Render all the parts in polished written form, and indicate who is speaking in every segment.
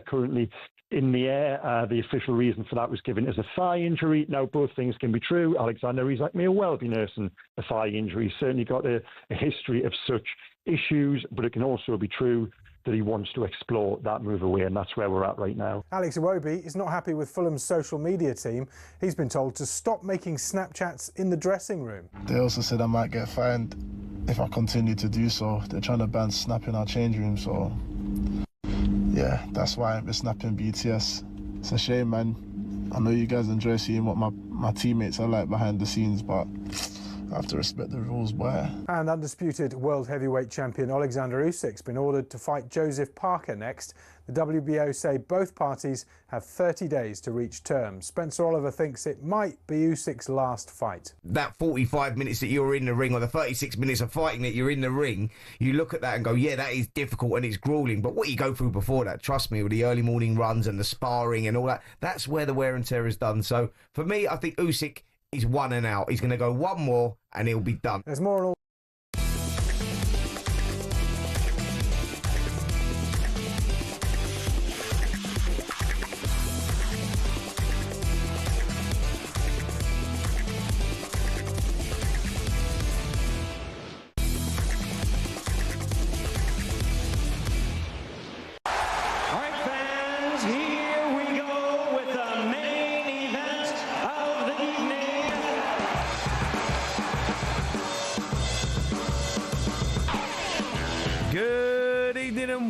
Speaker 1: currently in the air. The official reason for that was given as a thigh injury. Now, both things can be true. Alexander Isak may well be nursing a thigh injury. He's certainly got a history of such issues, but it can also be true that he wants to explore that move away, and that's where we're at right now.
Speaker 2: Alex Iwobi is not happy with Fulham's social media team. He's been told to stop making Snapchats in the dressing room.
Speaker 3: They also said I might get fined if I continue to do so. They're trying to ban snapping our change room, so yeah, that's why we're snapping BTS. It's a shame, man. I know you guys enjoy seeing what my teammates are like behind the scenes, but I have to respect the rules, boy.
Speaker 2: And undisputed world heavyweight champion Alexander Usyk's been ordered to fight Joseph Parker next. The WBO say both parties have 30 days to reach terms. Spencer Oliver thinks it might be Usyk's last fight.
Speaker 4: That 45 minutes that you're in the ring, or the 36 minutes of fighting that you're in the ring, you look at that and go, yeah, that is difficult and it's grueling. But what you go through before that, trust me, with the early morning runs and the sparring and all that, that's where the wear and tear is done. So for me, I think Usyk is 1 and out. He's going to go one more and he'll be done.
Speaker 2: There's more on all.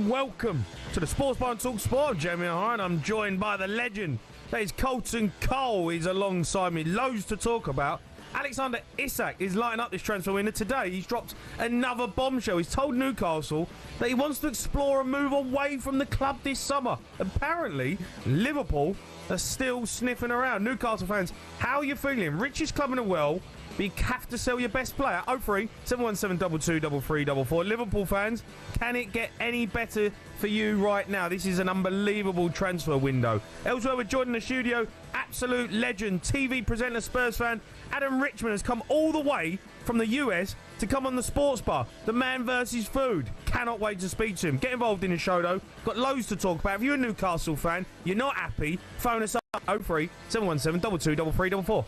Speaker 5: Welcome to the Sports Bar and talkSPORT. I'm Jamie Hart, and I'm joined by the legend. That is Carlton Cole. He's alongside me. Loads to talk about. Alexander Isak is lighting up this transfer window. Today, he's dropped another bombshell. He's told Newcastle that he wants to explore a move away from the club this summer. Apparently, Liverpool are still sniffing around. Newcastle fans, how are you feeling? Richest club in the world, but you have to sell your best player. 03 717 22 3344. Liverpool fans, can it get any better for you right now? This is an unbelievable transfer window. Elsewhere, we're joined in the studio, absolute legend, TV presenter, Spurs fan, Adam Richman has come all the way from the US to come on the Sports Bar. The man versus food. Cannot wait to speak to him. Get involved in the show, though. Got loads to talk about. If you're a Newcastle fan, you're not happy, phone us up, 03 717 22 3344.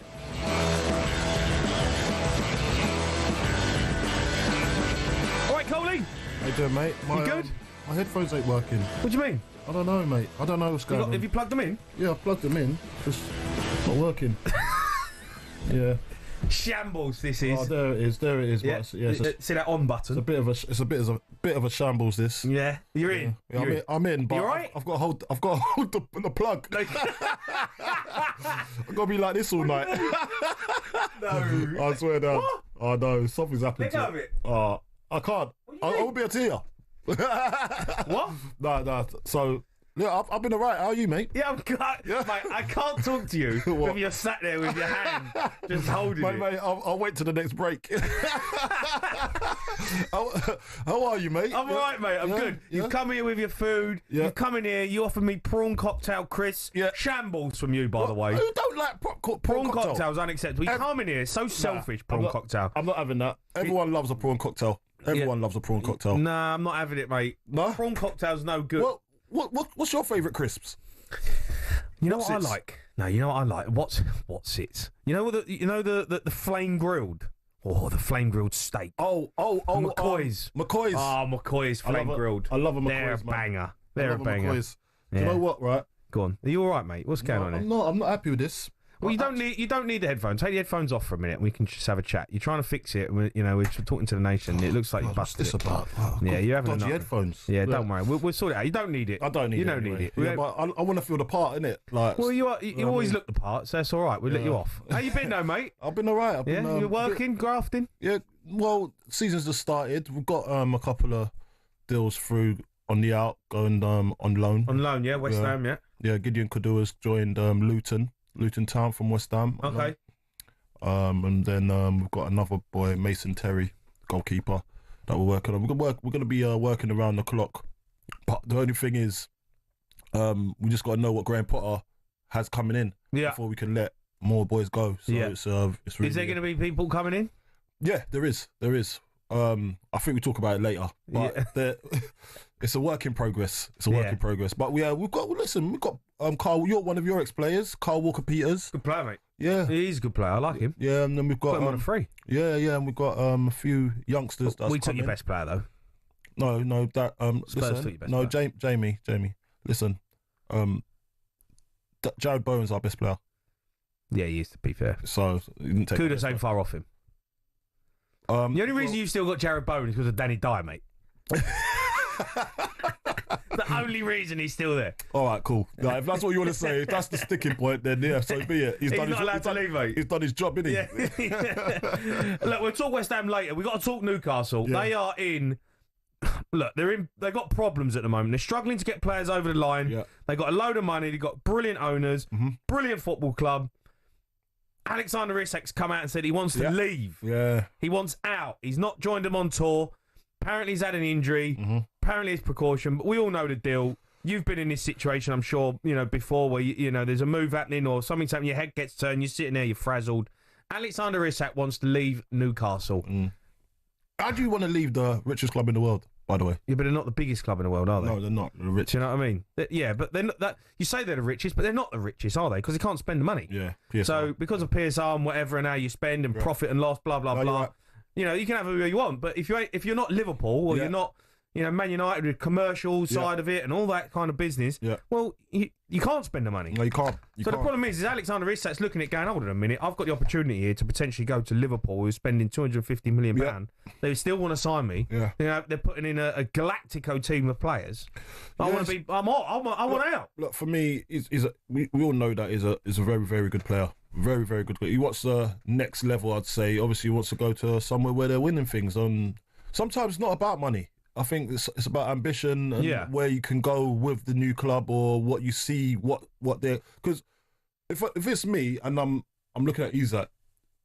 Speaker 5: Coley,
Speaker 6: how you doing, mate?
Speaker 5: You good?
Speaker 6: My headphones ain't working.
Speaker 5: What do you mean?
Speaker 6: I don't know, mate. I don't know what's going on.
Speaker 5: Have you plugged them in?
Speaker 6: Yeah, I've plugged them in. Just not working. Yeah.
Speaker 5: Shambles. This is.
Speaker 6: Oh, there it is. There it is.
Speaker 5: Yeah. See that on button?
Speaker 6: It's a bit of a shambles. This.
Speaker 5: Yeah. You're in.
Speaker 6: Yeah, I'm in. But
Speaker 5: you all right?
Speaker 6: I've got to hold the plug. I've got to be like this all night.
Speaker 5: No.
Speaker 6: I swear down.
Speaker 5: What?
Speaker 6: Oh no, something's happened.
Speaker 5: Let go of it.
Speaker 6: I can't. I won't be able to hear.
Speaker 5: What?
Speaker 6: No. So, yeah, I've been alright. How are you, mate?
Speaker 5: Yeah, mate, I can't talk to you when you're sat there with your hand just holding it.
Speaker 6: Mate, I'll wait till the next break. How are you, mate?
Speaker 5: I'm alright, mate. I'm good. You've come here with your food. Yeah. You've come in here. You offered me prawn cocktail, Chris. Yeah. Shambles from you, by the way.
Speaker 6: Who don't like prawn cocktail?
Speaker 5: Cocktail's unacceptable. You come in here, so selfish, prawn cocktail.
Speaker 6: I'm not having that. Everyone loves a prawn cocktail. Everyone loves a prawn cocktail.
Speaker 5: Nah, I'm not having it, mate. No? Prawn cocktail's no good.
Speaker 6: Well, what's your favourite crisps?
Speaker 5: You know what I like? No, you know what I like? What's it? You know the flame grilled? Oh, the flame grilled steak.
Speaker 6: Oh,
Speaker 5: McCoy's.
Speaker 6: McCoy's.
Speaker 5: Oh, McCoy's flame grilled.
Speaker 6: I love a McCoy's,
Speaker 5: They're a banger. They're a banger.
Speaker 6: McCoy's. Do you know what, right?
Speaker 5: Go on. Are you all right, mate? What's going on here?
Speaker 6: I'm not happy with this.
Speaker 5: Well, you don't need the headphones. Take the headphones off for a minute and we can just have a chat. You're trying to fix it. We're talking to the nation. It looks like you busted it.
Speaker 6: What's this about?
Speaker 5: Yeah, you're having
Speaker 6: dodgy headphones.
Speaker 5: Yeah, don't worry. We'll sort it out. You don't need it.
Speaker 6: I don't need it.
Speaker 5: You don't need it.
Speaker 6: Yeah, but I want to feel the part, innit? Like,
Speaker 5: well, you always look the part, so that's all right. We'll let you off. How you been, though, mate?
Speaker 6: I've been all right.
Speaker 5: You're working, grafting?
Speaker 6: Yeah, well, season's just started. We've got a couple of deals through on the out, going on loan.
Speaker 5: On loan, yeah? West Ham, yeah?
Speaker 6: Yeah, Gideon Kadua's joined Luton Town from West Ham.
Speaker 5: Okay.
Speaker 6: And then we've got another boy, Mason Terry, goalkeeper, that we're working on. We're going to be working around the clock. But the only thing is, we just got to know what Graham Potter has coming in before we can let more boys go. So it's really,
Speaker 5: is there going to be people coming in?
Speaker 6: Yeah, there is. I think we talk about it later. But It's a work in progress. But we've got Carl. You're one of your ex-players, Carl Walker-Peters.
Speaker 5: Good player, mate.
Speaker 6: Yeah,
Speaker 5: he's a good player. I like him.
Speaker 6: Yeah, and then we've got
Speaker 5: him on a free.
Speaker 6: Yeah, and we've got a few youngsters.
Speaker 5: We took your best player though.
Speaker 6: No, that
Speaker 5: Spurs took your best player.
Speaker 6: Jamie. Listen, Jared Bowen's our best player.
Speaker 5: Yeah, he is, to be fair.
Speaker 6: So
Speaker 5: Kudos ain't far off him. The only reason you've still got Jared Bowen is because of Danny Dyer, mate. The only reason he's still there.
Speaker 6: All right, cool. Now, if that's what you want to say, if that's the sticking point, then yeah, so be it. He's
Speaker 5: not allowed to leave, mate.
Speaker 6: He's done his job, isn't he?
Speaker 5: Yeah. Look, we'll talk West Ham later. We've got to talk Newcastle. Yeah. They are in... Look, they've got problems at the moment. They're struggling to get players over the line. Yeah. They've got a load of money. They've got brilliant owners, brilliant football club. Alexander Isak's come out and said he wants to leave. Yeah. He wants out. He's not joined them on tour. Apparently he's had an injury. Apparently it's precaution. But we all know the deal. You've been in this situation, I'm sure, before where, there's a move happening or something's happening, your head gets turned, you're sitting there, you're frazzled. Alexander Isak wants to leave Newcastle.
Speaker 6: How do you want to leave the richest club in the world, by the way?
Speaker 5: Yeah, but they're not the biggest club in the world, are they?
Speaker 6: No, they're not. They're rich.
Speaker 5: Do you know what I mean? Yeah, but they're not you say they're the richest, but they're not the richest, are they? Because they can't spend the money.
Speaker 6: Yeah, PSR.
Speaker 5: So because of PSR and whatever and how you spend and profit and loss, blah, blah, blah. Right. You can have who you want, but if you're not Liverpool or you're not, Man United with commercial side of it and all that kind of business, well, you can't spend the money.
Speaker 6: No, you can't.
Speaker 5: The problem is Alexander Isak's looking at going, hold on a minute, I've got the opportunity here to potentially go to Liverpool who's spending £250 million. They still want to sign me. Yeah. They're putting in a Galactico team of players. I want out.
Speaker 6: Look, for me, we all know that is a very, very good player. Very, very good player. He wants the next level, I'd say. Obviously, he wants to go to somewhere where they're winning things. Sometimes it's not about money. I think it's about ambition and where you can go with the new club or what you see, what they're... Because if it's me and I'm looking at Isak,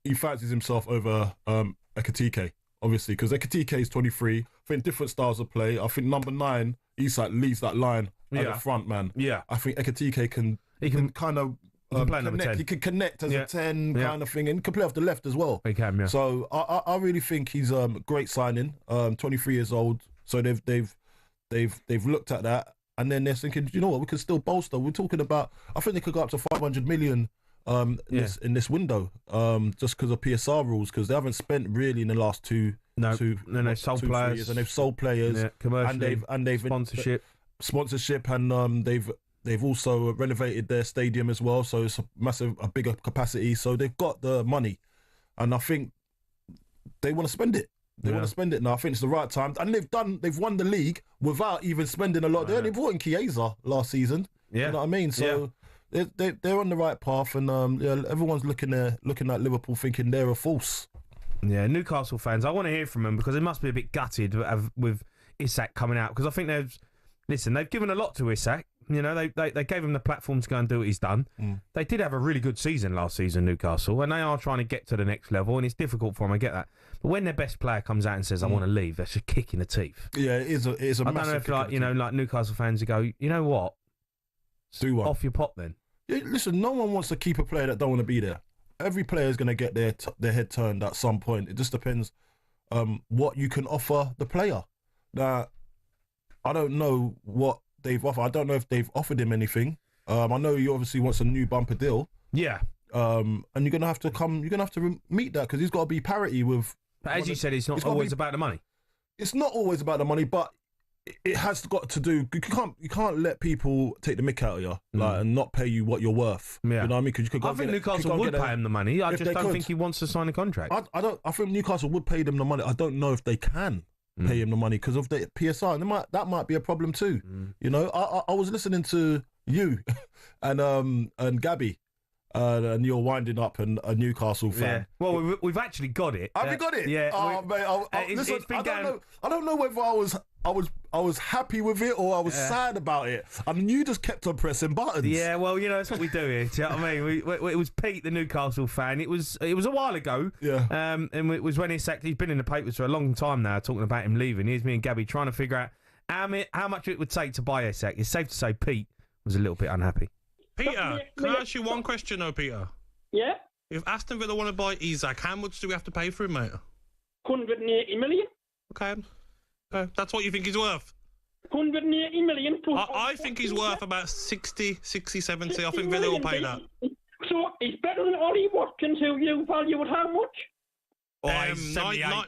Speaker 6: he fancies himself over Ekitike, obviously, because Ekitike is 23. I think different styles of play. I think number 9, Isak leads that line at the front, man. Yeah. I think Ekitike can kind of... He can connect as a 10 kind of thing, and he can play off the left as well.
Speaker 5: He can, yeah.
Speaker 6: So I really think he's a great signing. 23 years old. So they've looked at that, and then they're thinking, you know what, we can still bolster. We're talking about, I think they could go up to 500 million in this window, just because of PSR rules, because they haven't spent really in the last two.
Speaker 5: They've sold players,
Speaker 6: years, and they've sold players,
Speaker 5: commercially,
Speaker 6: and they've sponsorship, and they've also renovated their stadium as well, so it's a bigger capacity. So they've got the money, and I think they want to spend it. They want to spend it now. I think it's the right time, and they've won the league without even spending a lot. They only brought in Chiesa last season. Yeah, you know what I mean. So they're on the right path, and everyone's looking at Liverpool thinking they're a force.
Speaker 5: Yeah, Newcastle fans, I want to hear from them because they must be a bit gutted with Isak coming out, because I think they've given a lot to Isak. They gave him the platform to go and do what he's done. They did have a really good season last season, Newcastle, and they are trying to get to the next level, and it's difficult for them, I get that. But when their best player comes out and says, I want to leave, that's a kick in the teeth.
Speaker 6: Yeah, it is a massive
Speaker 5: I don't know if, like Newcastle fans who go, you know what?
Speaker 6: Do what?
Speaker 5: Off your pot then.
Speaker 6: Yeah, listen, no one wants to keep a player that don't want to be there. Every player is going to get their head turned at some point. It just depends what you can offer the player. Now, I don't know what they've offered. I don't know if they've offered him anything. I know he obviously wants a new bumper deal.
Speaker 5: Yeah.
Speaker 6: And you're gonna have to meet that, because he's got to be parity with.
Speaker 5: But as you said, it's not always about the money.
Speaker 6: It's not always about the money, but it has got to do. You can't let people take the mick out of you, and not pay you what you're worth. Yeah. You know what I mean? Because
Speaker 5: I think Newcastle would pay him the money. I just don't think he wants to sign a contract.
Speaker 6: I think Newcastle would pay them the money. I don't know if they can pay him the money because of the PSR, and that might be a problem too. I was listening to you and Gabby, and you're winding up a Newcastle fan.
Speaker 5: Yeah. Well, we've actually got it.
Speaker 6: Have we got it?
Speaker 5: Yeah.
Speaker 6: Oh, mate, listen, I don't know whether I was happy with it or I was sad about it. I mean, you just kept on pressing buttons.
Speaker 5: Yeah, well, that's what we do here. Do you know what I mean? It was Pete, the Newcastle fan. It was a while ago. Yeah. And it was when he's been in the papers for a long time now, talking about him leaving. Here's me and Gabby trying to figure out how much it would take to buy Isak. It's safe to say Pete was a little bit unhappy.
Speaker 7: Peter, can I ask you one question, though, Peter?
Speaker 8: Yeah.
Speaker 7: If Aston Villa want to buy Isak, how much do we have to pay for him, mate?
Speaker 8: 180 million.
Speaker 7: Okay. That's what you think he's worth?
Speaker 8: 180 million.
Speaker 7: I think he's worth about 60, 70. I think Villa will pay that.
Speaker 8: So he's better than Ollie Watkins, who you value at how much?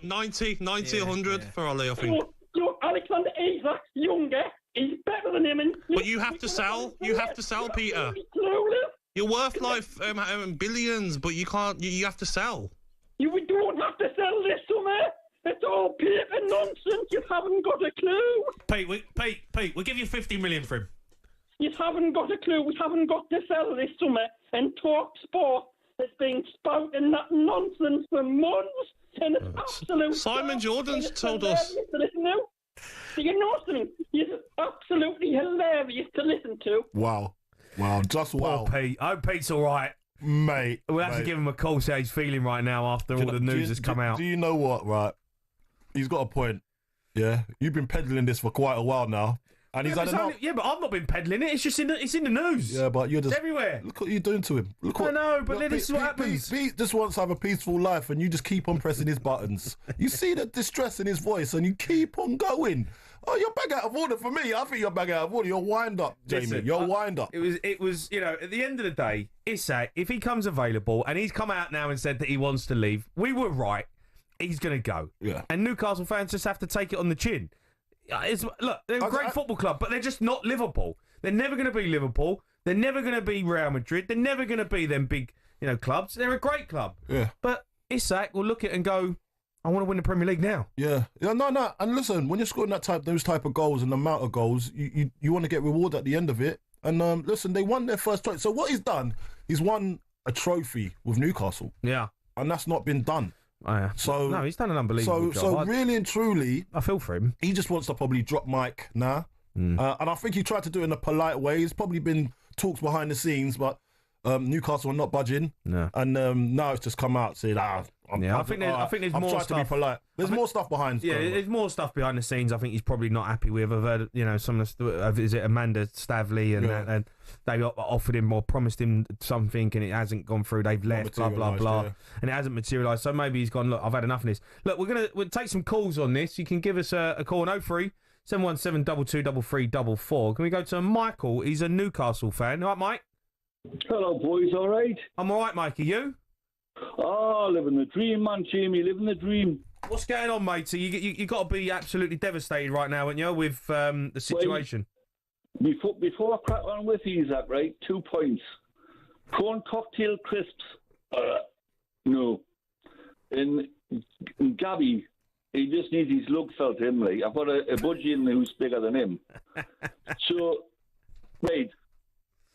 Speaker 7: 90, 100 for Ollie, I think.
Speaker 8: So Alexander Isak, younger, he's better than him.
Speaker 7: But you have to sell. You have to sell, Peter. You're worth like billions, but you can't. You have to sell.
Speaker 8: You don't have to sell this summer. It's all paper nonsense. You haven't got a clue.
Speaker 5: Pete, we'll give you 50 million for him.
Speaker 8: You haven't got a clue. We haven't got to sell this summer. And talkSPORT has been spouting that nonsense for months. And it's absolute.
Speaker 7: Simon Jordan's told us.
Speaker 8: Do you know something? It's absolutely hilarious to listen to.
Speaker 6: Wow. Just wow.
Speaker 5: Oh, Pete. I hope Pete's all right.
Speaker 6: Mate.
Speaker 5: We'll have to give him a call, see how he's feeling right now after all the news has come out.
Speaker 6: Do you know what, right? He's got a point. Yeah? You've been peddling this for quite a while now. And he's had enough.
Speaker 5: Yeah, but I've not been peddling it. It's just in the news.
Speaker 6: Yeah, but you're just...
Speaker 5: It's everywhere.
Speaker 6: Look what you're doing to him.
Speaker 5: I know, but this is what happens.
Speaker 6: Pete just wants to have a peaceful life and you just keep on pressing his buttons. You see the distress in his voice and you keep on going. Oh, you're bang out of order for me. I think you're bang out of order. You're wind up, Jamie.
Speaker 5: Listen,
Speaker 6: you're wind up.
Speaker 5: It was, at the end of the day, Isak, if he comes available and he's come out now and said that he wants to leave, we were right. He's going to go.
Speaker 6: Yeah.
Speaker 5: And Newcastle fans just have to take it on the chin. Look, they're a great football club, but they're just not Liverpool. They're never going to be Liverpool. They're never going to be Real Madrid. They're never going to be them big, clubs. They're a great club.
Speaker 6: Yeah.
Speaker 5: But Isak will look at it and go, I want to win the Premier League now.
Speaker 6: Yeah. No. And listen, when you're scoring those type of goals and the amount of goals, you want to get reward at the end of it. And listen, they won their first trophy. So what he's done, he's won a trophy with Newcastle.
Speaker 5: Yeah.
Speaker 6: And that's not been done.
Speaker 5: Oh, yeah. So no, he's done an unbelievable job.
Speaker 6: So really and truly,
Speaker 5: I feel for him.
Speaker 6: He just wants to probably drop Mike now, and I think he tried to do it in a polite way. He's probably been talks behind the scenes, but Newcastle are not budging.
Speaker 5: No.
Speaker 6: And now it's just come out saying, I think there's
Speaker 5: more
Speaker 6: tried
Speaker 5: stuff.
Speaker 6: to be polite. There's more stuff behind.
Speaker 5: Yeah, there's more stuff behind the scenes. I think he's probably not happy with. I've heard, some of is it Amanda Stavley and they offered him or promised him something and it hasn't gone through. They've left, blah blah blah, and it hasn't materialised. So maybe he's gone. Look, I've had enough of this. Look, we'll take some calls on this. You can give us a call on 03 717 223344. Can we go to Michael? He's a Newcastle fan. All right, Mike.
Speaker 9: Hello, boys. All right?
Speaker 5: I'm all right, Mike. Are you?
Speaker 9: Oh, living the dream, man, Jamie. Living the dream.
Speaker 5: What's going on, mate? So you got to be absolutely devastated right now, aren't you, with the situation?
Speaker 9: Before I crack on with Isak, right? 2 points. Corn cocktail crisps. No. And Gabby, he just needs his lug felt in, right? I've got a budgie in who's bigger than him. So, right.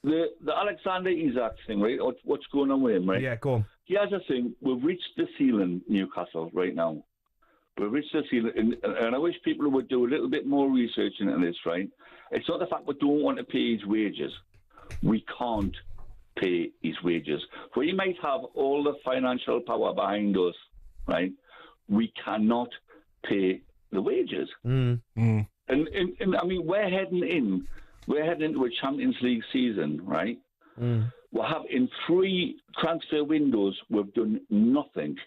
Speaker 9: The Alexander Isak thing, right? What's going on with him, right?
Speaker 5: Yeah, go on.
Speaker 9: Here's the thing. We've reached the ceiling, Newcastle, right now. We've reached the ceiling, and I wish people would do a little bit more research into this, right? It's not the fact we don't want to pay his wages. We can't pay his wages. We might have all the financial power behind us, right? We cannot pay the wages. And I mean, we're heading into a Champions League season, right? We'll have in 3 transfer windows, we've done nothing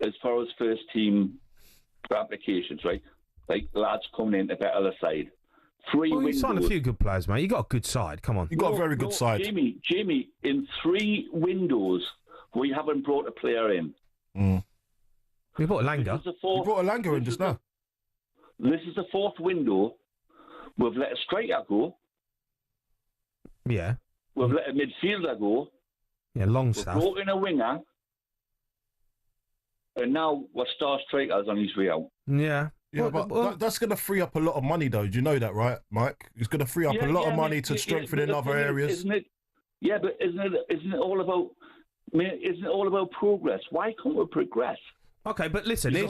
Speaker 9: as far as first team applications, right? Like lads coming in to better the side. 3 windows.
Speaker 5: You signed a few good players, mate. You got a good side. Come on.
Speaker 6: You got a very good side.
Speaker 9: Jamie, in 3 windows, we haven't brought a player in.
Speaker 5: We brought a Langer.
Speaker 6: You brought a Langer in just now.
Speaker 9: This is the 4th window. We've let a striker go.
Speaker 5: Yeah.
Speaker 9: We've let a midfielder go.
Speaker 5: Yeah, Longstaff.
Speaker 9: We've brought in a winger. And now we're star strikers on his way out.
Speaker 5: Yeah.
Speaker 6: Yeah, but that's going to free up a lot of money, though. Do you know that, right, Mike? It's going to free up a lot of money to strengthen in other areas.
Speaker 9: Isn't it? Yeah, but isn't it all about? I mean, isn't it all about progress? Why can't we progress?
Speaker 5: Okay, but listen, there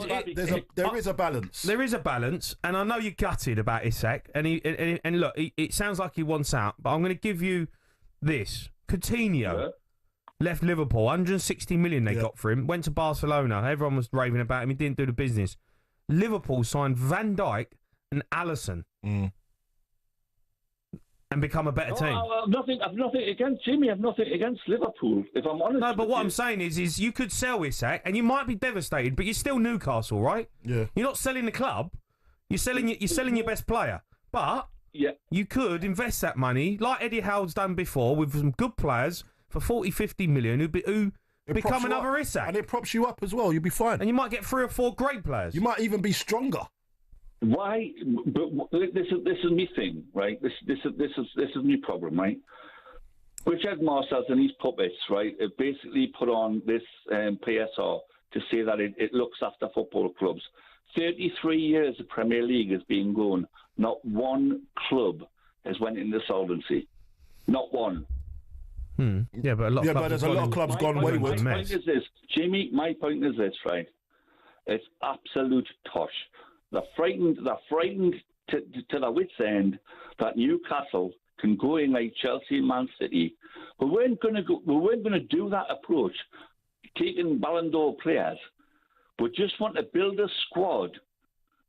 Speaker 6: is a balance.
Speaker 5: There is a balance, and I know you're gutted about Isak, and look, it sounds like he wants out, but I'm going to give you this. Coutinho left Liverpool, 160 million they got for him, went to Barcelona. Everyone was raving about him. He didn't do the business. Liverpool signed Van Dijk and Alisson and become a better team.
Speaker 9: I've nothing against Jimmy. I've nothing against Liverpool, if I'm honest.
Speaker 5: No, but what I'm saying is you could sell Isak, and you might be devastated, but you're still Newcastle, right?
Speaker 6: Yeah.
Speaker 5: You're not selling the club. You're selling your best player. But
Speaker 9: Yeah.
Speaker 5: you could invest that money, like Eddie Howe's done before, with some good players for 40, 50 million who become another Isak.
Speaker 6: And it props you up as well. You'll be fine.
Speaker 5: And you might get 3 or 4 great players.
Speaker 6: You might even be stronger.
Speaker 9: Why? But this is my thing, right? This is my problem, right? Richard Marcel's and his puppets, right, have basically put on this PSR to say that it looks after football clubs. 33 years the Premier League has been going. Not one club has went into solvency. Not one.
Speaker 5: Yeah, but
Speaker 6: there's a lot of clubs gone wayward.
Speaker 9: My point is this, Jimmy. My point is this, right? It's absolute tosh. They're frightened to the wits' end that Newcastle can go in like Chelsea and Man City. We weren't going to do that approach, taking Ballon d'Or players. We just want to build a squad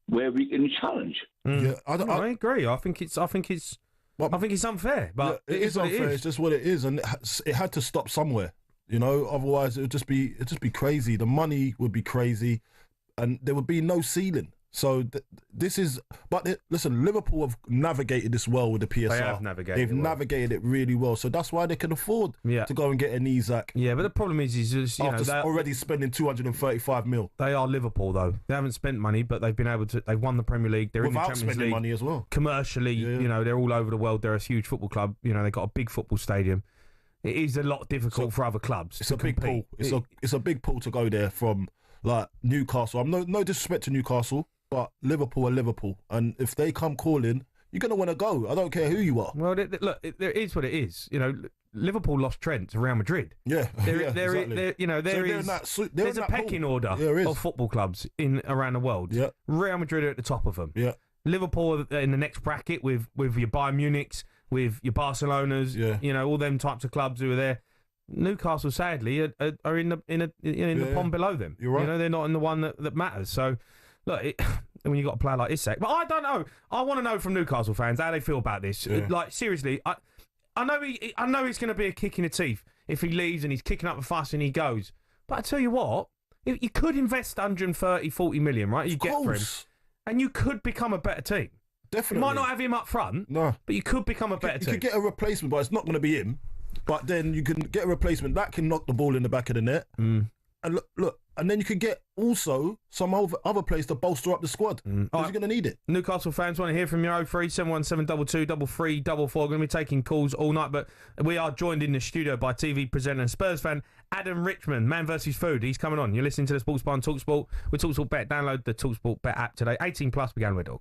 Speaker 9: where we can challenge.
Speaker 6: Yeah,
Speaker 5: I agree. I think it's unfair, but
Speaker 6: it is unfair. It's just what it is, and it had to stop somewhere. You know, otherwise it'd just be crazy. The money would be crazy, and there would be no ceiling. So this is. But listen, Liverpool have navigated this well with the PSR.
Speaker 5: They have navigated.
Speaker 6: They've navigated it really well. So that's why they can afford to go and get an Isak.
Speaker 5: Yeah, but the problem is just,
Speaker 6: they're already spending 235 mil.
Speaker 5: They are Liverpool though. They haven't spent money, but they've been able to. They've won the Premier League. They're
Speaker 6: without
Speaker 5: in the Champions
Speaker 6: spending
Speaker 5: League.
Speaker 6: money as well.
Speaker 5: Commercially, they're all over the world. They're a huge football club. They've got a big football stadium. It is a lot difficult for other clubs.
Speaker 6: It's a big pull. It's a big pull to go there from like Newcastle. I'm no disrespect to Newcastle, but Liverpool are Liverpool, and if they come calling, you're going to want to go. I don't care who you are.
Speaker 5: Well, look, there is what it is. Liverpool lost Trent to Real Madrid.
Speaker 6: Yeah,
Speaker 5: exactly. There's a pecking order of football clubs around the world.
Speaker 6: Yeah,
Speaker 5: Real Madrid are at the top of them.
Speaker 6: Yeah,
Speaker 5: Liverpool are in the next bracket with your Bayern Munichs, with your Barcelonas.
Speaker 6: Yeah,
Speaker 5: all them types of clubs who are there. Newcastle, sadly, are in the pond below them.
Speaker 6: You're right.
Speaker 5: They're not in the one that matters. So. Look, when you got a player like Isak, but I don't know. I want to know from Newcastle fans how they feel about this.
Speaker 6: Yeah.
Speaker 5: Like seriously, I know he's going to be a kick in the teeth if he leaves and he's kicking up a fuss and he goes. But I tell you what, you could invest 130, 40 million, right? You get for him, and you could become a better team.
Speaker 6: Definitely,
Speaker 5: you might not have him up front,
Speaker 6: no,
Speaker 5: but you could become a better team.
Speaker 6: You could get a replacement, but it's not going to be him. But then you can get a replacement that can knock the ball in the back of the net. And look, and then you could get also some other place to bolster up the squad because you're going to need it.
Speaker 5: Newcastle fans want to hear from you. 03717223344. Going to be taking calls all night, but we are joined in the studio by TV presenter and Spurs fan Adam Richman, Man vs Food. He's coming on. You're listening to the Sports Bar on talkSPORT with talkSPORT Bet. Download the talkSPORT Bet app today. 18 plus. Began with dog.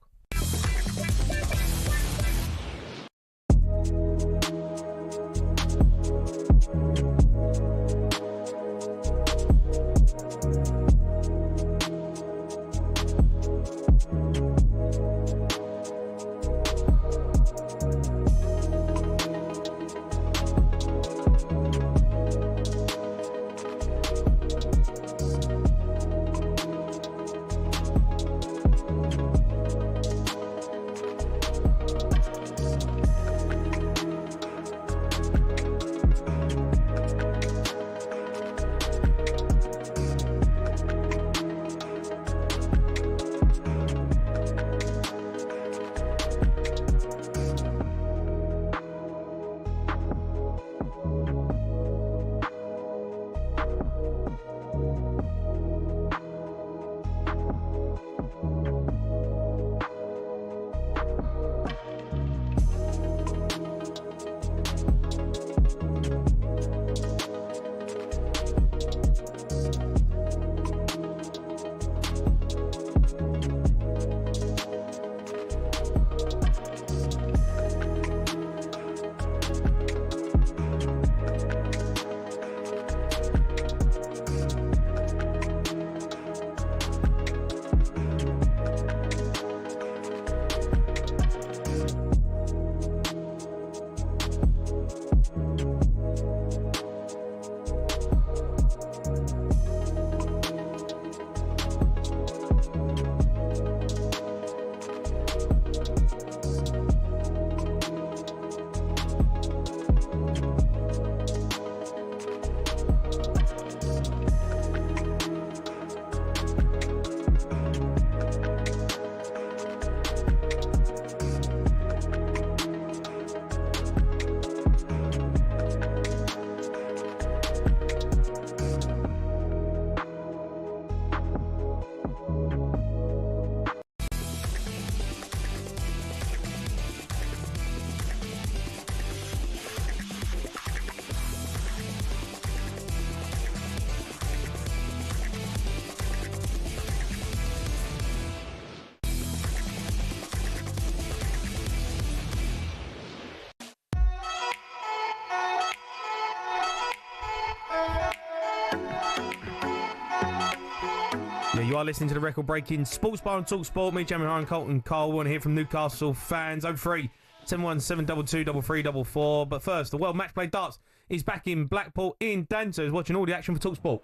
Speaker 5: You are listening to the record-breaking Sports Bar on talkSPORT. Me, Jamie Hine, Carlton Cole. Want to hear from Newcastle fans. 03 71722 3344. But first, the World Matchplay Darts is back in Blackpool. Ian Danter is watching all the action for talkSPORT.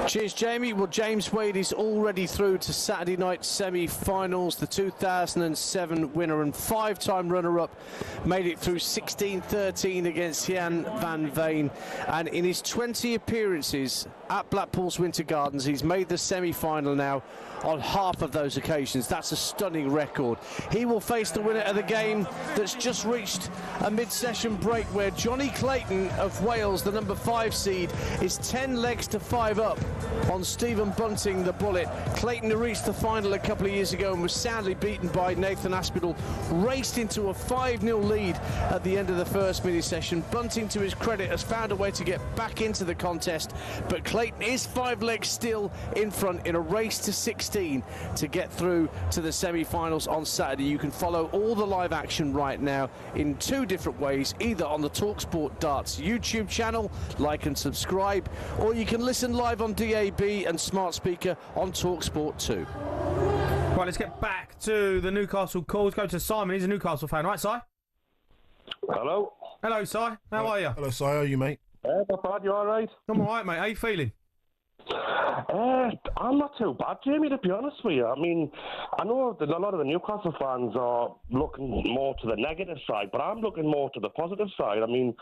Speaker 10: Cheers, Jamie. Well, James Wade is already through to Saturday night semi-finals. The 2007 winner and 5-time runner-up made it through 16-13 against Jan van Veen. And in his 20 appearances at Blackpool's Winter Gardens, he's made the semi-final now on half of those occasions. That's a stunning record. He will face the winner of the game that's just reached a mid-session break, where Johnny Clayton of Wales, the number 5 seed, is 10 legs to 5 up on Stephen Bunting, the Bullet. Clayton, who reached the final a couple of years ago and was soundly beaten by Nathan Aspinall, raced into a 5-0 lead at the end of the first mini-session. Bunting, to his credit, has found a way to get back into the contest, but Clayton is 5 legs still in front in a race to 16 to get through to the semi-finals on Saturday. You can follow all the live action right now in 2 different ways, either on the talkSPORT Darts YouTube channel, like and subscribe, or you can listen live on DAB and smart speaker on talkSPORT 2.
Speaker 5: Right, let's get back to the Newcastle calls. Go to Simon. He's a Newcastle fan, right, Si?
Speaker 11: Hello.
Speaker 5: Hello, Si. How are you?
Speaker 6: Hello, Si. How are you, mate?
Speaker 11: Not bad. You all right?
Speaker 5: I'm all right, mate. How you feeling?
Speaker 11: I'm not too bad, Jamie, to be honest with you. I mean, I know that a lot of the Newcastle fans are looking more to the negative side, but I'm looking more to the positive side. I mean,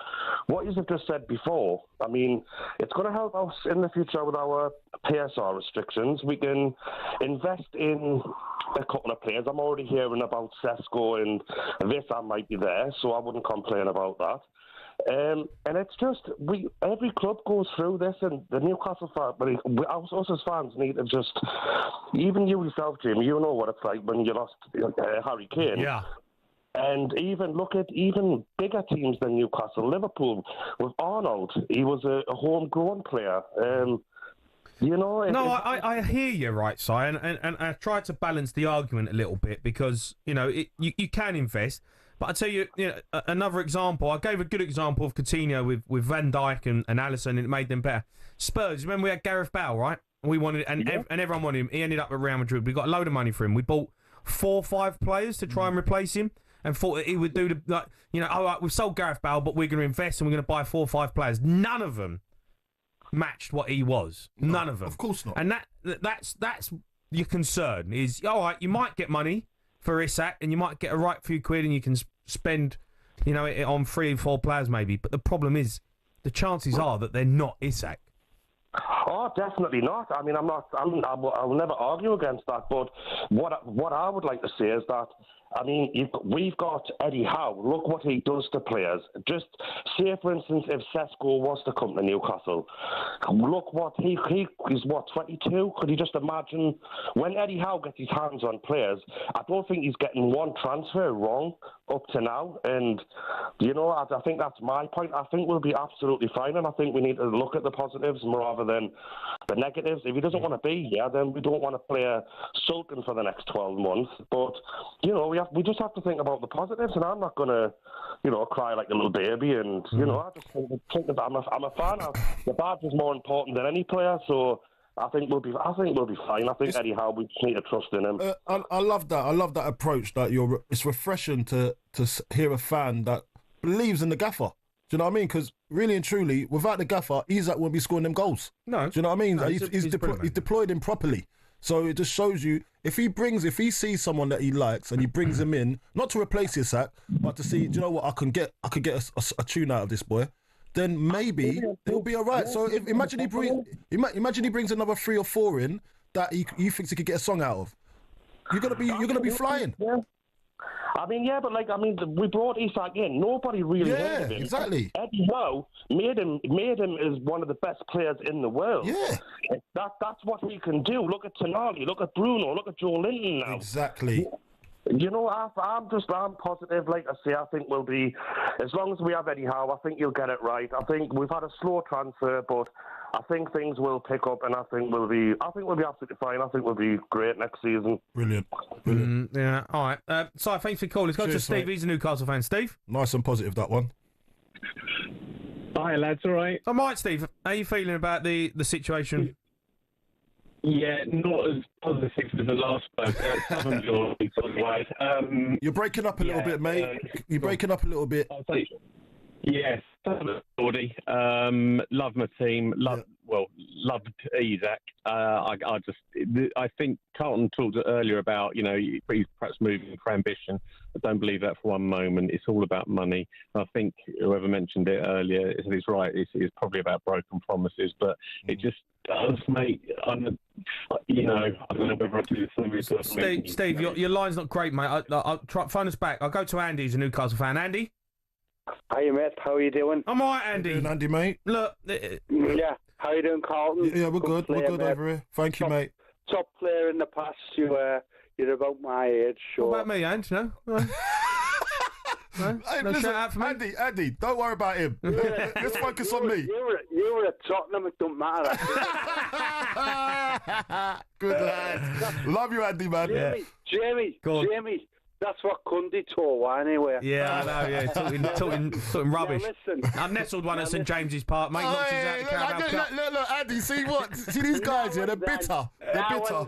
Speaker 11: what you have just said before, I mean, it's going to help us in the future with our PSR restrictions. We can invest in a couple of players. I'm already hearing about Sesko and Visa might be there, so I wouldn't complain about that. And it's just, every club goes through this, and the Newcastle fans, but us as fans need to just, even you yourself, Jimmy, you know what it's like when you lost Harry Kane.
Speaker 5: Yeah.
Speaker 11: And even look at even bigger teams than Newcastle, Liverpool, with Arnold. He was a homegrown player. You know,
Speaker 5: I hear you, right, Si, and I try to balance the argument a little bit because, you know, you can invest. But I tell you, another example. I gave a good example of Coutinho with Van Dijk and Alisson, and it made them better. Spurs. Remember we had Gareth Bale, right? We wanted, and everyone wanted him. He ended up at Real Madrid. We got a load of money for him. We bought 4 or 5 players to try and replace him, and thought that he would do all right, we've sold Gareth Bale, but we're going to invest and we're going to buy 4 or 5 players. None of them matched what he was. None of them. Of
Speaker 6: course not.
Speaker 5: And that's your concern. Is all right. You might get money for Isak, and you might get a right few quid, and you can spend, it on 3 or 4 players maybe. But the problem is, the chances are that they're not Isak.
Speaker 11: Oh, definitely not. I mean, I'll never argue against that. But what I would like to say is that, I mean, we've got Eddie Howe. Look what he does to players. Just say, for instance, if Sesko was to come to Newcastle, look what he's 22? Could you just imagine when Eddie Howe gets his hands on players? I don't think he's getting one transfer wrong up to now. And, I think that's my point. I think we'll be absolutely fine. And I think we need to look at the positives rather than the negatives. If he doesn't want to be here, then we don't want to play sulking for the next 12 months. But, we just have to think about the positives, and I'm not going to, cry like a little baby. And I just think that I'm a fan. The badge is more important than any player, so I think we'll be fine. I think Eddie Howe, we just need to trust in him.
Speaker 6: I love that. I love that approach. That it's refreshing to hear a fan that believes in the gaffer. Do you know what I mean? Because really and truly, without the gaffer, Isak won't be scoring them goals.
Speaker 5: No.
Speaker 6: Do you know what I mean?
Speaker 5: No,
Speaker 6: he's deployed him properly. So it just shows you, if he sees someone that he likes and he brings him in, not to replace Isak, but to see, do you know what, I could get a tune out of this boy, then maybe he'll be all right. So imagine he brings another 3 or 4 in that he thinks he could get a song out of. You're gonna be flying.
Speaker 11: Yeah. I mean, we brought Isak in. Nobody really heard of him.
Speaker 6: Exactly.
Speaker 11: Eddie Howe made him as one of the best players in the world.
Speaker 6: Yeah.
Speaker 11: That's what he can do. Look at Tonali, look at Bruno, look at Joe Linton now.
Speaker 6: Exactly.
Speaker 11: I'm positive. Like I say, I think we'll be, as long as we have Eddie Howe, I think you'll get it right. I think we've had a slow transfer, but I think things will pick up, and I think we'll be absolutely fine. I think we'll be great next season.
Speaker 6: Brilliant.
Speaker 5: Yeah. All right. So thanks for calling. Let's go to Steve. Mate. He's a Newcastle fan. Steve.
Speaker 6: Nice and positive, that one.
Speaker 12: Hi lads. All right.
Speaker 5: I'm all right, Steve. How are you feeling about the situation?
Speaker 12: Yeah, not as positive as the last bloke. Otherwise,
Speaker 6: you're breaking up a little bit, mate. You're breaking up a little bit.
Speaker 12: Yes, Geordie. Love my team. Loved Isak. I think Carlton talked earlier about, he's perhaps moving for ambition. I don't believe that for one moment. It's all about money. I think whoever mentioned it earlier, it's right. It's probably about broken promises, but it just does make. I don't know whether I do something.
Speaker 5: Steve, your line's not great, mate. I'll try phone us back. I'll go to Andy, who's a Newcastle fan. Andy.
Speaker 13: Hiya, mate. How are you doing?
Speaker 5: I'm all right, Andy.
Speaker 6: Doing, Andy, mate.
Speaker 5: Look.
Speaker 13: Yeah. How are you doing, Carlton?
Speaker 6: Yeah, we're good. We're good over here. Thank you, mate.
Speaker 13: Top player in the past. You're about my age, sure.
Speaker 5: What about me, Ange? No?
Speaker 6: Hey, listen,
Speaker 5: shout out for me?
Speaker 6: Andy, don't worry about him. Let's focus on me.
Speaker 13: You were at Tottenham. It don't matter.
Speaker 6: Good lad. Love you, Andy, man.
Speaker 13: Jamie. That's what Cundy tore anyway.
Speaker 5: Yeah, I know, yeah. Talking rubbish.
Speaker 13: Now, listen.
Speaker 5: I nestled one at St James's Park, mate. Knocked his out the Carabao Cup.
Speaker 6: Look, Andy, see what? See these guys here? They're bitter. They're bitter.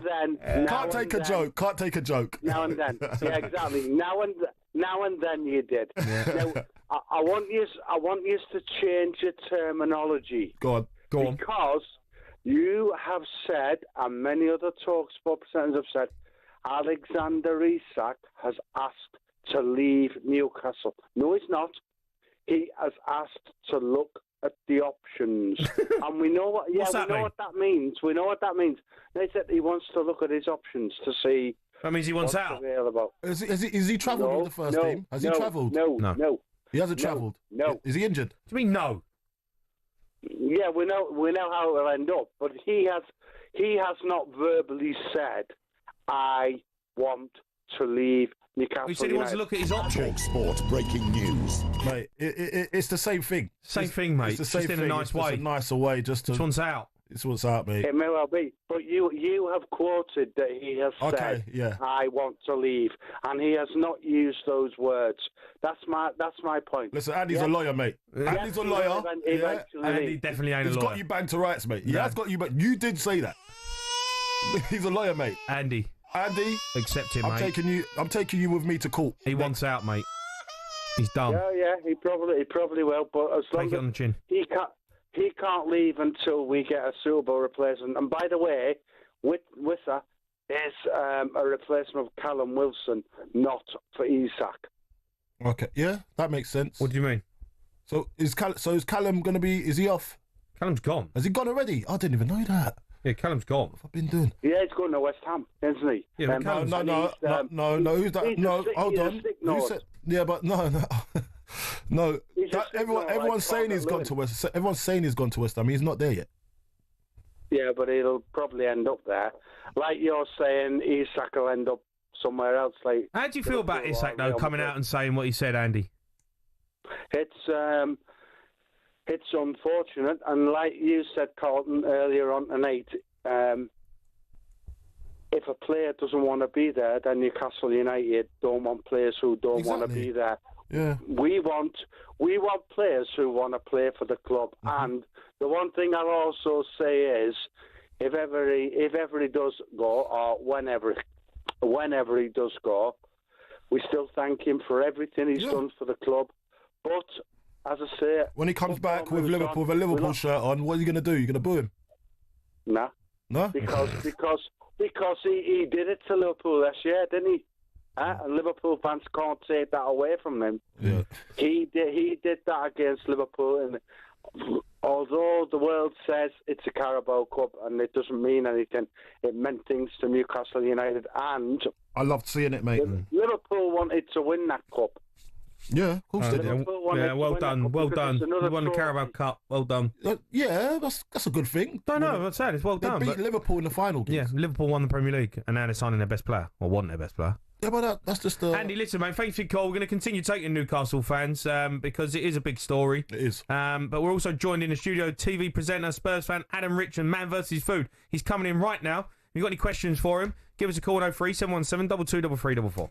Speaker 6: Can't take a joke. Can't take a joke.
Speaker 13: Now and then. Yeah, exactly. Now and then you did. Yeah. Now, I want you to change your terminology.
Speaker 6: Go on.
Speaker 13: Because you have said, and many other talkSPORT presenters have said, Alexander Isak has asked to leave Newcastle. No, he's not. He has asked to look at the options. And we know what that means. We know what that means. They said he wants to look at his options to see.
Speaker 5: That means he wants out.
Speaker 13: Available.
Speaker 6: Is he travelled with the first team? Has he travelled?
Speaker 13: No.
Speaker 6: He hasn't travelled?
Speaker 13: No.
Speaker 6: Is he injured?
Speaker 5: Do you mean no?
Speaker 13: Yeah, we know how it'll end up, but he has not verbally said, I want to leave Newcastle.
Speaker 5: He said he wants to look at his options.
Speaker 14: talkSPORT breaking news.
Speaker 6: Mate, it's the same thing.
Speaker 5: Same thing, mate.
Speaker 6: It's the same
Speaker 5: just
Speaker 6: thing.
Speaker 5: in a nice way.
Speaker 6: Just a nicer way just to...
Speaker 5: This one's out.
Speaker 6: This one's out, mate.
Speaker 13: It may well be. But you have quoted that he has said, I want to leave. And he has not used those words. That's my point.
Speaker 6: Listen, Andy's a lawyer, mate. Andy's a lawyer.
Speaker 5: Andy definitely ain't a lawyer.
Speaker 6: He's got you banged to rights, mate. He has got you back. You did say that. He's a lawyer, mate.
Speaker 5: Andy, accept him, mate.
Speaker 6: I'm taking you with me to court.
Speaker 5: He wants out, mate. He's done.
Speaker 13: Yeah, he probably will. But as long
Speaker 5: Take it on the chin.
Speaker 13: He can't leave until we get a suitable replacement. And by the way, Wissa is a replacement of Callum Wilson, not for Isak.
Speaker 6: Okay, yeah, that makes sense.
Speaker 5: What do you mean?
Speaker 6: So is Callum going to be? Is he off?
Speaker 5: Callum's gone.
Speaker 6: Has he gone already? I didn't even know that.
Speaker 5: Yeah, Callum's gone.
Speaker 6: What have I been doing?
Speaker 13: Yeah, he's going to West Ham, isn't he?
Speaker 5: Yeah,
Speaker 6: no. Who's that? No, hold on. Who said? Yeah, but no. No, everyone's saying he's gone to West. Everyone's saying he's gone to West Ham. He's not there yet.
Speaker 13: Yeah, but he'll probably end up there. Like you're saying, Isak will end up somewhere else. Like,
Speaker 5: how do you feel about Isak though, coming out and saying what he said, Andy?
Speaker 13: It's unfortunate, and like you said, Carlton, earlier on tonight, if a player doesn't want to be there, then Newcastle United don't want players who don't want to be there.
Speaker 6: Yeah.
Speaker 13: We want players who want to play for the club. Mm-hmm. And the one thing I'll also say is, if ever he does go, or whenever he does go, we still thank him for everything he's done for the club. But as I say,
Speaker 6: when he comes back with a Liverpool shirt on, what are you going to do? You're going to boo him?
Speaker 13: Nah.
Speaker 6: No?
Speaker 13: Because he did it to Liverpool this year, didn't he? And Liverpool fans can't take that away from him.
Speaker 6: Yeah.
Speaker 13: He did that against Liverpool, and although the world says it's a Carabao Cup and it doesn't mean anything, it meant things to Newcastle United, and
Speaker 6: I loved seeing it, mate.
Speaker 13: Liverpool wanted to win that cup.
Speaker 6: Yeah, of course they did.
Speaker 5: Yeah, well done. You won the Carabao Cup. Well done.
Speaker 6: Yeah, that's a good thing.
Speaker 5: No, I'm saying it's well done.
Speaker 6: They beat Liverpool in the final games.
Speaker 5: Yeah, Liverpool won the Premier League, and now they're signing their best player, or want their best player.
Speaker 6: Yeah, but that's just...
Speaker 5: Andy, listen, mate, thanks for your call. We're going to continue taking Newcastle fans because it is a big story.
Speaker 6: It is.
Speaker 5: But we're also joined in the studio, TV presenter, Spurs fan, Adam Richman, Man vs. Food. He's coming in right now. If you've got any questions for him, give us a call on 03 717 22 3344.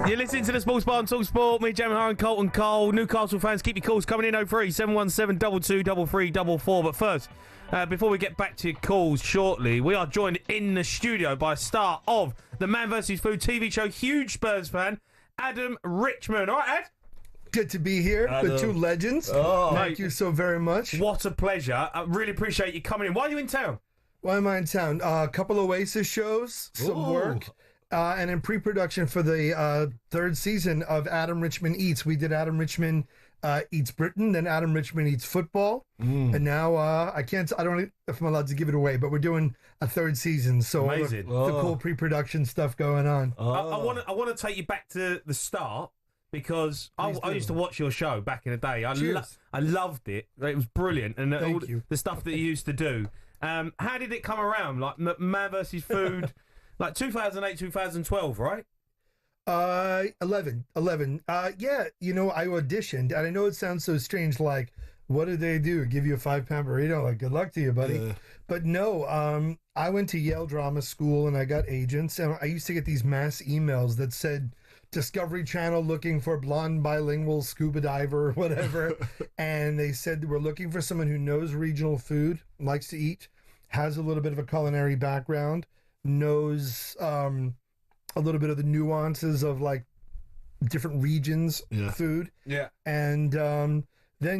Speaker 5: You're listening to the Sports Bar on talkSPORT. Me, Jamie Haaaaas, Carlton Cole. Newcastle fans, keep your calls coming in. 03 717 22 344. But first, before we get back to your calls shortly, we are joined in the studio by a star of the Man vs. Food TV show, huge Spurs fan, Adam Richman. All right, Ad?
Speaker 14: Good to be here with two legends.
Speaker 5: Oh,
Speaker 14: Thank you so very much.
Speaker 5: What a pleasure. I really appreciate you coming in. Why are you in town?
Speaker 14: Why am I in town? A couple Oasis shows, some work, and in pre-production for the third season of Adam Richman Eats. We did Adam Richman Eats Britain, then Adam Richman Eats Football, and now I don't know if I'm allowed to give it away, but we're doing a third season. So
Speaker 5: amazing,
Speaker 14: the cool pre-production stuff going on.
Speaker 5: I want to take you back to the start. Because I used to watch your show back in the day. I loved it. It was brilliant. And all the stuff that you used to do. How did it come around? Like Man vs. Food, like 2008, 2012, right?
Speaker 14: 11. Yeah, you know, I auditioned, and I know it sounds so strange, like, what did they do? Give you a £5 burrito? Like, good luck to you, buddy. Yeah. But no, I went to Yale Drama School, and I got agents, and I used to get these mass emails that said, Discovery Channel looking for blonde bilingual scuba diver or whatever. And they said we're looking for someone who knows regional food, likes to eat, has a little bit of a culinary background, knows a little bit of the nuances of like different regions food. Yeah. And then,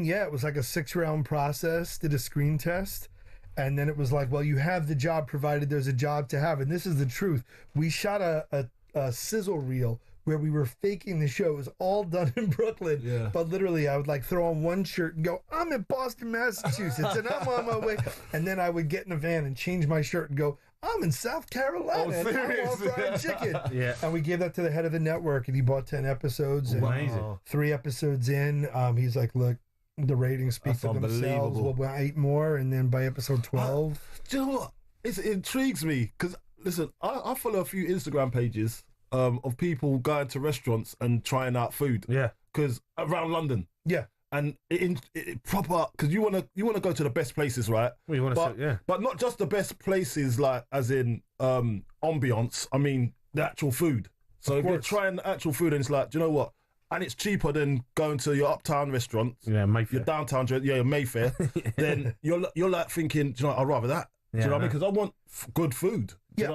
Speaker 14: it was like a 6-round process, did a screen test. And then it was like, well, you have the job provided there's a job to have. And this is the truth. We shot a sizzle reel where we were faking the show. It was all done in Brooklyn. Yeah. But literally, I would like throw on one shirt and go, I'm in Boston, Massachusetts, and I'm on my way. And then I would get in a van and change my shirt and go, I'm in South Carolina, and I want fried chicken. Yeah. And we gave that to the head of the network, and he bought 10 episodes. And
Speaker 5: amazing.
Speaker 14: 3 episodes in, he's like, look, the ratings speak for themselves. We'll 8 more, and then by episode 12.
Speaker 6: Do you know what? It intrigues me, because, listen, I follow a few Instagram pages of people going to restaurants and trying out food. Yeah. Because around London. Yeah. And it proper, because you wanna go to the best places, right?
Speaker 5: Well, you want to,
Speaker 6: but not just the best places, like as in ambiance. I mean the actual food. So if you're trying the actual food, and it's like, do you know what? And it's cheaper than going to your uptown restaurant. Yeah, Mayfair. Your downtown, Mayfair. Then you're like thinking, do you know what? I'd rather that. Do you know what I mean? Because I want good food.
Speaker 14: Yeah,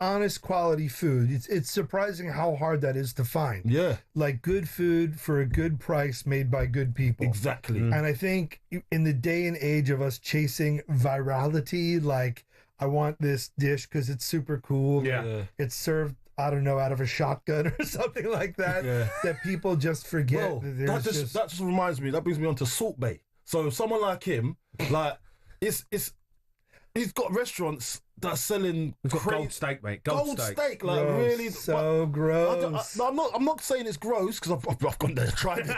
Speaker 14: honest quality food. It's surprising how hard that is to find. Yeah. Like good food for a good price made by good people.
Speaker 6: Exactly.
Speaker 14: And I think in the day and age of us chasing virality, like I want this dish because it's super cool. Yeah. It's served, I don't know, out of a shotgun or something like that, that people just forget.
Speaker 6: Well, that just reminds me, that brings me on to Salt Bay. So someone like him, like, he's got restaurants that are selling
Speaker 5: gold steak, mate.
Speaker 6: Gold steak, like
Speaker 14: gross.
Speaker 6: Really.
Speaker 14: So gross.
Speaker 6: I'm not saying it's gross because I've gone there and tried it.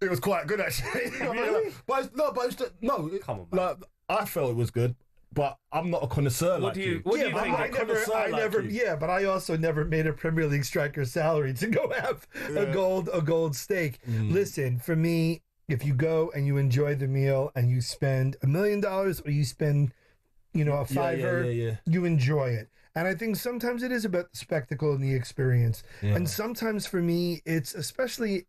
Speaker 6: It was quite good actually.
Speaker 14: Really?
Speaker 6: Come on, man. Like, I felt it was good, but I'm not a connoisseur.
Speaker 5: What do you think?
Speaker 14: Yeah, but I also never made a Premier League striker salary to go have a gold steak. Listen, for me, if you go and you enjoy the meal and you spend $1 million or you spend, a $5, you enjoy it. And I think sometimes it is about the spectacle and the experience. Yeah. And sometimes for me, it's especially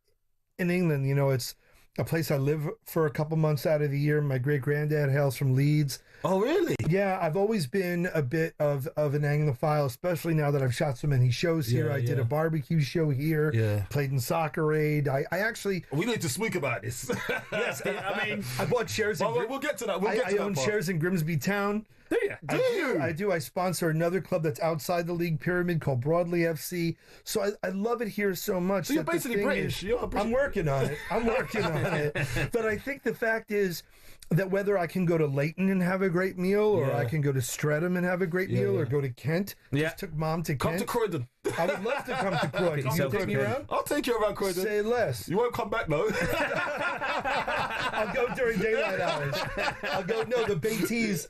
Speaker 14: in England, it's a place I live for a couple months out of the year. My great-granddad hails from Leeds.
Speaker 6: Oh, really?
Speaker 14: Yeah, I've always been a bit of an Anglophile, especially now that I've shot so many shows here. I did a barbecue show here. Yeah. Played in Soccer Aid. I actually...
Speaker 6: We need to speak about this.
Speaker 14: Yes, I mean, I bought shares in...
Speaker 6: We'll get to that.
Speaker 14: I own shares in Grimsby Town.
Speaker 5: Do you?
Speaker 14: I do. I sponsor another club that's outside the league pyramid called Broadley FC. So I love it here so much.
Speaker 6: So you're basically British.
Speaker 14: I'm working on it. But I think the fact is that whether I can go to Leighton and have a great meal, or I can go to Streatham and have a great meal, or go to Kent. Just took Mom to Kent.
Speaker 6: Come to Croydon.
Speaker 14: I would love to come to Croydon. Can you take me around?
Speaker 6: I'll take you around Croydon.
Speaker 14: Say less.
Speaker 6: You won't come back, though.
Speaker 14: I'll go during daylight hours. I'll go. No, the Beatties,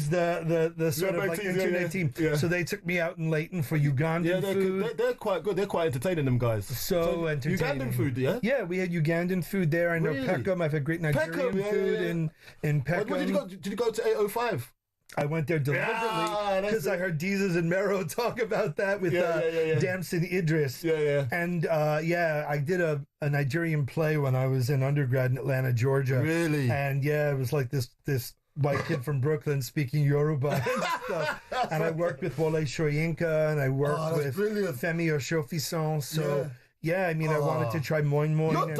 Speaker 14: the sort of like internet team.
Speaker 6: Yeah.
Speaker 14: So they took me out in Leighton for Ugandan food.
Speaker 6: They're quite good. They're quite entertaining, them guys.
Speaker 14: So entertaining.
Speaker 6: Ugandan food, yeah?
Speaker 14: Yeah, we had Ugandan food there. I know
Speaker 6: Really?
Speaker 14: Peckham. I've had great Nigerian food in Peckham.
Speaker 6: Where did you go? Did you go to 805?
Speaker 14: I went there deliberately because I heard Jesus and Mero talk about that with Damson Idris. And I did a Nigerian play when I was in undergrad in Atlanta, Georgia.
Speaker 6: Really?
Speaker 14: And it was like this white kid from Brooklyn speaking Yoruba and stuff. And I worked with Wole Soyinka and I worked with Femi Oshofison. So I mean, I wanted to try Moin Moin.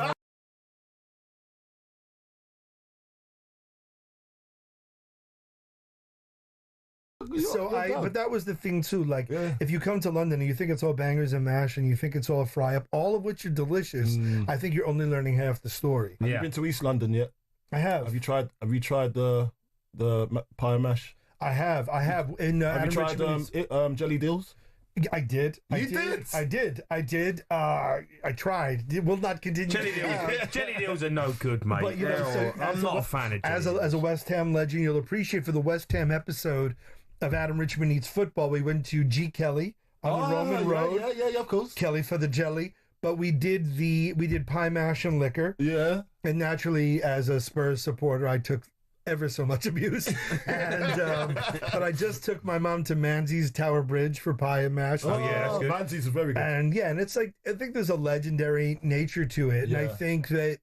Speaker 14: But that was the thing too. Like, if you come to London and you think it's all bangers and mash, and you think it's all fry up, all of which are delicious, I think you're only learning half the story.
Speaker 6: Have you been to East London yet?
Speaker 14: I have.
Speaker 6: Have you tried the pie and mash?
Speaker 14: I have. In
Speaker 6: have you tried jelly deals?
Speaker 14: I did. I did. I tried. Will not continue.
Speaker 5: Jelly deals are no good, mate.
Speaker 14: But
Speaker 5: I'm not a fan of jelly
Speaker 14: deals. As a West Ham legend, you'll appreciate for the West Ham episode of Adam Richman Eats Football, we went to G. Kelly on the Roman Road.
Speaker 6: Yeah, of course.
Speaker 14: Kelly for the jelly. But we did pie mash and liquor.
Speaker 6: Yeah.
Speaker 14: And naturally, as a Spurs supporter, I took ever so much abuse. And but I just took my mom to Manzi's Tower Bridge for pie and mash.
Speaker 6: Oh yeah, that's good. Manzi's is very good.
Speaker 14: And and it's like, I think there's a legendary nature to it. And I think that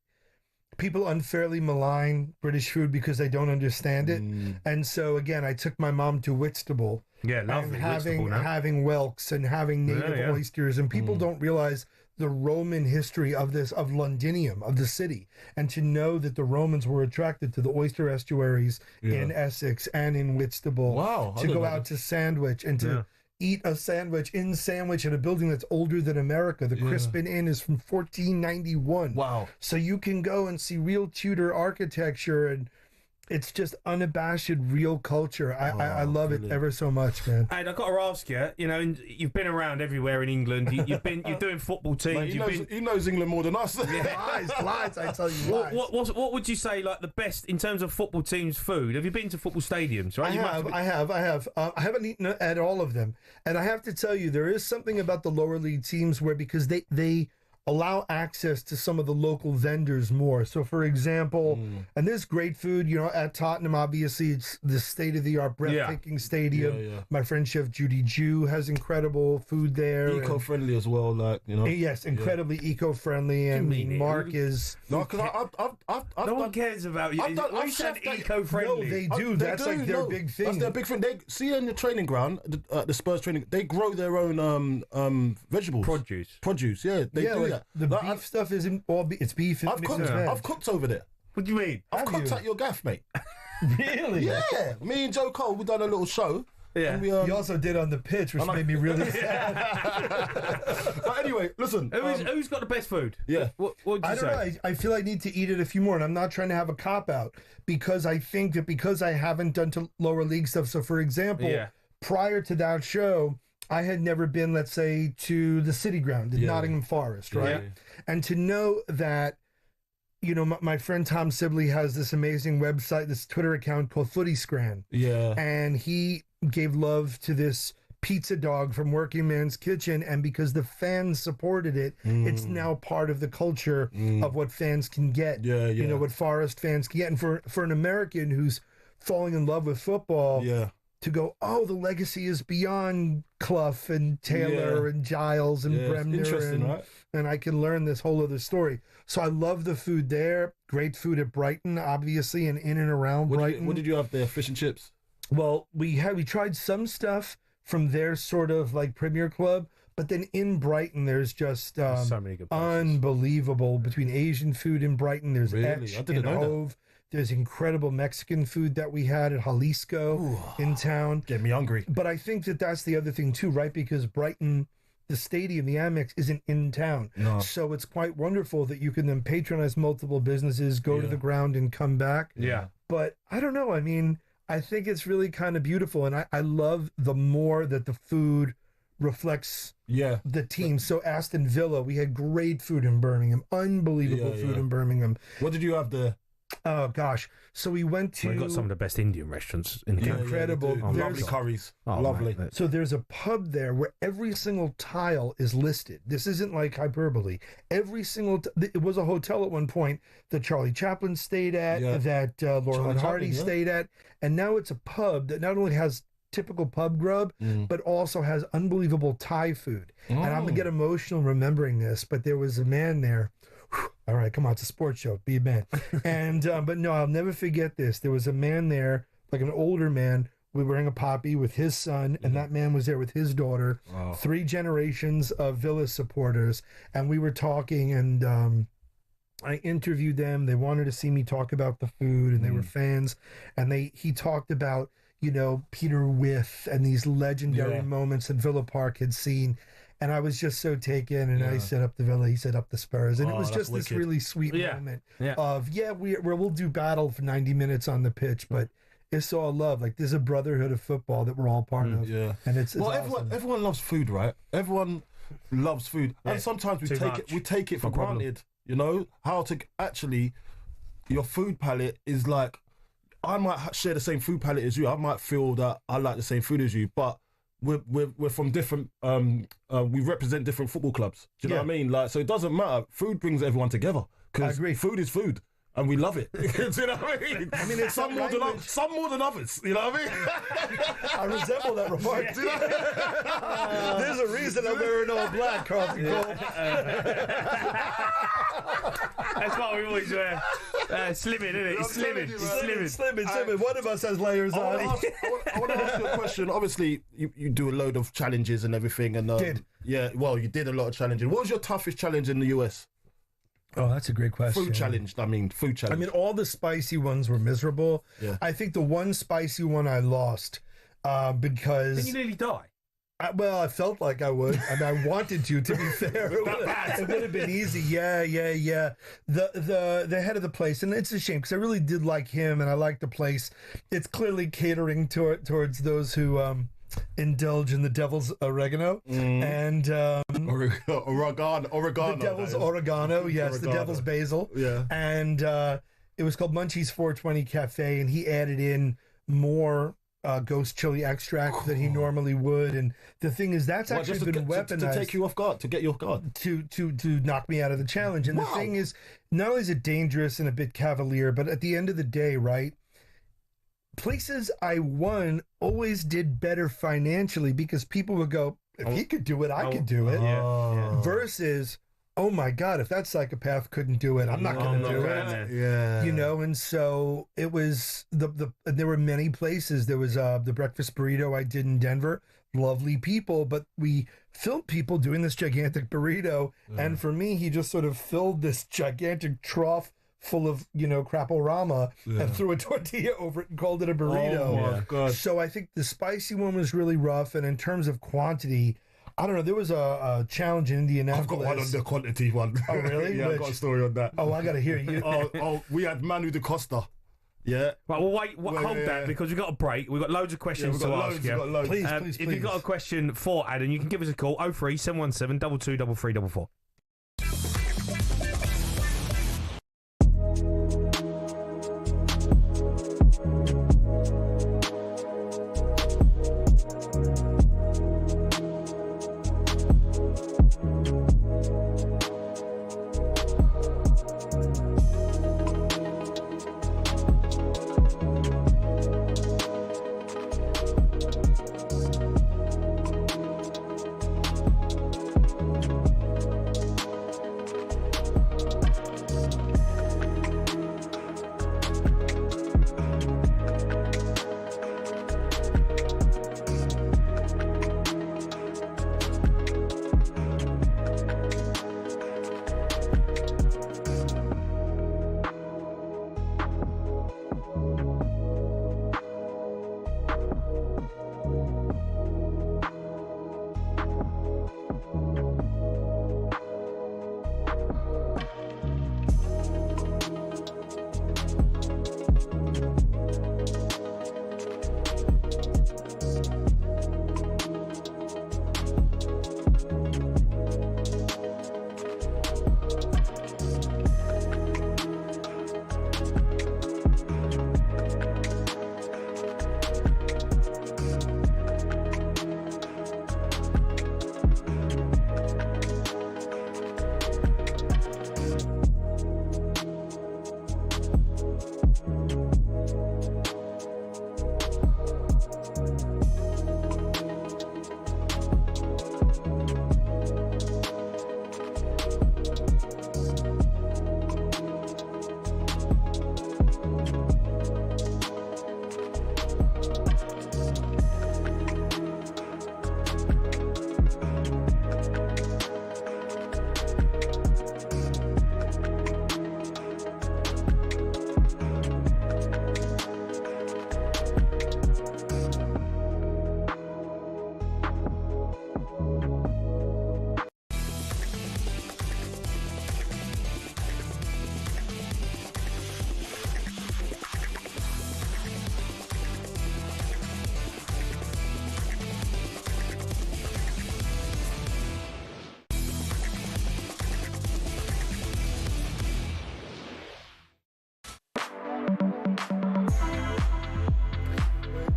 Speaker 14: people unfairly malign British food because they don't understand it. And so again, I took my mom to Whitstable.
Speaker 5: Yeah, lovely.
Speaker 14: Having whelks and having native oysters, and people don't realize the Roman history of Londinium, of the city, and to know that the Romans were attracted to the oyster estuaries in Essex and in Whitstable.
Speaker 6: Wow!
Speaker 14: To go out to Sandwich and to eat a sandwich in Sandwich in a building that's older than America. The Crispin Inn is from 1491.
Speaker 6: Wow!
Speaker 14: So you can go and see real Tudor architecture, and it's just unabashed real culture. I love it ever so much, man.
Speaker 5: And I've got to ask you, you've been around everywhere in England. You're doing football teams.
Speaker 6: Mate, he knows England more than us.
Speaker 14: Lies, I tell you.
Speaker 5: What would you say, like, the best in terms of football teams' food? Have you been to football stadiums? Right?
Speaker 14: I have. I haven't eaten at all of them, and I have to tell you, there is something about the lower league teams where, because they allow access to some of the local vendors more. So, for example, and there's great food, at Tottenham, obviously, it's the state-of-the-art, breathtaking stadium. My friend Chef Judy Jew has incredible food there.
Speaker 6: Eco-friendly as well,
Speaker 14: Yes, incredibly eco-friendly, and Mark is...
Speaker 6: No, because
Speaker 5: no one cares about you. I said eco-friendly.
Speaker 14: No, they do. That's like their big thing.
Speaker 6: That's their big thing. They see in the training ground, the Spurs training, they grow their own vegetables. Produce, yeah. They do that.
Speaker 14: The beef stuff isn't all it's beef.
Speaker 6: I've cooked over there.
Speaker 5: What do you mean?
Speaker 6: I've cooked at your gaff, mate.
Speaker 14: Really?
Speaker 6: Yeah. Me and Joe Cole, we done a little show.
Speaker 5: Yeah.
Speaker 14: And you also did on the pitch, which made me really sad.
Speaker 6: But anyway, listen.
Speaker 5: Who's got the best food?
Speaker 6: Yeah.
Speaker 5: What would you say?
Speaker 14: I don't know. I feel I need to eat it a few more, and I'm not trying to have a cop-out, because I think that because I haven't done to lower league stuff, so for example, prior to that show, I had never been, let's say, to the City Ground in Nottingham Forest, right? Yeah. And to know that, my friend Tom Sibley has this amazing website, this Twitter account called Footy Scran.
Speaker 6: Yeah.
Speaker 14: And he gave love to this pizza dog from Working Man's Kitchen, and because the fans supported it, it's now part of the culture of what fans can get.
Speaker 6: Yeah.
Speaker 14: What Forest fans can get. And for an American who's falling in love with football, to go, the legacy is beyond Clough and Taylor and Giles and Bremner.
Speaker 6: Interesting, right?
Speaker 14: And I can learn this whole other story. So I love the food there. Great food at Brighton, obviously, and in and around Brighton.
Speaker 6: What did you have there? Fish and chips?
Speaker 14: Well, we tried some stuff from their sort of like Premier Club, but then in Brighton, there's just
Speaker 5: so many good places.
Speaker 14: Unbelievable. Between Asian food in Brighton, there's Etch and Hove. There's incredible Mexican food that we had at Jalisco in town.
Speaker 6: Get me hungry.
Speaker 14: But I think that that's the other thing too, right? Because Brighton, the stadium, the Amex, isn't in town.
Speaker 6: No.
Speaker 14: So it's quite wonderful that you can then patronize multiple businesses, go to the ground and come back.
Speaker 5: Yeah.
Speaker 14: But I don't know. I mean, I think it's really kind of beautiful. And I love the more that the food reflects
Speaker 6: Yeah.
Speaker 14: the team. So Aston Villa, we had great food in Birmingham, unbelievable food in Birmingham.
Speaker 6: What did you have there?
Speaker 14: Oh gosh! So we went to.
Speaker 5: We've got some of the best Indian restaurants in the country.
Speaker 14: Incredible.
Speaker 6: Lovely curries. Lovely.
Speaker 5: Mate,
Speaker 14: So there's a pub there where every single tile is listed. This isn't like hyperbole. Every single it was a hotel at one point that Charlie Chaplin stayed at, that Laurel and Hardy stayed at, and now it's a pub that not only has typical pub grub, but also has unbelievable Thai food. And I'm gonna get emotional remembering this, but there was a man there. All right, come on, it's a sports show. Be a man. And but no, I'll never forget this. There was a man there, like an older man, wearing a poppy with his son, and that man was there with his daughter.
Speaker 6: Wow.
Speaker 14: 3 generations of Villa supporters, and we were talking, and I interviewed them. They wanted to see me talk about the food, and they were fans. And he talked about, you know, Peter With and these legendary moments that Villa Park had seen. And I was just so taken, and I set up the Villa, he set up the Spurs, and it was just this really sweet moment of we'll do battle for 90 minutes on the pitch, but it's all love. Like there's a brotherhood of football that we're all part of, and it's awesome.
Speaker 6: Everyone loves food, right? Everyone loves food, and sometimes we take it for granted. You know how to actually your food palate is like. I might share the same food palate as you. I might feel that I like the same food as you, but we're from different. We represent different football clubs. Do you know what I mean? Like, so it doesn't matter. Food brings everyone together because food is food, and we love it. Do you know what I mean? I mean, it's some more than others. You know what I mean?
Speaker 14: I resemble that remark. There's a reason I'm wearing all black, Carlton Cole.
Speaker 5: That's what we always wear. Slimming, isn't it? It's
Speaker 14: Slimming. One of us has layers on.
Speaker 6: I want to ask you a question. Obviously, you do a load of challenges and everything. And yeah, well, you did a lot of challenging. What was your toughest challenge in the US?
Speaker 14: Oh, that's a great question.
Speaker 6: Food challenge. I mean,
Speaker 14: all the spicy ones were miserable.
Speaker 6: Yeah.
Speaker 14: I think the one spicy one I lost because...
Speaker 5: Didn't you nearly die?
Speaker 14: I felt like I would, and I wanted to be fair. It would have been easy. Yeah. The head of the place, and it's a shame because I really did like him, and I like the place. It's clearly catering towards those who indulge in the devil's oregano and
Speaker 6: oregano.
Speaker 14: The devil's oregano, yes, the devil's basil.
Speaker 6: Yeah,
Speaker 14: and it was called Munchie's 420 Cafe, and he added in more ghost chili extract than he normally would, and the thing is that's actually been weaponized
Speaker 6: to take you off guard, to get you off guard,
Speaker 14: to knock me out of the challenge. And the thing is, not only is it dangerous and a bit cavalier, but at the end of the day, right, places I won always did better financially because people would go, if he could do it, I could do it. Versus, oh my God, if that psychopath couldn't do it, I'm not going to do it.
Speaker 6: Yeah.
Speaker 14: You know, and so it was there were many places. There was the breakfast burrito I did in Denver. Lovely people, but we filmed people doing this gigantic burrito. And for me, he just sort of filled this gigantic trough full of, crapple-rama and threw a tortilla over it and called it a burrito.
Speaker 6: Oh my God.
Speaker 14: So I think the spicy one was really rough. And in terms of quantity, I don't know. There was a challenge in Indianapolis.
Speaker 6: I've got one on the quantity one.
Speaker 14: Oh, really?
Speaker 6: Yeah, I've got a story on that.
Speaker 14: Oh, I got to hear you.
Speaker 6: We had Manu da Costa. Yeah.
Speaker 5: Right, well, hold that because we've got a break. We've got loads of questions to ask you.
Speaker 14: Please.
Speaker 5: If you've got a question for Adam, you can give us a call 03 717 22 3344.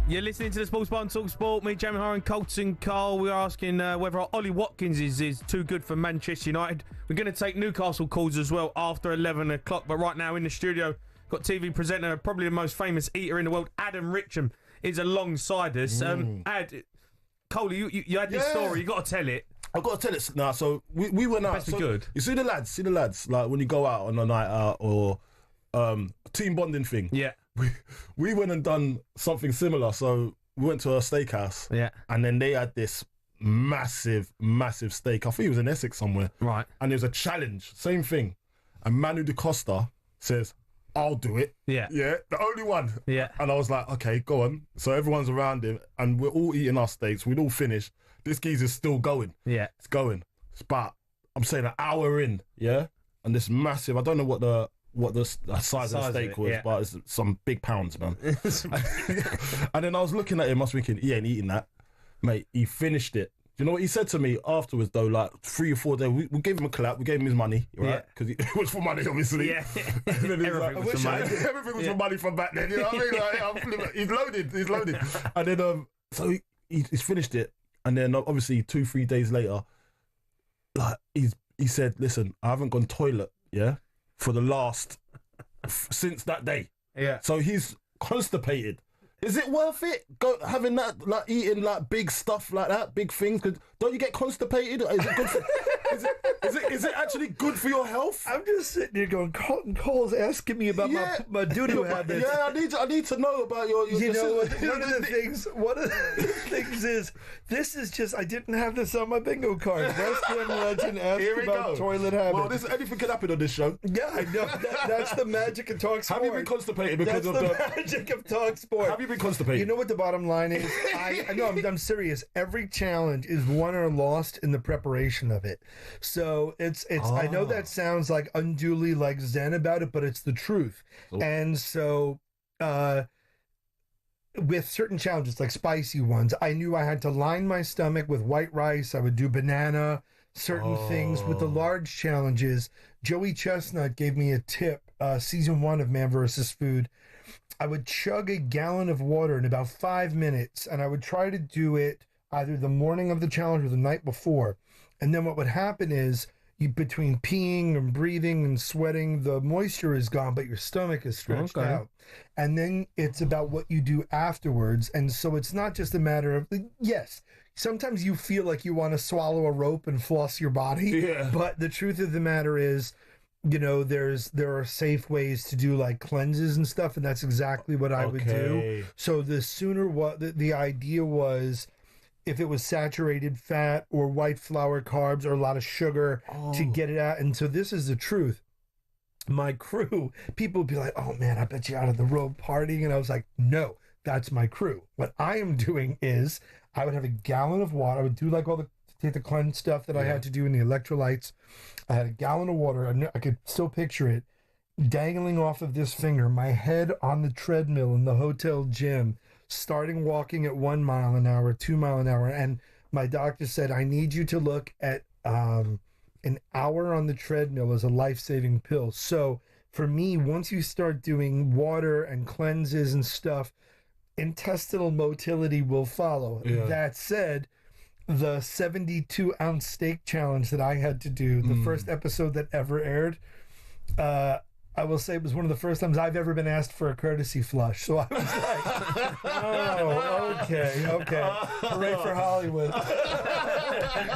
Speaker 5: You're listening to the Sports Bar and Talk Sport. Me, Jamie Hara and Carlton Cole. We're asking whether Ollie Watkins is too good for Manchester United. We're going to take Newcastle calls as well after 11 o'clock. But right now in the studio, got TV presenter, probably the most famous eater in the world, Adam Richman, is alongside us. Cole, you had this story. You got to tell it.
Speaker 6: I've got to tell it now. So we went out.
Speaker 5: Best be good.
Speaker 6: You see the lads. Like when you go out on a night out or team bonding thing.
Speaker 5: Yeah.
Speaker 6: We went and done something similar. So we went to a steakhouse.
Speaker 5: Yeah.
Speaker 6: And then they had this massive steak. I think it was in Essex somewhere.
Speaker 5: Right.
Speaker 6: And there was a challenge. Same thing. And Manu da Costa says, I'll do it.
Speaker 5: Yeah.
Speaker 6: Yeah. The only one.
Speaker 5: Yeah.
Speaker 6: And I was like, okay, go on. So everyone's around him and we're all eating our steaks. We'd all finished. This geezer's still going.
Speaker 5: Yeah.
Speaker 6: It's going. But I'm saying an hour in, yeah? And this massive, I don't know what the size of the steak was, but it's some big pounds, man. And then I was looking at him, I was thinking, he ain't eating that. Mate, he finished it. Do you know what he said to me afterwards, though? Like 3 or 4 days, we gave him a clap, we gave him his money, right? Because it was for money, obviously.
Speaker 5: Yeah.
Speaker 6: Everything was for money. Everything was for money from back then, you know what I mean? Like, he's loaded. And then, so he's finished it. And then obviously 2-3 days later, like he said, listen, I haven't gone toilet, yeah, for the last since that day.
Speaker 5: Yeah.
Speaker 6: So he's constipated. Is it worth it? Having that, like eating like big stuff like that, big things? Cause don't you get constipated? Is it good? Is it actually good for your health?
Speaker 14: I'm just sitting here going, Carlton Cole's asking me about my doo-doo habits.
Speaker 6: Yeah, I need to know about your
Speaker 14: you know what? One of the things is, this is just, I didn't have this on my bingo card. West Ham legend asked about toilet habits.
Speaker 6: Well, anything can happen on this show.
Speaker 14: Yeah, I know. That's the magic of talkSPORT.
Speaker 6: Have you been constipated because of the
Speaker 14: magic of talkSPORT?
Speaker 6: Have you been constipated?
Speaker 14: You know what the bottom line is? I'm serious. Every challenge is won or lost in the preparation of it. So it's. I know that sounds like unduly like zen about it, but it's the truth. Cool. And so, with certain challenges like spicy ones, I knew I had to line my stomach with white rice. I would do banana. Certain things with the large challenges. Joey Chestnut gave me a tip. Season 1 of Man vs. Food. I would chug a gallon of water in about 5 minutes, and I would try to do it either the morning of the challenge or the night before. And then what would happen is, between peeing and breathing and sweating, the moisture is gone, but your stomach is stretched out. And then it's about what you do afterwards. And so it's not just a matter of, yes, sometimes you feel like you want to swallow a rope and floss your body. Yeah. But the truth of the matter is, you know, there are safe ways to do like cleanses and stuff, and that's exactly what I would do. So the sooner the idea was, if it was saturated fat or white flour carbs or a lot of sugar to get it out. And so this is the truth. My crew, people would be like, oh man, I bet you out of the road partying. And I was like, no, that's my crew. What I am doing is I would have a gallon of water. I would do like take the cleanse stuff that I had to do in the electrolytes. I had a gallon of water. I could still picture it dangling off of this finger, my head on the treadmill in the hotel gym, starting walking at 1 mile an hour, 2 mile an hour. And my doctor said, I need you to look at an hour on the treadmill as a life-saving pill. So for me, once you start doing water and cleanses and stuff, intestinal motility will follow. Yeah. That said, the 72-ounce steak challenge that I had to do, the first episode that ever aired, I will say it was one of the first times I've ever been asked for a courtesy flush. So I was like, oh, okay. Hooray for Hollywood.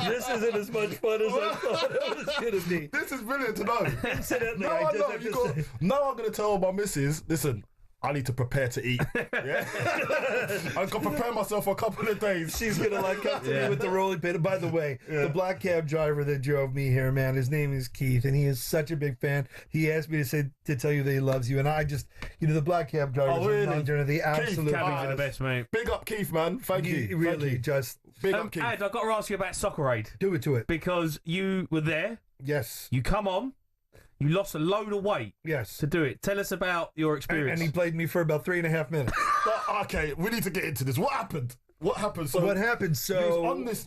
Speaker 14: This isn't as much fun as I thought it was going to be.
Speaker 6: This is brilliant to know.
Speaker 14: Incidentally,
Speaker 6: now I'm going to tell my missus, listen, I need to prepare to eat. Yeah? I'm going to prepare myself for a couple of days.
Speaker 14: She's going to like come to me with the rolling pin. By the way, the black cab driver that drove me here, man, his name is Keith, and he is such a big fan. He asked me to tell you that he loves you, and I just, the black cab drivers are the absolute
Speaker 5: cabbies are the best, mate.
Speaker 6: Big up Keith, man. Thank you.
Speaker 14: Really, just
Speaker 6: big up Keith.
Speaker 5: Ed, I've got to ask you about Soccer Aid.
Speaker 14: Do it.
Speaker 5: Because you were there.
Speaker 14: Yes.
Speaker 5: You come on. You lost a load of weight to do it. Tell us about your experience.
Speaker 14: And he played me for about 3.5 minutes.
Speaker 6: Okay, we need to get into this. What happened?
Speaker 14: So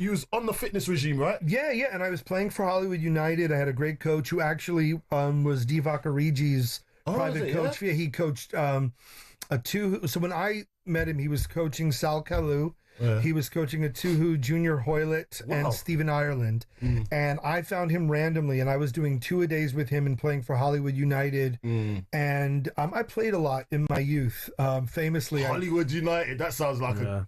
Speaker 6: you was on the fitness regime, right?
Speaker 14: Yeah, and I was playing for Hollywood United. I had a great coach who actually was Divock Origi's private coach. Yeah, he coached a two. So when I met him, he was coaching Sal Kalu.
Speaker 6: Yeah.
Speaker 14: He was coaching a Tuhu, Junior Hoylett, and Stephen Ireland. And I found him randomly, and I was doing 2-a-days with him and playing for Hollywood United. And I played a lot in my youth. Famously,
Speaker 6: Hollywood United. That sounds like a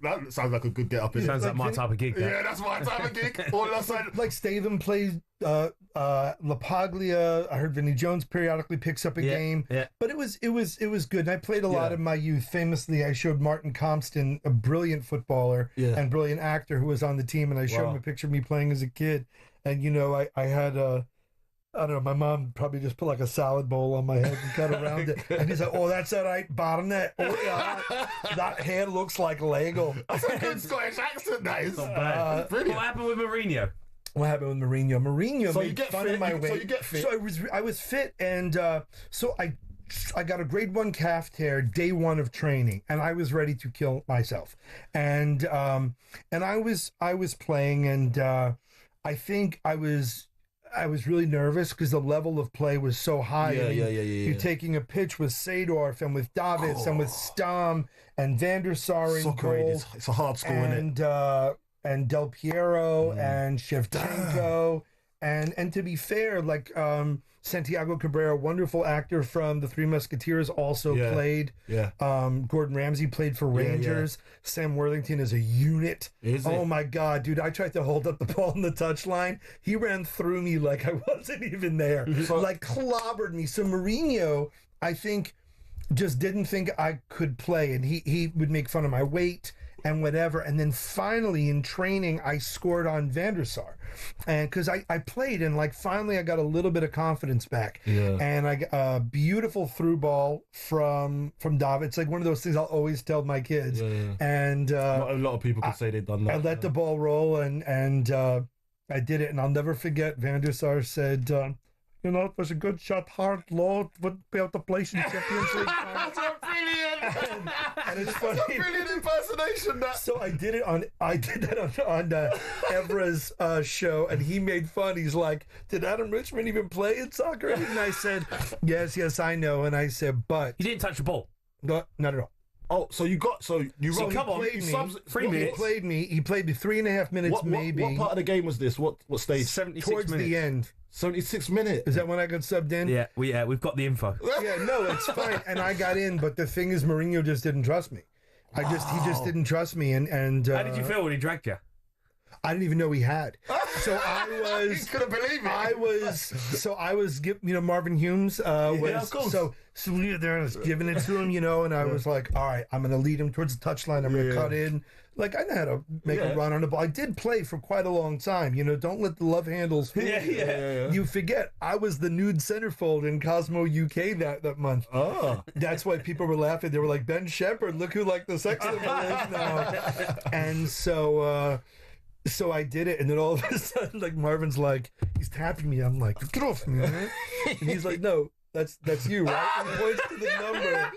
Speaker 6: good get up.
Speaker 5: Sounds like my type of gig.
Speaker 6: Yeah, that's my type of gig. All that side.
Speaker 14: Like Statham plays LaPaglia. I heard Vinnie Jones periodically picks up a game.
Speaker 5: Yeah.
Speaker 14: But it was good. And I played a lot in my youth. Famously, I showed Martin Compston, a brilliant footballer and brilliant actor who was on the team, and I showed him a picture of me playing as a kid. And I had I don't know, my mom probably just put like a salad bowl on my head and cut around it. And he's like, "Oh, that's all right, Barnett. Oh, yeah, that hair looks like Lego."
Speaker 6: That's a good Scottish accent, that is.
Speaker 5: Not bad. What happened with Mourinho?
Speaker 14: What happened with Mourinho? Mourinho
Speaker 6: So
Speaker 14: made
Speaker 6: you get
Speaker 14: fun
Speaker 6: fit.
Speaker 14: of my weight.
Speaker 6: So you get fit.
Speaker 14: So I was fit, and so I got a grade 1 calf tear day 1 of training, and I was ready to kill myself. And I was playing, and I think I was really nervous because the level of play was so high. You're taking a pitch with Seedorf and with Davids and with Stam and Van der Sar in goal.
Speaker 6: It's a hard score, isn't it?
Speaker 14: And Del Piero and Shevchenko. And to be fair, like Santiago Cabrera, wonderful actor from The Three Musketeers, also played.
Speaker 6: Yeah.
Speaker 14: Gordon Ramsay played for Rangers. Sam Worthington is a unit. My God, dude. I tried to hold up the ball on the touchline. He ran through me like I wasn't even there. Like clobbered me. So Mourinho, I think, just didn't think I could play. And he would make fun of my weight and whatever. And then finally in training, I scored on Van der Sar. And because I played, and like finally I got a little bit of confidence back. And I got a beautiful through ball from David. It's like one of those things I'll always tell my kids. And
Speaker 6: not a lot of people could say they've done that.
Speaker 14: I let the ball roll, and I did it. And I'll never forget, Van der Sar said, it was a good shot, hard, low, would be able to place in Champions League.
Speaker 6: That's a brilliant.
Speaker 14: And it's funny.
Speaker 6: That's a brilliant impersonation. That.
Speaker 14: So I did that on Evra's show, and he made fun. He's like, "Did Adam Richman even play in soccer?" And I said, "Yes, I know." And I said, "But
Speaker 5: you didn't touch the ball."
Speaker 14: No, not at all.
Speaker 6: Oh, so you
Speaker 14: played me. He played me 3.5 minutes, maybe.
Speaker 6: What part of the game was this? What stage?
Speaker 5: 76
Speaker 14: Towards
Speaker 5: minutes.
Speaker 14: the end.
Speaker 6: 76 minutes.
Speaker 14: Is that when I got subbed in?
Speaker 5: Yeah, we've got the info.
Speaker 14: Yeah, no, it's fine. And I got in, but the thing is, Mourinho just didn't trust me. He just didn't trust me. And
Speaker 5: how did you feel when he dragged you?
Speaker 14: I didn't even know he had. So I was.
Speaker 6: He couldn't believe it.
Speaker 14: I was Marvin Humes
Speaker 6: of course.
Speaker 14: So we were there, and I was giving it to him, and I was like, all right, I'm going to lead him towards the touchline. I'm going to cut in. Like, I know how to make a run on the ball. I did play for quite a long time. Don't let the love handles fool you. You forget, I was the nude centerfold in Cosmo UK that month.
Speaker 6: Oh.
Speaker 14: That's why people were laughing. They were like, Ben Shepherd, look who the sex symbol is now. And so I did it, and then all of a sudden, like, Marvin's like, he's tapping me. I'm like, get off me, man. And he's like, no, that's you, right? And he points to the number.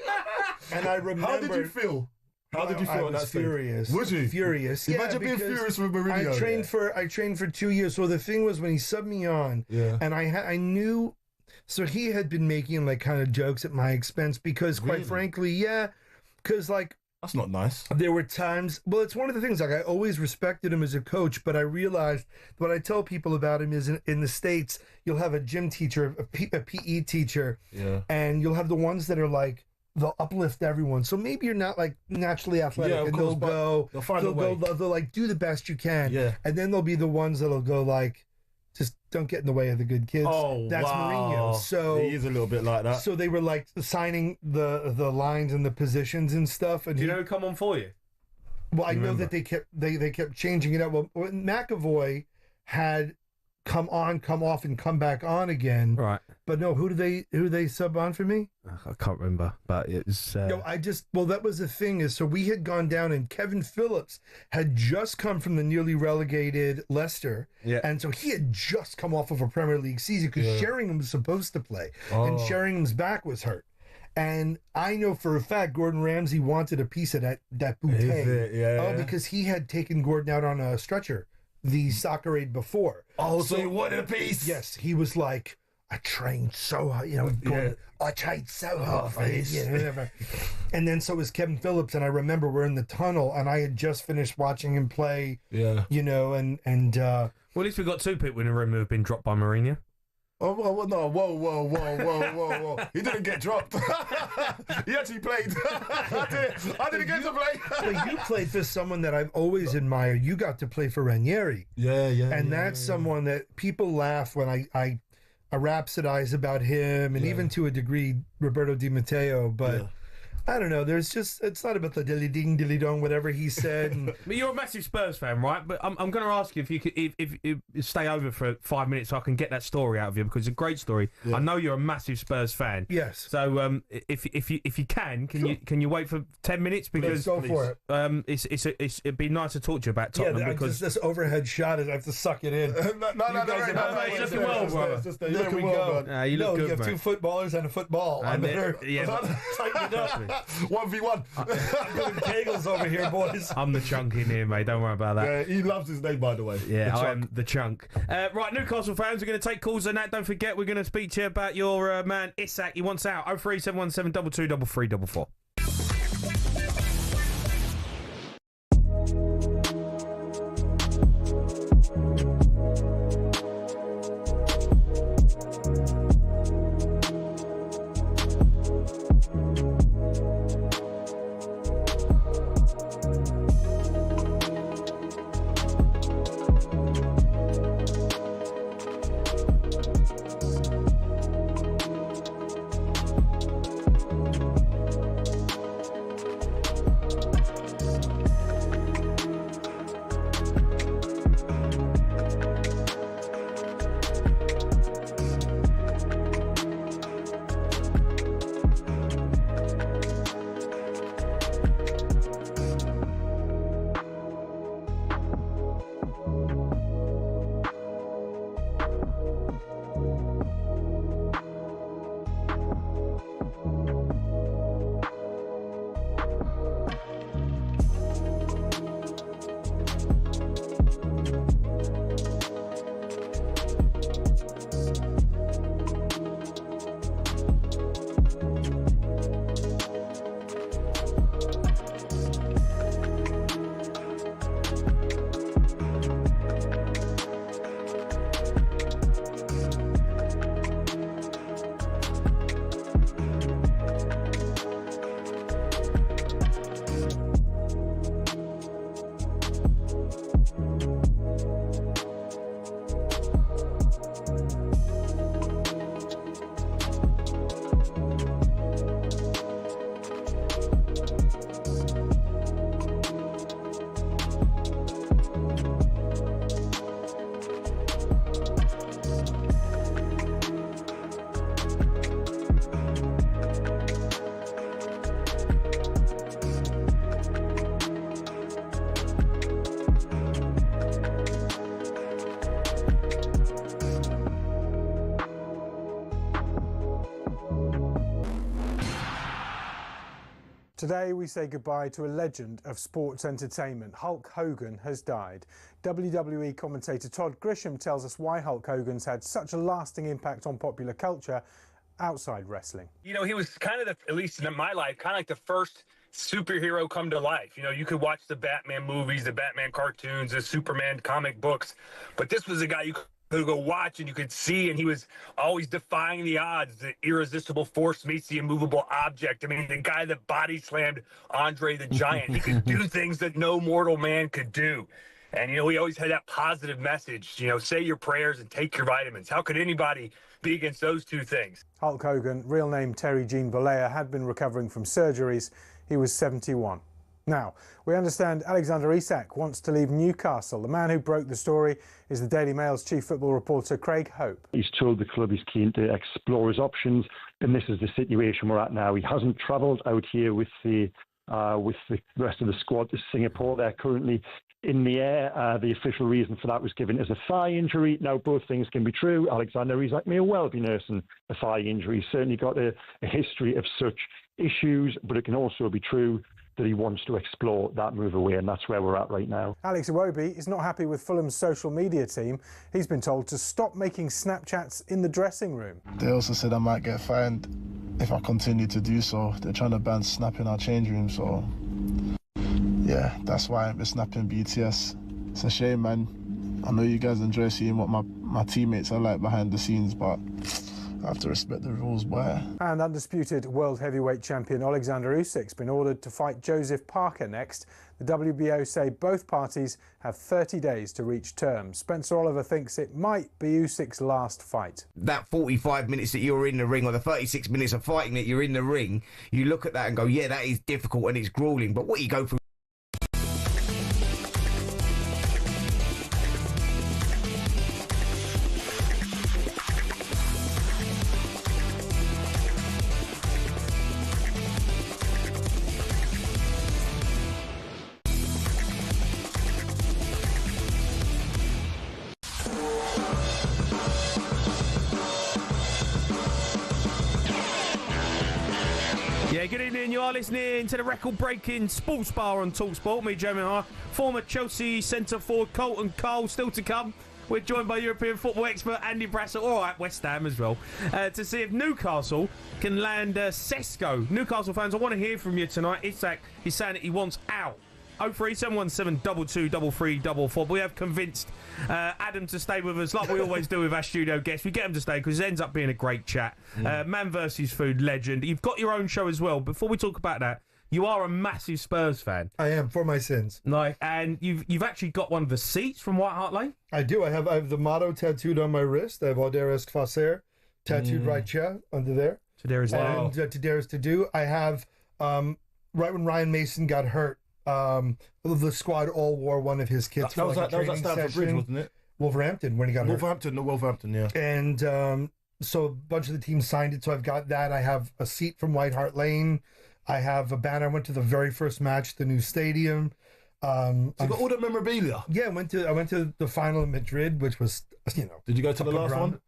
Speaker 14: And I remember.
Speaker 6: How did you feel? How did you feel?
Speaker 14: I was furious.
Speaker 6: Was you?
Speaker 14: Furious.
Speaker 6: Imagine being furious with Mourinho.
Speaker 14: I trained for 2 years. So the thing was, when he subbed me on, and I knew, so he had been making like kind of jokes at my expense because, quite frankly, because like,
Speaker 6: that's not nice.
Speaker 14: There were times, well, it's one of the things, like I always respected him as a coach, but I realized what I tell people about him is in the States, you'll have a gym teacher, a PE teacher, and you'll have the ones that are like, they'll uplift everyone. So maybe you're not like naturally athletic, and
Speaker 6: course,
Speaker 14: they'll like do the best you can. And then there'll be the ones that'll go like, just don't get in the way of the good kids. That's Mourinho. So
Speaker 6: he is a little bit like that.
Speaker 14: So they were like assigning the lines and the positions and stuff. And
Speaker 5: do you know who come on for you?
Speaker 14: Well, I know that they kept changing it up. Well, McAvoy had come on, come off, and come back on again.
Speaker 5: Right.
Speaker 14: But no, who do they sub on for me?
Speaker 5: I can't remember, but it's...
Speaker 14: No, that was the thing is, so we had gone down, and Kevin Phillips had just come from the nearly relegated Leicester.
Speaker 5: Yeah.
Speaker 14: And so he had just come off of a Premier League season because Sheringham was supposed to play. And Sheringham's back was hurt. And I know for a fact Gordon Ramsay wanted a piece of that bouquet. Because he had taken Gordon out on a stretcher the soccer aid before.
Speaker 6: So he wanted a piece?
Speaker 14: Yes. He was like, I trained so hard, I trained so hard for this, whatever. And then so was Kevin Phillips, and I remember we're in the tunnel, and I had just finished watching him play,
Speaker 6: Yeah.
Speaker 14: well,
Speaker 5: at least we've got two people in the room who have been dropped by Mourinho.
Speaker 6: Oh, well, no, whoa. He didn't get dropped. He actually played. I didn't get to play.
Speaker 14: But you played for someone that I've always admired. You got to play for Ranieri.
Speaker 6: Yeah.
Speaker 14: And that's someone that people laugh when I rhapsodize about him, and even to a degree, Roberto Di Matteo, but I don't know. It's not about the dilly ding, dilly dong, whatever he said. And
Speaker 5: But you're a massive Spurs fan, right? But I'm going to ask you if you could if stay over for 5 minutes so I can get that story out of you, because it's a great story.
Speaker 6: Yeah.
Speaker 5: I know you're a massive Spurs fan.
Speaker 14: Yes.
Speaker 5: So if you can you wait for 10 minutes, because
Speaker 14: go for
Speaker 5: it. It'd be nice to talk to you about Tottenham, because
Speaker 14: this overhead shot is I have to suck it in.
Speaker 5: You're looking well, bro.
Speaker 14: There we go.
Speaker 5: You look good,
Speaker 14: you have
Speaker 5: mate.
Speaker 14: two footballers and a football. I better tighten it up.
Speaker 6: 1v1.
Speaker 14: I'm doing kegels over here, boys.
Speaker 5: I'm the chunk in here, mate. Don't worry about that.
Speaker 6: Yeah, he loves his name, by the way.
Speaker 5: Yeah, I am the chunk. Right, Newcastle fans, we're going to take calls on that. Don't forget, we're going to speak to you about your man Isak. He wants out. 03717 22 3344.
Speaker 2: Today we say goodbye to a legend of sports entertainment. Hulk Hogan has died. WWE commentator Todd Grisham tells us why Hulk Hogan's had such a lasting impact on popular culture outside wrestling.
Speaker 15: He was kind of, at least in my life, kind of like the first superhero come to life. You could watch the Batman movies, the Batman cartoons, the Superman comic books, but this was a guy you could go watch and you could see, and he was always defying the odds. The irresistible force meets the immovable object. I mean, the guy that body slammed Andre the Giant. He could do things that no mortal man could do. And, we always had that positive message, say your prayers and take your vitamins. How could anybody be against those two things?
Speaker 2: Hulk Hogan, real name Terry Jean Bollea, had been recovering from surgeries. He was 71. Now, we understand Alexander Isak wants to leave Newcastle. The man who broke the story is the Daily Mail's chief football reporter, Craig Hope.
Speaker 1: He's told the club he's keen to explore his options, and this is the situation we're at now. He hasn't travelled out here with the rest of the squad to Singapore. They're currently in the air. The official reason for that was given as a thigh injury. Now, both things can be true. Alexander Isak may well be nursing a thigh injury. He's certainly got a history of such issues, but it can also be true that he wants to explore that move away, and that's where we're at right now.
Speaker 2: Alex Iwobi is not happy with Fulham's social media team. He's been told to stop making Snapchats in the dressing room.
Speaker 3: They also said I might get fined if I continue to do so. They're trying to ban snapping our change room, so yeah, that's why I'm snapping BTS. It's a shame, man. I know you guys enjoy seeing what my teammates are like behind the scenes, but I have to respect the rules, boy.
Speaker 2: And undisputed world heavyweight champion Alexander Usyk's been ordered to fight Joseph Parker next. The WBO say both parties have 30 days to reach terms. Spencer Oliver thinks it might be Usyk's last fight.
Speaker 4: That 45 minutes that you're in the ring, or the 36 minutes of fighting that you're in the ring, you look at that and go, yeah, that is difficult and it's grueling, but what you go through.
Speaker 5: Yeah, good evening. You are listening to the record-breaking Sports Bar on talkSPORT. Me, Jamie Haaaaas, former Chelsea centre-forward Carlton Cole, still to come. We're joined by European football expert Andy Brassel, all right, West Ham as well, to see if Newcastle can land Sesko. Newcastle fans, I want to hear from you tonight. Isak is saying that he wants out. 03717 223344. We have convinced Adam to stay with us like we always do with our studio guests. We get him to stay because it ends up being a great chat. Man versus Food legend. You've got your own show as well. Before we talk about that, you are a massive Spurs fan.
Speaker 14: I am, for my sins.
Speaker 5: Like, and you've actually got one of the seats from White Hart Lane?
Speaker 14: I do. I have the motto tattooed on my wrist. I have Auder est facer tattooed right here under there.
Speaker 5: Today is
Speaker 14: and today is to do. I have right when Ryan Mason got hurt. The squad all wore one of his kits for like a training
Speaker 6: Stamford
Speaker 14: session.
Speaker 6: Bridge, wasn't it?
Speaker 14: Wolverhampton when he got hurt.
Speaker 6: Wolverhampton, yeah.
Speaker 14: And so a bunch of the teams signed it. So I've got that. I have a seat from White Hart Lane. I have a banner. I went to the very first match, the new stadium.
Speaker 6: So you got all the memorabilia.
Speaker 14: Yeah, I went to the final in Madrid, which was, you know.
Speaker 6: Did you go to the last one?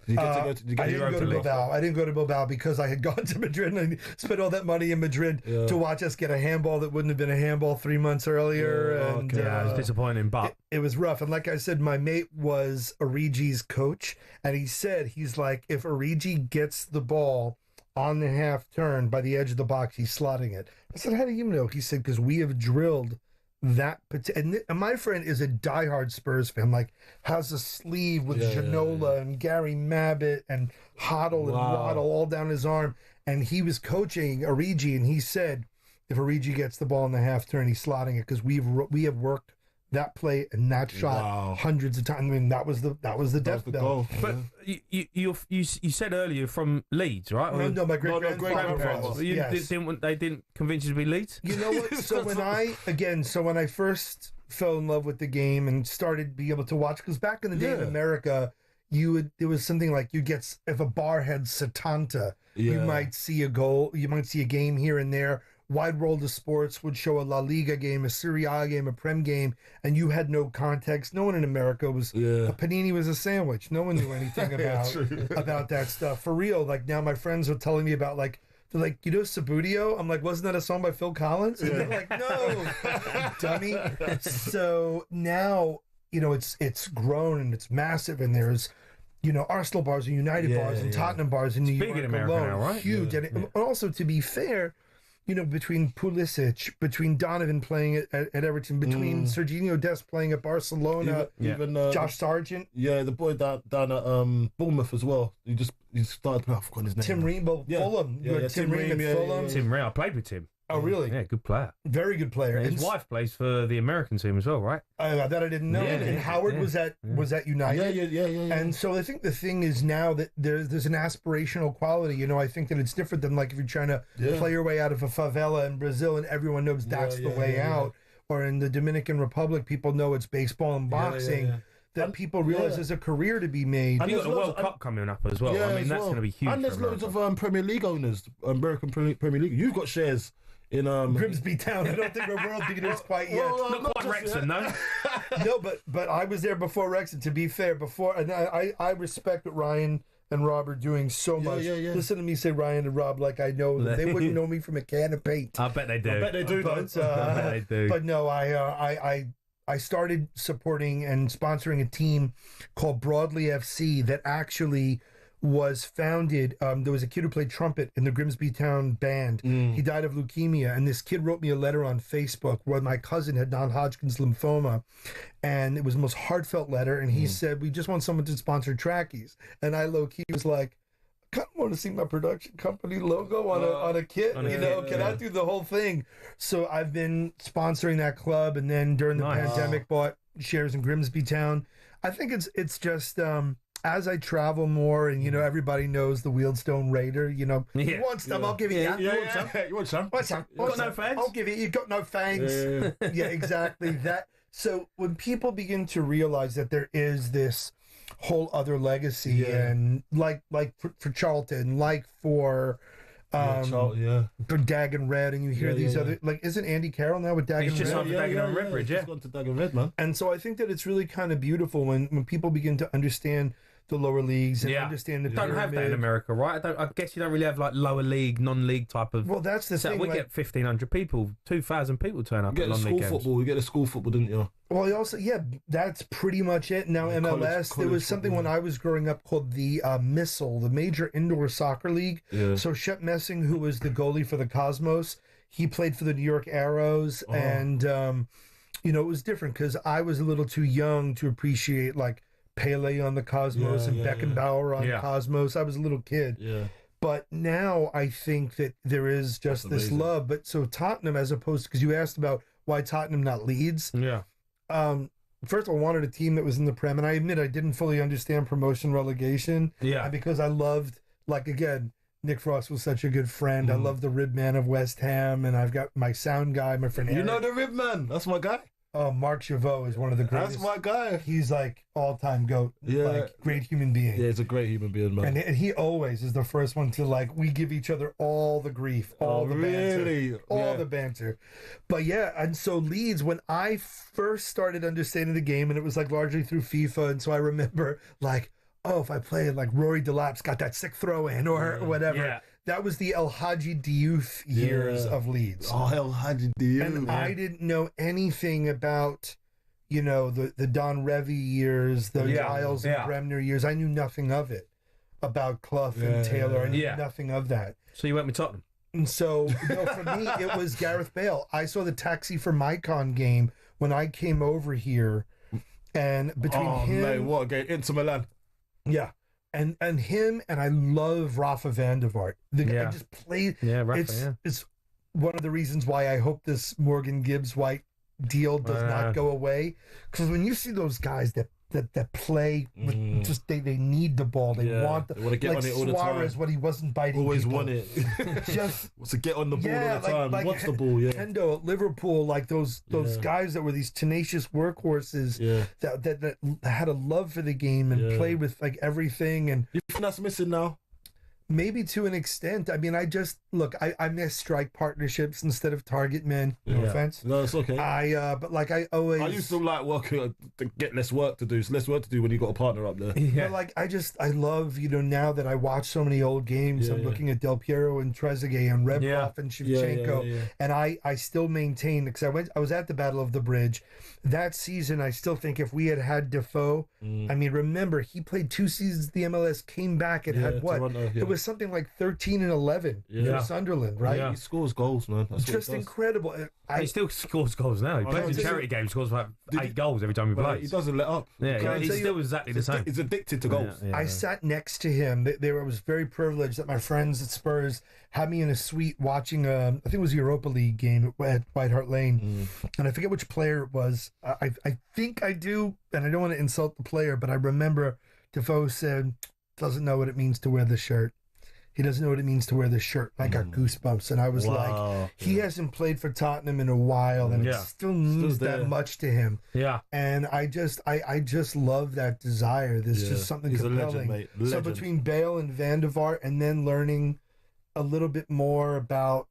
Speaker 14: I didn't go to Bilbao. I didn't go to Bilbao because I had gone to Madrid and I spent all that money in Madrid to watch us get a handball that wouldn't have been a handball 3 months earlier. And
Speaker 5: it was disappointing, but
Speaker 14: it was rough. And like I said, my mate was Origi's coach, and he said, he's like, if Origi gets the ball on the half turn by the edge of the box, he's slotting it. I said, how do you know? He said, because we have drilled that and my friend is a diehard Spurs fan, like has a sleeve with Ginola and Gary Mabbitt and Hoddle and Waddle all down his arm, and he was coaching Origi, and he said if Origi gets the ball in the half turn, he's slotting it because we have worked that play and that shot hundreds of times. I mean, that was the death bell.
Speaker 5: But you said earlier from Leeds, right?
Speaker 14: No, my great-grandfather.
Speaker 5: They didn't convince you to be Leeds?
Speaker 14: You know what? So when I first fell in love with the game and started being able to watch, because back in the day in America, there was something like if a bar had Setanta, you might see a goal, you might see a game here and there. Wide World of Sports would show a La Liga game, a Serie A game, a Prem game, and you had no context. No one in America was... A panini was a sandwich. No one knew anything about that stuff. For real, like now my friends are telling me about they're like, you know Subbuteo? I'm like, wasn't that a song by Phil Collins? And they're like, no, dummy. So now, you know, it's grown and it's massive, and there's, you know, Arsenal bars and United bars and Tottenham bars in New York
Speaker 5: in America
Speaker 14: alone.
Speaker 5: now, right?
Speaker 14: Huge. And also, to be fair, you know, between Pulisic, between Donovan playing at Everton, between Serginho Dest playing at Barcelona,
Speaker 6: even
Speaker 14: Josh Sargent.
Speaker 6: Yeah, the boy down at Bournemouth as well. He started, I forgot his name.
Speaker 14: Tim Ream, Fulham. Tim Ream at Fulham.
Speaker 5: Tim Ream, I played with Tim.
Speaker 14: Oh, really?
Speaker 5: Yeah, good player.
Speaker 14: Very good player.
Speaker 5: Yeah, his wife plays for the American team as well, right?
Speaker 14: That I didn't know. And Howard was at United.
Speaker 6: Yeah.
Speaker 14: And so I think the thing is now that there's an aspirational quality. You know, I think that it's different than like if you're trying to play your way out of a favela in Brazil and everyone knows that's the way out. Or in the Dominican Republic, people know it's baseball and boxing. That people realize there's a career to be made.
Speaker 5: And you've got the World Cup coming up as well. I mean, that's going to be huge.
Speaker 6: And there's loads of Premier League owners, American Premier League. You've got shares in
Speaker 14: Grimsby Town. I don't think we're world beaters quite yet.
Speaker 5: Not quite Wrexham, no.
Speaker 14: No, but I was there before Wrexham. To be fair, and I respect what Ryan and Rob are doing so much. Listen to me say Ryan and Rob like I know them. They wouldn't know me from a can of paint.
Speaker 5: I bet they do.
Speaker 6: I bet they do.
Speaker 14: But,
Speaker 5: I bet they do.
Speaker 14: But no, I started supporting and sponsoring a team called Broadley FC that actually was founded. There was a kid who played trumpet in the Grimsby Town band. He died of leukemia, and this kid wrote me a letter on Facebook where my cousin had non-Hodgkin's lymphoma, and it was the most heartfelt letter, and he said, we just want someone to sponsor trackies. And I low-key was like, I kind of want to see my production company logo on a kit, can I do the whole thing? So I've been sponsoring that club, and then during the pandemic bought shares in Grimsby Town. I think it's just as I travel more, and everybody knows the Wheelstone Raider. You want some? I'll give you that.
Speaker 6: You want some?
Speaker 14: What's up?
Speaker 5: You got no fangs?
Speaker 14: I'll give you. You got no fangs. Yeah, exactly that. So when people begin to realize that there is this whole other legacy, and like for Charlton, like for Dag and Red, and you hear these other, like, isn't Andy Carroll now with Dag and Red?
Speaker 5: He's just on the Dag and Red Bridge,
Speaker 6: He's gone to Dag and Red, man.
Speaker 14: And so I think that it's really kind of beautiful when people begin to understand the lower leagues and understand the
Speaker 5: don't have that in America, right? I guess you don't really have like lower league, non-league type of.
Speaker 14: Well, that's the thing.
Speaker 5: We get 1,500 people, 2,000 people turn up.
Speaker 6: You get the school football. You get the school football, didn't you?
Speaker 14: Well, you also that's pretty much it. Now MLS, there was something when I was growing up called the Missile, the Major Indoor Soccer League. Yeah. So Shep Messing, who was the goalie for the Cosmos, he played for the New York Arrows, and it was different because I was a little too young to appreciate like Pele on the Cosmos and Beckenbauer on Cosmos. I was a little kid. Yeah. But now I think that there is just this love. But so Tottenham, as opposed to, because you asked about why Tottenham, not Leeds.
Speaker 5: Yeah.
Speaker 14: First of all, I wanted a team that was in the Prem, and I admit I didn't fully understand promotion relegation.
Speaker 5: Yeah.
Speaker 14: Because I loved, like, again, Nick Frost was such a good friend. I love the Rib Man of West Ham, and I've got my sound guy, my friend Eric.
Speaker 6: You know the Rib Man? That's my guy.
Speaker 14: Oh, Mark Chavot is one of the greatest.
Speaker 6: That's my guy.
Speaker 14: He's like all-time GOAT.
Speaker 6: Yeah.
Speaker 14: Like, great human being.
Speaker 6: Yeah, he's a great human being, man.
Speaker 14: And he always is the first one to, like, we give each other all the grief, all the banter. All the banter. But yeah, and so Leeds, when I first started understanding the game, and it was like largely through FIFA, and so I remember like, oh, if I play like Rory Delap's got that sick throw in or whatever. Yeah. That was the El Hadji Diouf years of Leeds.
Speaker 6: Oh, El Hadji Diouf.
Speaker 14: And I didn't know anything about, the Don Revy years, the Giles and Bremner years. I knew nothing of it about Clough and Taylor. I knew nothing of that.
Speaker 5: So you went with Tottenham?
Speaker 14: And so, for me, it was Gareth Bale. I saw the Taxi for Mycon game when I came over here. And between him...
Speaker 6: mate, what a game. Inter Milan.
Speaker 14: Yeah. And him, and I love Rafa van der Vaart. The guy just played.
Speaker 5: Yeah, Rafa,
Speaker 14: it's one of the reasons why I hope this Morgan Gibbs White deal does not go away. Because when you see those guys that play with just they need the ball, they want the,
Speaker 6: they want to get
Speaker 14: like
Speaker 6: on it all the
Speaker 14: Suarez
Speaker 6: time.
Speaker 14: When he wasn't biting
Speaker 6: always
Speaker 14: people.
Speaker 6: Want it.
Speaker 14: Just
Speaker 6: wants to get on the ball all the time.
Speaker 14: Like
Speaker 6: wants the ball.
Speaker 14: Hendo at Liverpool, like those guys that were these tenacious workhorses that had a love for the game and played with like everything. And
Speaker 6: you think that's missing now?
Speaker 14: Maybe to an extent. I mean, I miss strike partnerships instead of target men. No offense.
Speaker 6: No, it's okay.
Speaker 14: But like I
Speaker 6: used to like working to get less work to do. It's less work to do when you got a partner up there.
Speaker 14: Yeah. But like I love, now that I watch so many old games, I'm looking at Del Piero and Trezeguet and Rebrov and Shevchenko. And I still maintain, because I was at the Battle of the Bridge. That season, I still think if we had Defoe, I mean, remember, he played 2 seasons of the MLS, came back and had what? Toronto, it was something like 13 and 11 for Sunderland, right?
Speaker 6: Yeah. He scores goals, man. That's
Speaker 14: just incredible.
Speaker 5: He still scores goals now. He plays in charity games, scores like 8 goals every time he plays.
Speaker 6: He doesn't let up.
Speaker 5: Yeah, he's still exactly the same.
Speaker 6: He's addicted to goals.
Speaker 14: I sat next to him. I was very privileged that my friends at Spurs had me in a suite watching I think it was a Europa League game at White Hart Lane. And I forget which player it was. I think I do, and I don't want to insult the player, but I remember Defoe said, doesn't know what it means to wear the shirt. He doesn't know what it means to wear the shirt. I got goosebumps, and I was like, he hasn't played for Tottenham in a while, and it still means that much to him.
Speaker 5: Yeah.
Speaker 14: And I just love that desire. There's just something compelling.
Speaker 6: A legend, mate. Legend.
Speaker 14: So between Bale and Van der Vaart, and then learning a little bit more about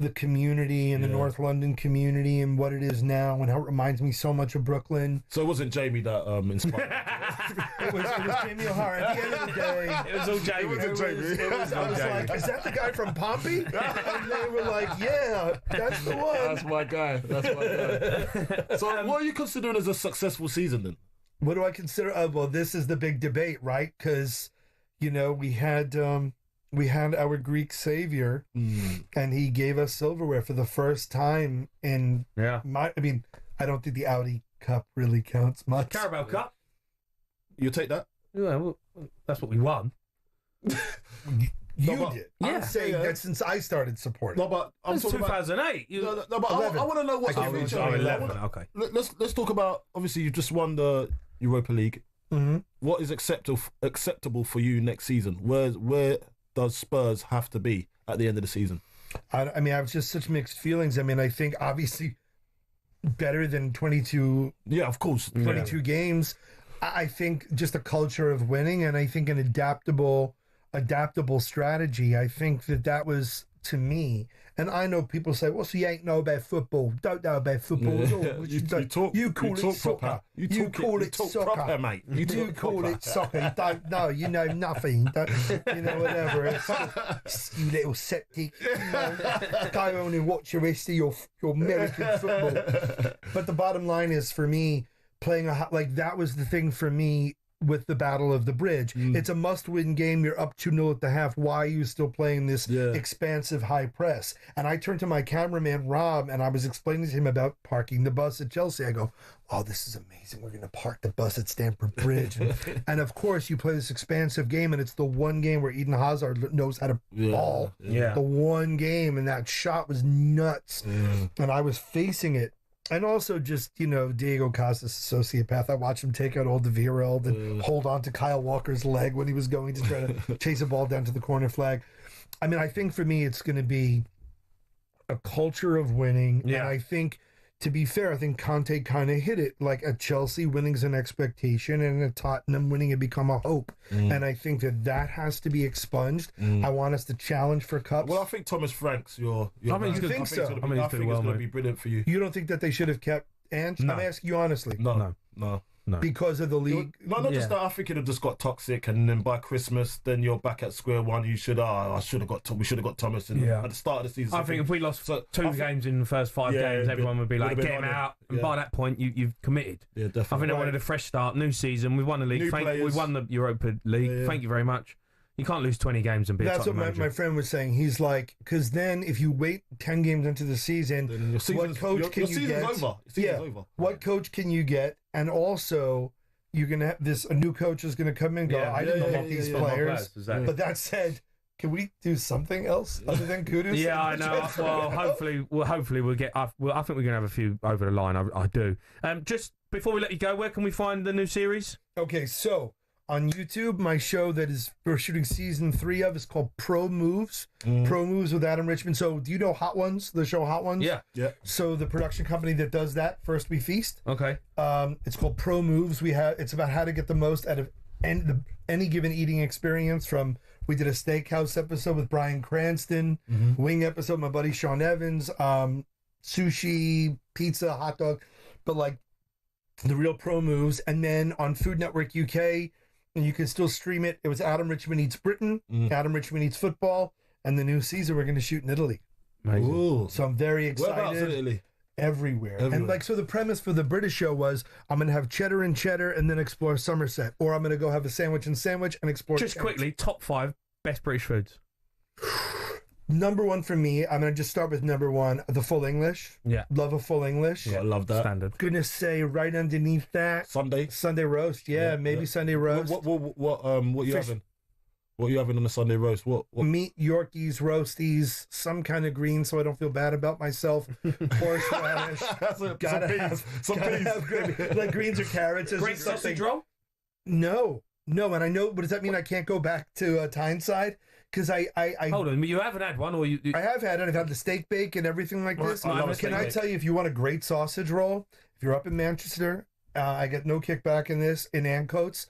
Speaker 14: the community and the North London community and what it is now and how it reminds me so much of Brooklyn.
Speaker 6: So it wasn't Jamie that inspired
Speaker 14: it was Jamie O'Hara. At the end of the day,
Speaker 5: it was all Jamie.
Speaker 14: I was like, is that the guy from Pompey? And they were like, yeah, that's the one.
Speaker 6: That's my guy. So what are you considering as a successful season then?
Speaker 14: What do I consider? Well, this is the big debate, right? Because, we had our Greek savior, and he gave us silverware for the first time in I don't think the Audi Cup really counts much.
Speaker 5: Carabao Cup.
Speaker 6: You take that?
Speaker 5: Yeah, well, that's what we won.
Speaker 14: You did. I'm saying that since I started supporting.
Speaker 6: No, but I'm talking
Speaker 5: 2008.
Speaker 6: But I want to know what's the future.
Speaker 5: 11. Okay.
Speaker 6: Let's talk about. Obviously, you just won the Europa League.
Speaker 14: Mm-hmm.
Speaker 6: What is acceptable for you next season? Where does Spurs have to be at the end of the season?
Speaker 14: I have just such mixed feelings. I think obviously better than 22.
Speaker 6: Yeah, of course.
Speaker 14: 22 games. I think just a culture of winning, and I think an adaptable strategy. I think that was, to me, and I know people say, well, so you ain't know about football. Don't know about football at all. You call it soccer. You call it soccer,
Speaker 6: mate.
Speaker 14: You call it soccer. You don't know. You know nothing. Whatever. It's, you little septic. Go on and watch the rest of your American football. But the bottom line is, for me, playing that was the thing for me with the Battle of the Bridge. It's a must-win game. You're up 2-0 at the half. Why are you still playing this expansive high press? And I turned to my cameraman, Rob, and I was explaining to him about parking the bus at Chelsea. I go, oh, this is amazing. We're going to park the bus at Stamford Bridge. And of course, you play this expansive game, and it's the one game where Eden Hazard knows how to ball.
Speaker 5: Yeah.
Speaker 14: The one game, and that shot was nuts. And I was facing it. And also just, Diego Costa's sociopath. I watched him take out Alderweireld and hold on to Kyle Walker's leg when he was going to try to chase a ball down to the corner flag. I think for me, it's going to be a culture of winning. Yeah. And I think, to be fair, I think Conte kind of hit it. Like at Chelsea, winning's an expectation, and at Tottenham, winning had become a hope. And I think that has to be expunged. I want us to challenge for cups.
Speaker 6: Well, I think Thomas Frank's your
Speaker 14: I think so.
Speaker 6: I think it's going to be brilliant for you.
Speaker 14: You don't think that they should have kept Ange?
Speaker 6: No.
Speaker 14: I'm asking you honestly.
Speaker 6: No.
Speaker 14: Because of the league?
Speaker 6: Not just that. I think it have just got toxic, and then by Christmas, then you're back at square one. You should. We should have got Thomas at the start of the season.
Speaker 5: I think if we lost two games in the first 5 games, everyone would be like, get him out. And by that point, you've committed.
Speaker 6: Yeah, definitely.
Speaker 5: I think they wanted a fresh start, new season. We've won the league. We won the Europa League.
Speaker 6: Yeah.
Speaker 5: Thank you very much. You can't lose 20 games and be
Speaker 14: That's
Speaker 5: a top
Speaker 14: what my friend was saying. He's like, because then if you wait 10 games into the season, what coach can you get?
Speaker 6: Over. Over.
Speaker 14: What coach can you get? And also, you're going to have a new coach is going to come in and go, I didn't know these players. But that said, can we do something else other than Kudus?
Speaker 5: Yeah, I know. Well, hopefully we'll get. I think we're going to have a few over the line. I do. Just before we let you go, where can we find the new series?
Speaker 14: Okay, so on YouTube, my show that we're shooting season 3 of is called Pro Moves. Pro Moves with Adam Richman. So do you know Hot Ones, the show Hot Ones?
Speaker 5: Yeah.
Speaker 14: So the production company that does that, First We Feast.
Speaker 5: Okay.
Speaker 14: It's called Pro Moves. It's about how to get the most out of any given eating experience. We did a steakhouse episode with Bryan Cranston, wing episode with my buddy Sean Evans, sushi, pizza, hot dog, but like the real Pro Moves. And then on Food Network UK, and you can still stream it. It was Adam Richman Eats Britain, Adam Richman Eats Football, and the new season we're going to shoot in Italy.
Speaker 6: Ooh.
Speaker 14: So I'm very excited.
Speaker 6: Whereabouts in Italy?
Speaker 14: Everywhere. And so the premise for the British show was I'm going to have cheddar and then explore Somerset, or I'm going to go have a sandwich and explore.
Speaker 5: Just quickly, top 5 best British foods.
Speaker 14: Number 1 for me, I'm going to just start with number 1, the full English.
Speaker 5: Yeah.
Speaker 14: Love a full English.
Speaker 6: Yeah, I love that.
Speaker 5: Standard.
Speaker 14: Gonna say right underneath that, Sunday roast. Yeah, maybe Sunday roast.
Speaker 6: What you having? What you having on the Sunday roast? What?
Speaker 14: Meat, Yorkies, roasties, some kind of green so I don't feel bad about myself. Horseradish. Some peas. Like greens or carrots.
Speaker 5: Great sausage roll?
Speaker 14: No. And I know, but does that mean I can't go back to Tyneside? Because I
Speaker 5: hold on, you haven't had one, or you?
Speaker 14: I have had it. I've had the steak bake and everything like this. Can I tell you, if you want a great sausage roll, if you're up in Manchester, I get no kickback in this, in Ancoats.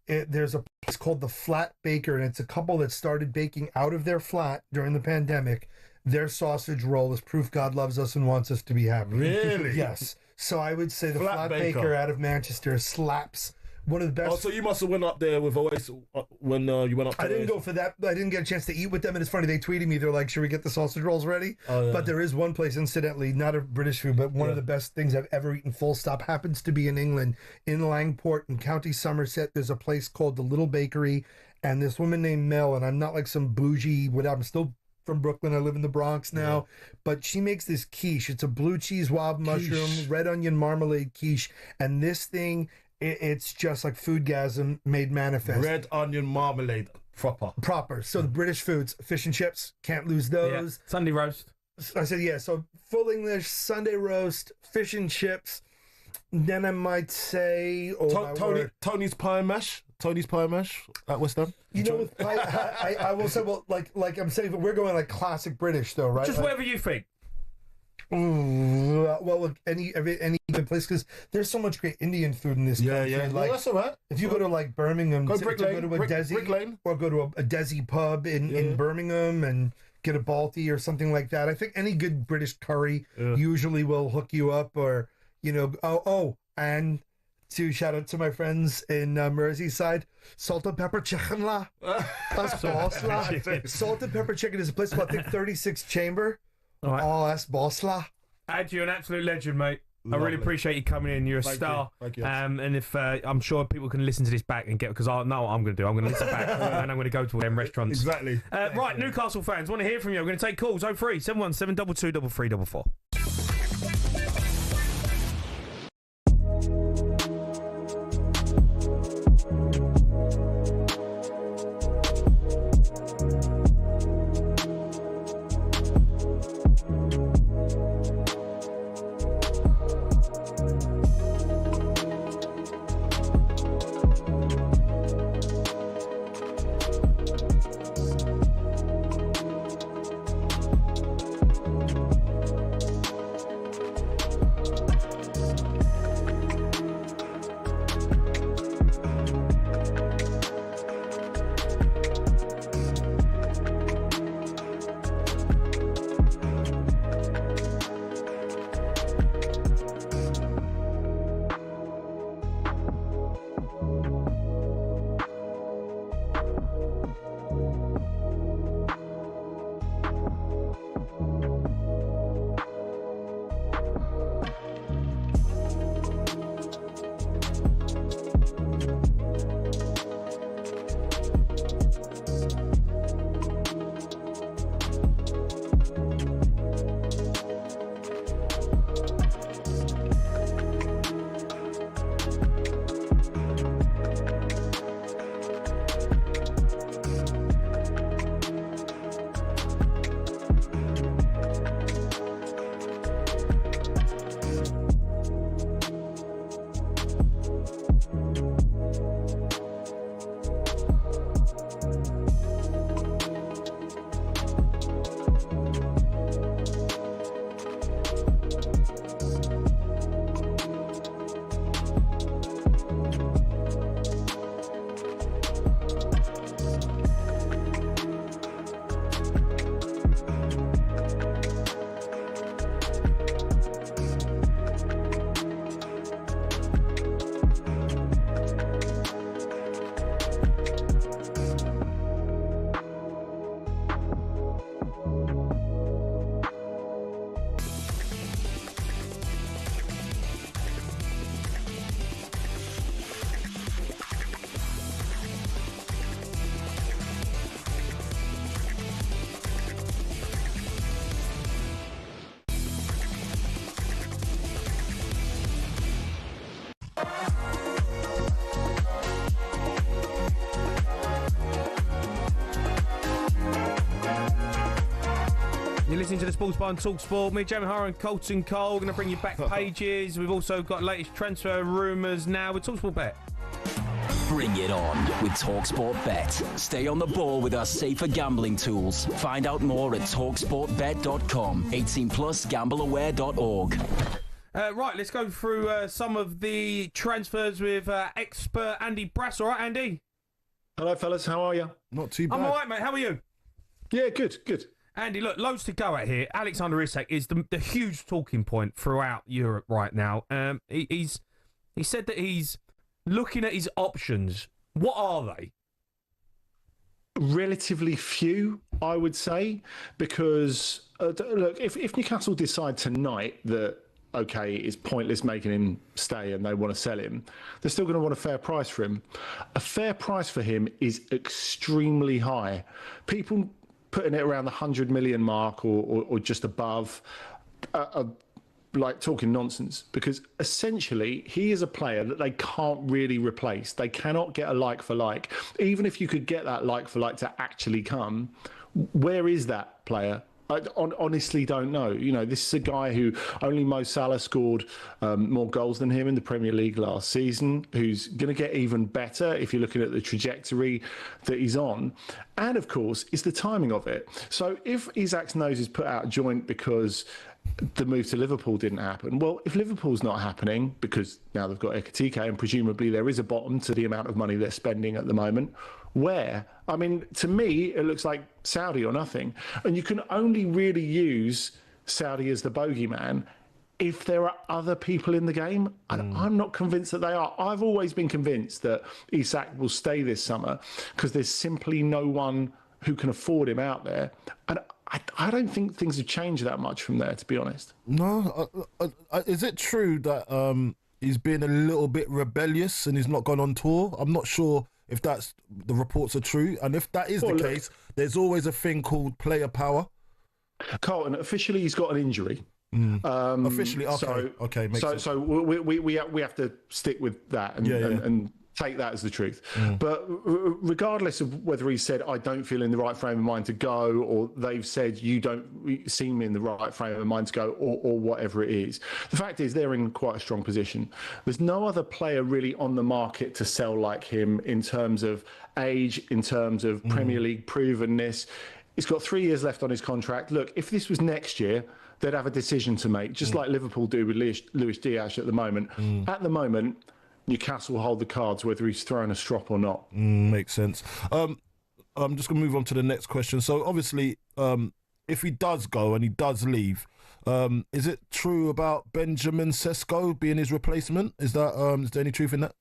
Speaker 14: There's a place called the Flat Baker, and it's a couple that started baking out of their flat during the pandemic. their sausage roll is proof God loves us and wants us to be happy.
Speaker 6: Really?
Speaker 14: Yes. So I would say the Flat Baker out of Manchester slaps. One of the best.
Speaker 6: Oh, so you must have went up there with Oasis when you went up to
Speaker 14: I didn't go for that. I didn't get a chance to eat with them. And it's funny, they tweeted me. They're like, should we get the sausage rolls ready?
Speaker 6: Oh, yeah.
Speaker 14: But there is one place, incidentally, not a British food, but one of the best things I've ever eaten, full stop, happens to be in England. In Langport in County Somerset, there's a place called the Little Bakery. And this woman named Mel, and I'm not like some bougie, whatever. I'm still from Brooklyn. I live in the Bronx now. But she makes this quiche. It's a blue cheese wild mushroom, red onion marmalade quiche. And this thing... It's just like foodgasm made manifest.
Speaker 6: Red onion marmalade, proper.
Speaker 14: So the British foods, fish and chips, can't lose those.
Speaker 5: Yeah. Sunday roast.
Speaker 14: I said, yeah, so full English, Sunday roast, fish and chips. Then I might say...
Speaker 6: Tony's pie and mash. Tony's pie and mash at West Ham.
Speaker 14: You know, with pie, I will say, well, like I'm saying, but we're going like classic British though, right?
Speaker 5: Just whatever you think.
Speaker 14: Ooh, well, look, any good place, because there's so much great Indian food in this country.
Speaker 6: Yeah,
Speaker 14: like,
Speaker 6: that's all right.
Speaker 14: If you go to like Birmingham,
Speaker 6: go to
Speaker 14: Brick Lane, or go to a Desi pub in Birmingham and get a Balti or something like that. I think any good British curry usually will hook you up, or and to shout out to my friends in Merseyside, salt and pepper chicken la. That's boss la. Salt and pepper chicken is a place called, I think, 36 Chamber.
Speaker 5: All right.
Speaker 14: Oh, that's boss la.
Speaker 5: Ad, you're an absolute legend, mate.
Speaker 6: Lovely.
Speaker 5: I really appreciate you coming in. You're a star.
Speaker 6: Thank you.
Speaker 5: And if I'm sure people can listen to this back and get, because I know what I'm going to do. I'm going to listen back and I'm going to go to all them restaurants.
Speaker 6: Exactly.
Speaker 5: Right, Newcastle fans, want to hear from you. I'm going to take calls. 03 717 22 344. You're listening to the Sports Bar on talkSPORT. Me, Jamie Haaaaas and Carlton Cole. Going to bring you back pages. We've also got latest transfer rumours now with talkSPORT Bet.
Speaker 16: Bring it on with talkSPORT Bet. Stay on the ball with our safer gambling tools. Find out more at talksportbet.com. 18 plus gambleaware.org.
Speaker 5: Right, let's go through some of the transfers with expert Andy Brassel. All right, Andy?
Speaker 17: Hello, fellas. How are you?
Speaker 6: Not too bad.
Speaker 5: I'm all right, mate. How are you?
Speaker 17: Yeah, good.
Speaker 5: Andy, look, loads to go at here. Alexander Isak is the huge talking point throughout Europe right now. He said that he's looking at his options. What are they?
Speaker 17: Relatively few, I would say, because look, if Newcastle decide tonight that okay, it's pointless making him stay and they want to sell him, they're still going to want a fair price for him. A fair price for him is extremely high. People putting it around the 100 million mark or just above like talking nonsense, because essentially he is a player that they can't really replace. They cannot get a like for like. Even if you could get that like for like to actually come, where is that player? I honestly don't know. You know, this is a guy who only Mo Salah scored more goals than him in the Premier League last season, who's going to get even better if you're looking at the trajectory that he's on. And, of course, it's the timing of it. So if Isak's nose is put out of joint because the move to Liverpool didn't happen, well, if Liverpool's not happening, because now they've got Ekitike and presumably there is a bottom to the amount of money they're spending at the moment, where? I mean, to me, it looks like Saudi or nothing. And you can only really use Saudi as the bogeyman if there are other people in the game. And I'm not convinced that they are. I've always been convinced that Isak will stay this summer because there's simply no one who can afford him out there. And I don't think things have changed that much from there, to be honest.
Speaker 6: No. Is it true that he's been a little bit rebellious and he's not gone on tour? I'm not sure if that's the reports are true. And if that is the case, there's always a thing called player power. Carlton,
Speaker 17: officially he's got an injury.
Speaker 6: Officially, okay, makes sense.
Speaker 17: So we have to stick with that and take that as the truth. But regardless of whether he said, I don't feel in the right frame of mind to go, or they've said, you don't seem in the right frame of mind to go, or whatever it is, the fact is they're in quite a strong position. There's no other player really on the market to sell like him in terms of age, in terms of Premier League provenness. He's got 3 years left on his contract. Look, if this was next year, they'd have a decision to make, just like Liverpool do with Luis Diaz at the moment. At the moment, Newcastle will hold the cards whether he's throwing a strop or not.
Speaker 6: Makes sense. I'm just going to move on to the next question. So obviously, if he does go and he does leave, is it true about Benjamin Sesko being his replacement? Is there any truth in that?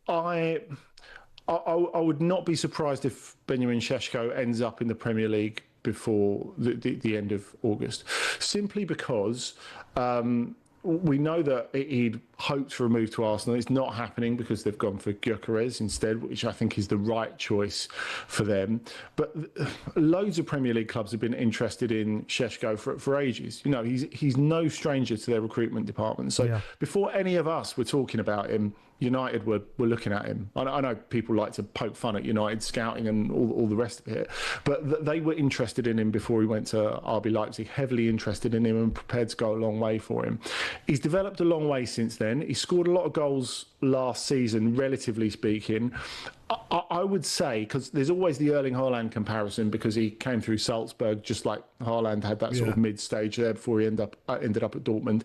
Speaker 17: I would not be surprised if Benjamin Sesko ends up in the Premier League before the end of August, simply because we know that he'd hoped for a move to Arsenal. It's not happening because they've gone for Gyökeres instead, which I think is the right choice for them. But loads of Premier League clubs have been interested in Šeško for ages. You know, he's no stranger to their recruitment department. So before any of us were talking about him, United were looking at him. I know people like to poke fun at United scouting and all the rest of it, but they were interested in him before he went to RB Leipzig, heavily interested in him and prepared to go a long way for him. He's developed a long way since then. He scored a lot of goals last season, relatively speaking. I would say, because there's always the Erling Haaland comparison, because he came through Salzburg just like Haaland had that sort of mid-stage there before he ended up at Dortmund.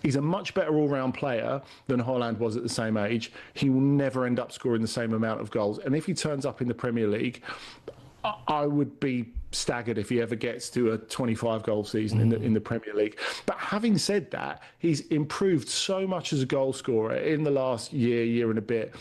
Speaker 17: He's a much better all-round player than Haaland was at the same age. He will never end up scoring the same amount of goals. And if he turns up in the Premier League, I would be staggered if he ever gets to a 25-goal season in the Premier League. But having said that, he's improved so much as a goal scorer in the last year and a bit.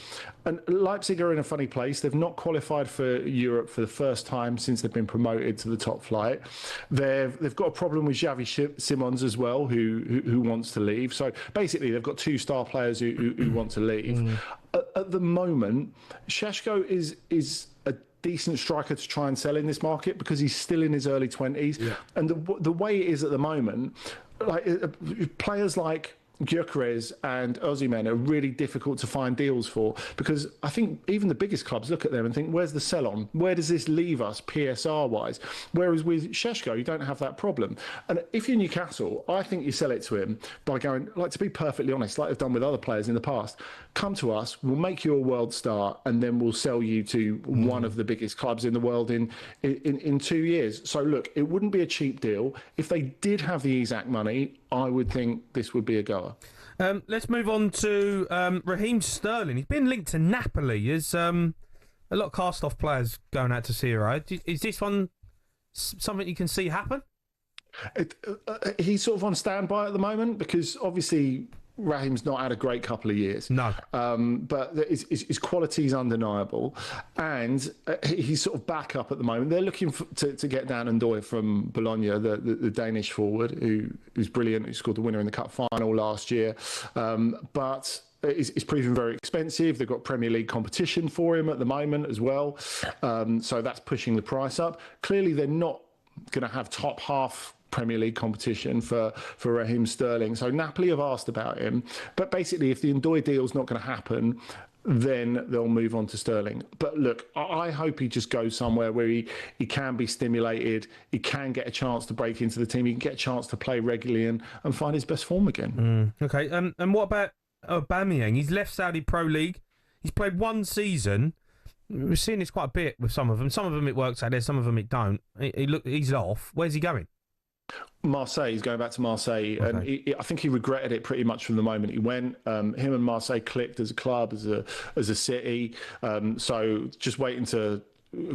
Speaker 17: And Leipzig are in a funny place. They've not qualified for Europe for the first time since they've been promoted to the top flight. They've got a problem with Xavi Simons as well, who wants to leave. So basically, they've got two star players who want to leave. At the moment, Šeško is a decent striker to try and sell in this market because he's still in his early 20s. And the way it is at the moment, like players like Gyökeres and Osimhen are really difficult to find deals for, because I think even the biggest clubs look at them and think, where's the sell on? Where does this leave us PSR wise? Whereas with Šeško, you don't have that problem. And if you're Newcastle, I think you sell it to him by going, like, to be perfectly honest, like they've done with other players in the past, come to us, we'll make you a world star, and then we'll sell you to one of the biggest clubs in the world in 2 years. So look, it wouldn't be a cheap deal. If they did have the Isak money, I would think this would be a goer.
Speaker 5: Let's move on to Raheem Sterling. He's been linked to Napoli. There's a lot of cast-off players going out to Serie A. Is this one something you can see happen?
Speaker 17: He's sort of on standby at the moment because obviously Raheem's not had a great couple of years.
Speaker 5: No.
Speaker 17: But his quality is undeniable. And he's sort of back up at the moment. They're looking to get Dan Ndoye from Bologna, the Danish forward, who's brilliant, who scored the winner in the Cup final last year. But it's proving very expensive. They've got Premier League competition for him at the moment as well. So that's pushing the price up. Clearly, they're not going to have top half Premier League competition for Raheem Sterling. So Napoli have asked about him. But basically, if the Ndoye deal's not going to happen, then they'll move on to Sterling. But look, I hope he just goes somewhere where he can be stimulated, he can get a chance to break into the team, he can get a chance to play regularly and find his best form again.
Speaker 5: Okay, and what about Aubameyang? He's left Saudi Pro League. He's played one season. We're seeing this quite a bit with some of them. Some of them it works out there, some of them it don't. He's off. Where's he going?
Speaker 17: Marseille. He's going back to Marseille, okay. And I think he regretted it pretty much from the moment he went. Him and Marseille clicked as a club, as a city. So just waiting to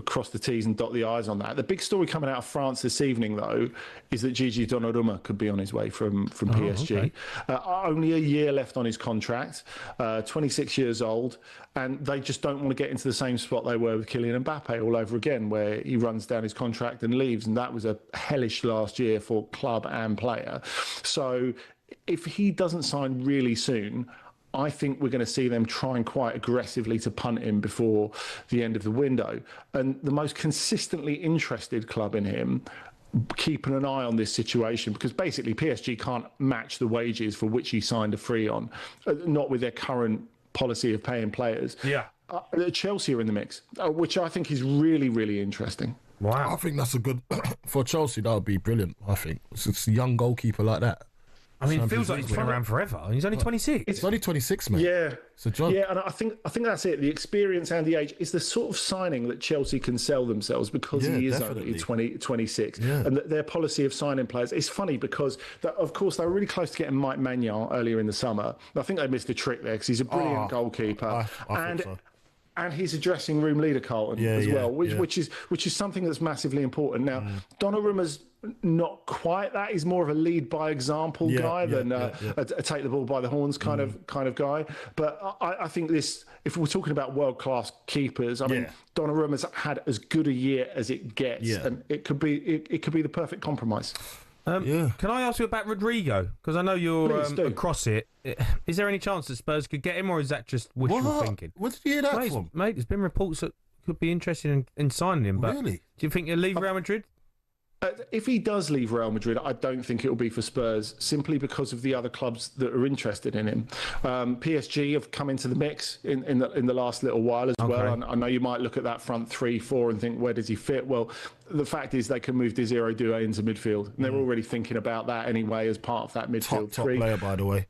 Speaker 17: cross the T's and dot the I's on that. The big story coming out of France this evening, though, is that Gigi Donnarumma could be on his way from PSG. Okay. Only a year left on his contract, 26 years old, and they just don't want to get into the same spot they were with Kylian Mbappe all over again, where he runs down his contract and leaves, and that was a hellish last year for club and player. So if he doesn't sign really soon, I think we're going to see them trying quite aggressively to punt him before the end of the window. And the most consistently interested club in him, keeping an eye on this situation, because basically PSG can't match the wages for which he signed a free on, not with their current policy of paying players.
Speaker 5: Yeah.
Speaker 17: Chelsea are in the mix, which I think is really, really interesting.
Speaker 5: Wow.
Speaker 6: I think that's a good... For Chelsea, that would be brilliant, I think. It's a young goalkeeper like that.
Speaker 5: I mean, it feels like he's been around forever. He's only 26.
Speaker 6: It's only 26, mate.
Speaker 17: Yeah.
Speaker 6: It's a job.
Speaker 17: Yeah, and I think that's it. The experience and the age is the sort of signing that Chelsea can sell themselves because he is only 26.
Speaker 6: Yeah.
Speaker 17: And their policy of signing players, it's funny because, of course, they were really close to getting Mike Maignan earlier in the summer. I think they missed a trick there because he's a brilliant goalkeeper.
Speaker 6: I thought so.
Speaker 17: And he's a dressing room leader, Carlton, as well, which is something that's massively important. Now, Donnarumma's not quite that. He's more of a lead by example guy than a take the ball by the horns kind of guy. But I think this, if we're talking about world class keepers, I mean, Donnarumma's had as good a year as it gets, and it could be the perfect compromise.
Speaker 5: Can I ask you about Rodrigo? Because I know you're across it. Is there any chance that Spurs could get him, or is that just wishful thinking?
Speaker 6: What did you hear that from?
Speaker 5: Mate, there's been reports that could be interested in signing him. But
Speaker 6: really?
Speaker 5: Do you think he'll leave Real Madrid?
Speaker 17: If he does leave Real Madrid, I don't think it will be for Spurs, simply because of the other clubs that are interested in him. PSG have come into the mix in the last little while as well. I know you might look at that front 3-4 and think, where does he fit? Well, the fact is they can move Desiree Doué into midfield, and they're already thinking about that anyway as part of that midfield
Speaker 6: top
Speaker 17: three.
Speaker 6: Player, by the way.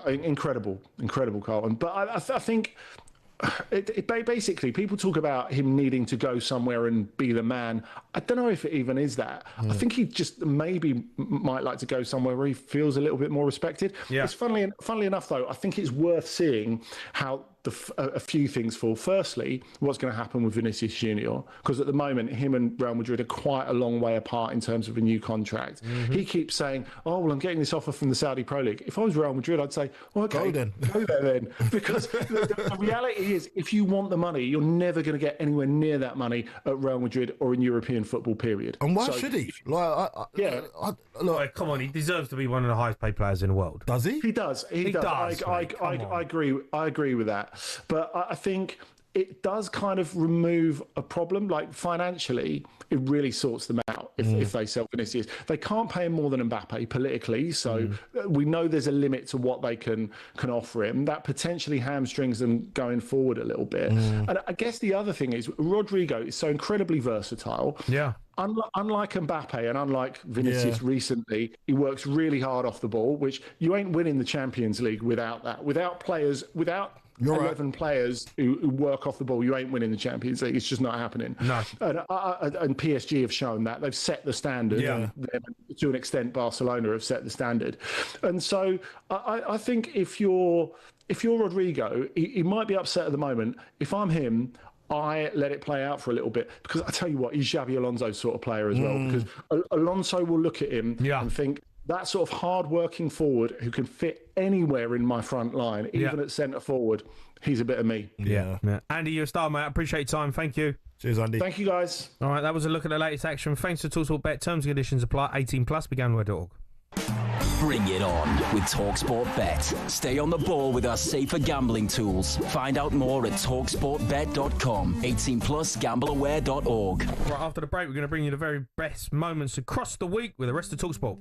Speaker 17: Incredible, Carlton. But I think... basically, people talk about him needing to go somewhere and be the man. I don't know if it even is that. I think he just maybe might like to go somewhere where he feels a little bit more respected. Yeah. It's funnily enough, though, I think it's worth seeing how a few things fall. Firstly, what's going to happen with Vinicius Junior? Because at the moment, him and Real Madrid are quite a long way apart in terms of a new contract. He keeps saying, "Oh, well, I'm getting this offer from the Saudi Pro League." If I was Real Madrid, I'd say, "Oh, okay, go there then." Because the reality is, if you want the money, you're never going to get anywhere near that money at Real Madrid or in European football, period.
Speaker 6: And why should he?
Speaker 5: Look, come on, he deserves to be one of the highest paid players in the world.
Speaker 6: Does he?
Speaker 17: He does. He does. I agree with that. But I think it does kind of remove a problem. Like financially, it really sorts them out if they sell Vinicius. They can't pay him more than Mbappe politically, so we know there's a limit to what they can offer him. That potentially hamstrings them going forward a little bit. And I guess the other thing is Rodrigo is so incredibly versatile.
Speaker 5: Yeah.
Speaker 17: Unlike Mbappe and unlike Vinicius recently, he works really hard off the ball, which you ain't winning the Champions League without that. Without players, 11 players who work off the ball, you ain't winning the Champions League. It's just not happening.
Speaker 5: No.
Speaker 17: And PSG have shown that. They've set the standard.
Speaker 5: Yeah.
Speaker 17: And to an extent, Barcelona have set the standard. And so I think if you're Rodrigo, he might be upset at the moment. If I'm him, I let it play out for a little bit, because I tell you what, he's Xabi Alonso's sort of player as well, because Alonso will look at him and think, that sort of hard-working forward who can fit anywhere in my front line, even at centre forward, he's a bit of me.
Speaker 5: Yeah. Andy, you're a star, mate. I appreciate your time. Thank you.
Speaker 6: Cheers, Andy.
Speaker 17: Thank you, guys.
Speaker 5: All right, that was a look at the latest action. Thanks to talkSPORT Bet. Terms and conditions apply. 18+. Beganware.org.
Speaker 16: Bring it on with talkSPORT Bet. Stay on the ball with our safer gambling tools. Find out more at talksportbet.com. 18+, gambleaware.org.
Speaker 5: Right, after the break, we're going to bring you the very best moments across the week with the rest of talkSPORT.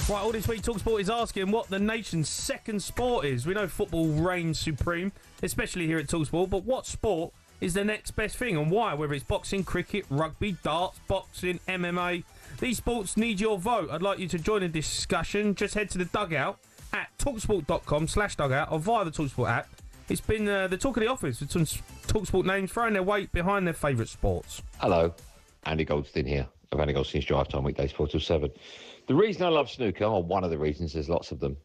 Speaker 5: Right, all this week talkSPORT is asking what the nation's second sport is. We know football reigns supreme, especially here at talkSPORT, but what sport is the next best thing and why? Whether it's boxing, cricket, rugby, darts, boxing, MMA, these sports need your vote. I'd like you to join the discussion. Just head to the dugout at talksport.com/dugout or via the talkSPORT app. It's been the talk of the office with some talkSPORT names throwing their weight behind their favourite sports.
Speaker 18: Hello, Andy Goldstein here of Andy Goldstein's Drive Time, weekdays 4 till 7. The reason I love snooker, or one of the reasons, there's lots of them,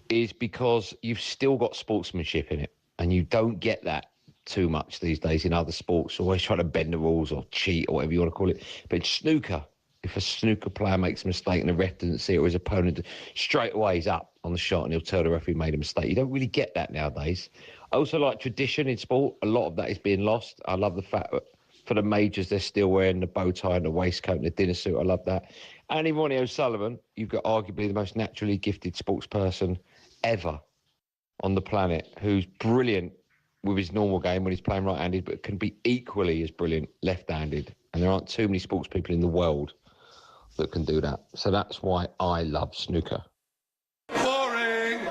Speaker 18: is because you've still got sportsmanship in it, and you don't get that too much these days in other sports, always trying to bend the rules or cheat or whatever you want to call it. But in snooker, if a snooker player makes a mistake and the ref doesn't see it or his opponent, straight away he's up on the shot and he'll tell the referee he made a mistake. You don't really get that nowadays. I also like tradition in sport. A lot of that is being lost. I love the fact that for the majors, they're still wearing the bow tie and the waistcoat and the dinner suit. I love that. Andy Ronnie O'Sullivan, you've got arguably the most naturally gifted sports person ever on the planet, who's brilliant with his normal game when he's playing right-handed, but can be equally as brilliant left-handed. And there aren't too many sports people in the world that can do that. So that's why I love snooker.
Speaker 6: Boring!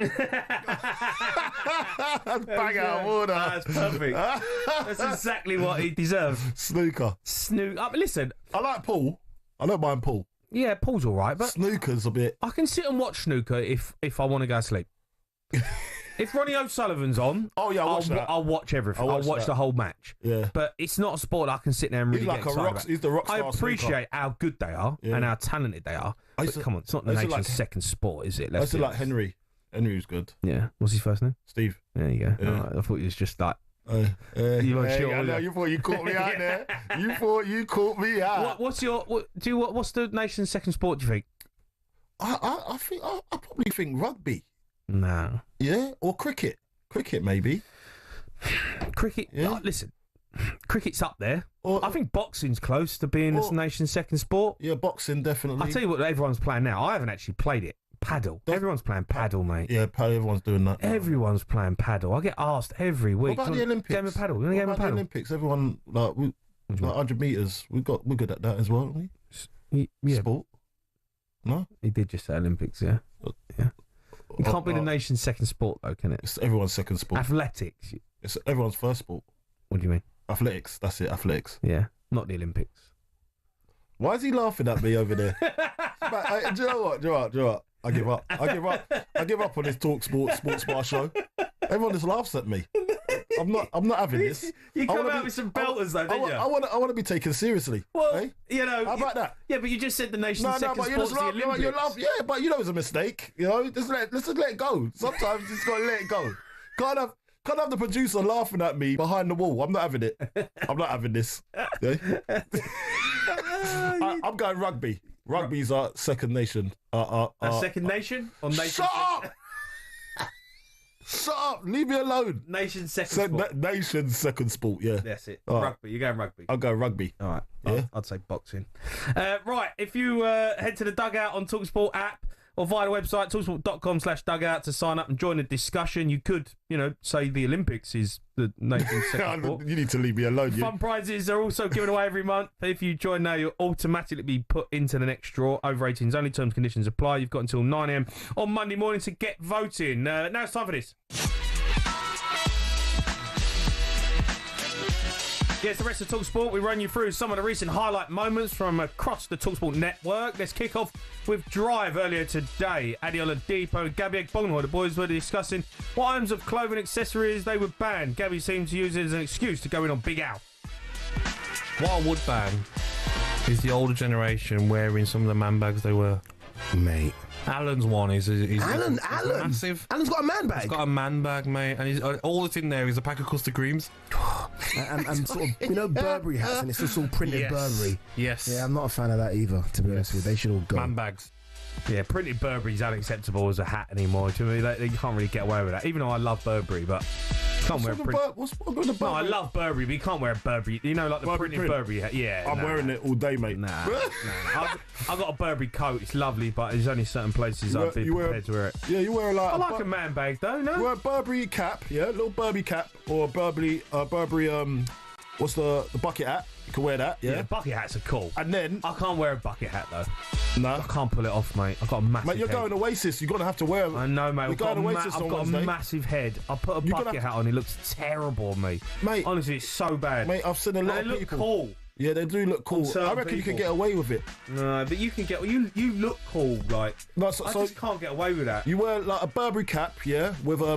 Speaker 6: Bang out of order.
Speaker 5: That's perfect. That's exactly what he deserves.
Speaker 6: Snooker.
Speaker 5: Listen.
Speaker 6: I like pool. I don't mind pool.
Speaker 5: Yeah, pool's all right, but
Speaker 6: snooker's a bit.
Speaker 5: I can sit and watch snooker if I want to go to sleep. If Ronnie O'Sullivan's on, I'll watch everything. I'll watch the whole match.
Speaker 6: Yeah,
Speaker 5: but it's not a sport that I can sit there and really get excited about.
Speaker 6: He's the rock star.
Speaker 5: I appreciate how good they are and how talented they are. But come on, it's not the nation's second sport, is it?
Speaker 6: I used to like Henry. Henry was good.
Speaker 5: Yeah. What's his first name?
Speaker 6: Steve.
Speaker 5: There you go.
Speaker 6: Yeah.
Speaker 5: Right, I thought he was just like.
Speaker 6: You thought you caught me out there. You thought you caught me out.
Speaker 5: What's the nation's second sport? Do you think?
Speaker 6: I think I probably think rugby.
Speaker 5: No.
Speaker 6: Yeah, or cricket. Cricket maybe.
Speaker 5: Cricket. Yeah. Listen, cricket's up there. I think boxing's close to being the nation's second sport.
Speaker 6: Yeah, boxing definitely.
Speaker 5: I'll tell you what everyone's playing now. I haven't actually played it. Paddle. Everyone's playing paddle, mate.
Speaker 6: Yeah, everyone's doing that.
Speaker 5: Everyone's playing paddle. I get asked every week.
Speaker 6: What about the Olympics?
Speaker 5: Game of paddle. You want a game of paddle?
Speaker 6: The Olympics, everyone like 100 meters. We're good at that as well, aren't we?
Speaker 5: Yeah.
Speaker 6: Sport. No,
Speaker 5: he did just say Olympics. Yeah, yeah. It can't be the nation's second sport, though, can it?
Speaker 6: It's everyone's second sport.
Speaker 5: Athletics.
Speaker 6: It's everyone's first sport.
Speaker 5: What do you mean?
Speaker 6: Athletics. That's it. Athletics.
Speaker 5: Yeah, not the Olympics.
Speaker 6: Why is he laughing at me over there? But, do you know what? I give up. I give up on this talkSPORT sports bar show. Everyone just laughs at me. I'm not having this.
Speaker 5: You come out with some belters, though, don't you?
Speaker 6: I want to be taken seriously.
Speaker 5: Well, you know,
Speaker 6: how about that?
Speaker 5: Yeah, but you just said the nation's second
Speaker 6: but
Speaker 5: sport's the Olympics.
Speaker 6: You laugh, yeah, but you know it's a mistake. You know, let's just let it go. Sometimes you just got to let it go. Can't have the producer laughing at me behind the wall. I'm not having it. I'm not having this. Yeah? I'm going rugby. Rugby's our second nation.
Speaker 5: Second nation? Or nation?
Speaker 6: Shut up! Shut up! Leave me alone.
Speaker 5: Nation's second sport.
Speaker 6: Nation's second sport, yeah.
Speaker 5: That's it. Rugby. You're going rugby.
Speaker 6: I'll go rugby.
Speaker 5: All right.
Speaker 6: Yeah?
Speaker 5: I'd say boxing. Right. If you head to the Dugout on talkSPORT app or via the website, talksport.com/dugout to sign up and join the discussion. You could, say the Olympics is the nation's second sport.
Speaker 6: You need to leave me alone.
Speaker 5: Fun prizes are also given away every month. If you join now, you'll automatically be put into the next draw. Over 18s only, terms and conditions apply. You've got until 9 a.m. on Monday morning to get voting. Now it's time for this. Yes, the rest of talkSPORT, we run you through some of the recent highlight moments from across the talkSPORT network. Let's kick off with Drive earlier today. Adiola Depot and Gabby Bonhor, the boys were discussing what items of clothing accessories they would ban. Gabby seemed to use it as an excuse to go in on Big Al.
Speaker 7: What I would ban is the older generation wearing some of the man bags they wear.
Speaker 19: Mate.
Speaker 7: Alan's one is
Speaker 19: Alan.
Speaker 7: massive.
Speaker 19: Alan's got a man bag.
Speaker 7: He's got a man bag, mate, and all that's in there is a pack of custard creams.
Speaker 19: and sort of, Burberry hats, and it's just all printed Burberry.
Speaker 7: Yes.
Speaker 19: Yeah, I'm not a fan of that either, to be honest with you. They should all go.
Speaker 7: Man bags.
Speaker 5: Yeah, printed Burberry's unacceptable as a hat anymore. To me, you can't really get away with that. Even though I love Burberry, but you can't wear print.
Speaker 6: What's wrong with the Burberry?
Speaker 5: No, I love Burberry, but you can't wear a Burberry. You know, like the
Speaker 6: Burberry
Speaker 5: printed
Speaker 6: print.
Speaker 5: Burberry hat. Yeah,
Speaker 6: I'm wearing it all day, mate.
Speaker 5: Nah. I've got a Burberry coat. It's lovely, but there's only certain places I'd be prepared to wear it.
Speaker 6: Yeah, you wear
Speaker 5: I like a man bag though. No,
Speaker 6: you wear a Burberry cap, a little Burberry cap, or a Burberry what's the bucket hat? You can wear that, yeah.
Speaker 5: Bucket hats are cool.
Speaker 6: And then
Speaker 5: I can't wear a bucket hat though.
Speaker 6: No,
Speaker 5: I can't pull it off, mate. I've got a massive.
Speaker 6: Mate, you're
Speaker 5: head.
Speaker 6: going Oasis. You're gonna have to wear.
Speaker 5: I know, mate. I've got a
Speaker 6: Wednesday.
Speaker 5: massive head. I put a bucket hat on. It looks terrible on me,
Speaker 6: mate.
Speaker 5: Honestly, it's so bad.
Speaker 6: Mate, I've seen a lot of people.
Speaker 5: They look cool.
Speaker 6: Yeah, they do look cool. I reckon you can get away with it.
Speaker 5: No, but you can get. You look cool, like.
Speaker 6: No,
Speaker 5: I just can't get away with that.
Speaker 6: You wear like a Burberry cap, yeah, with a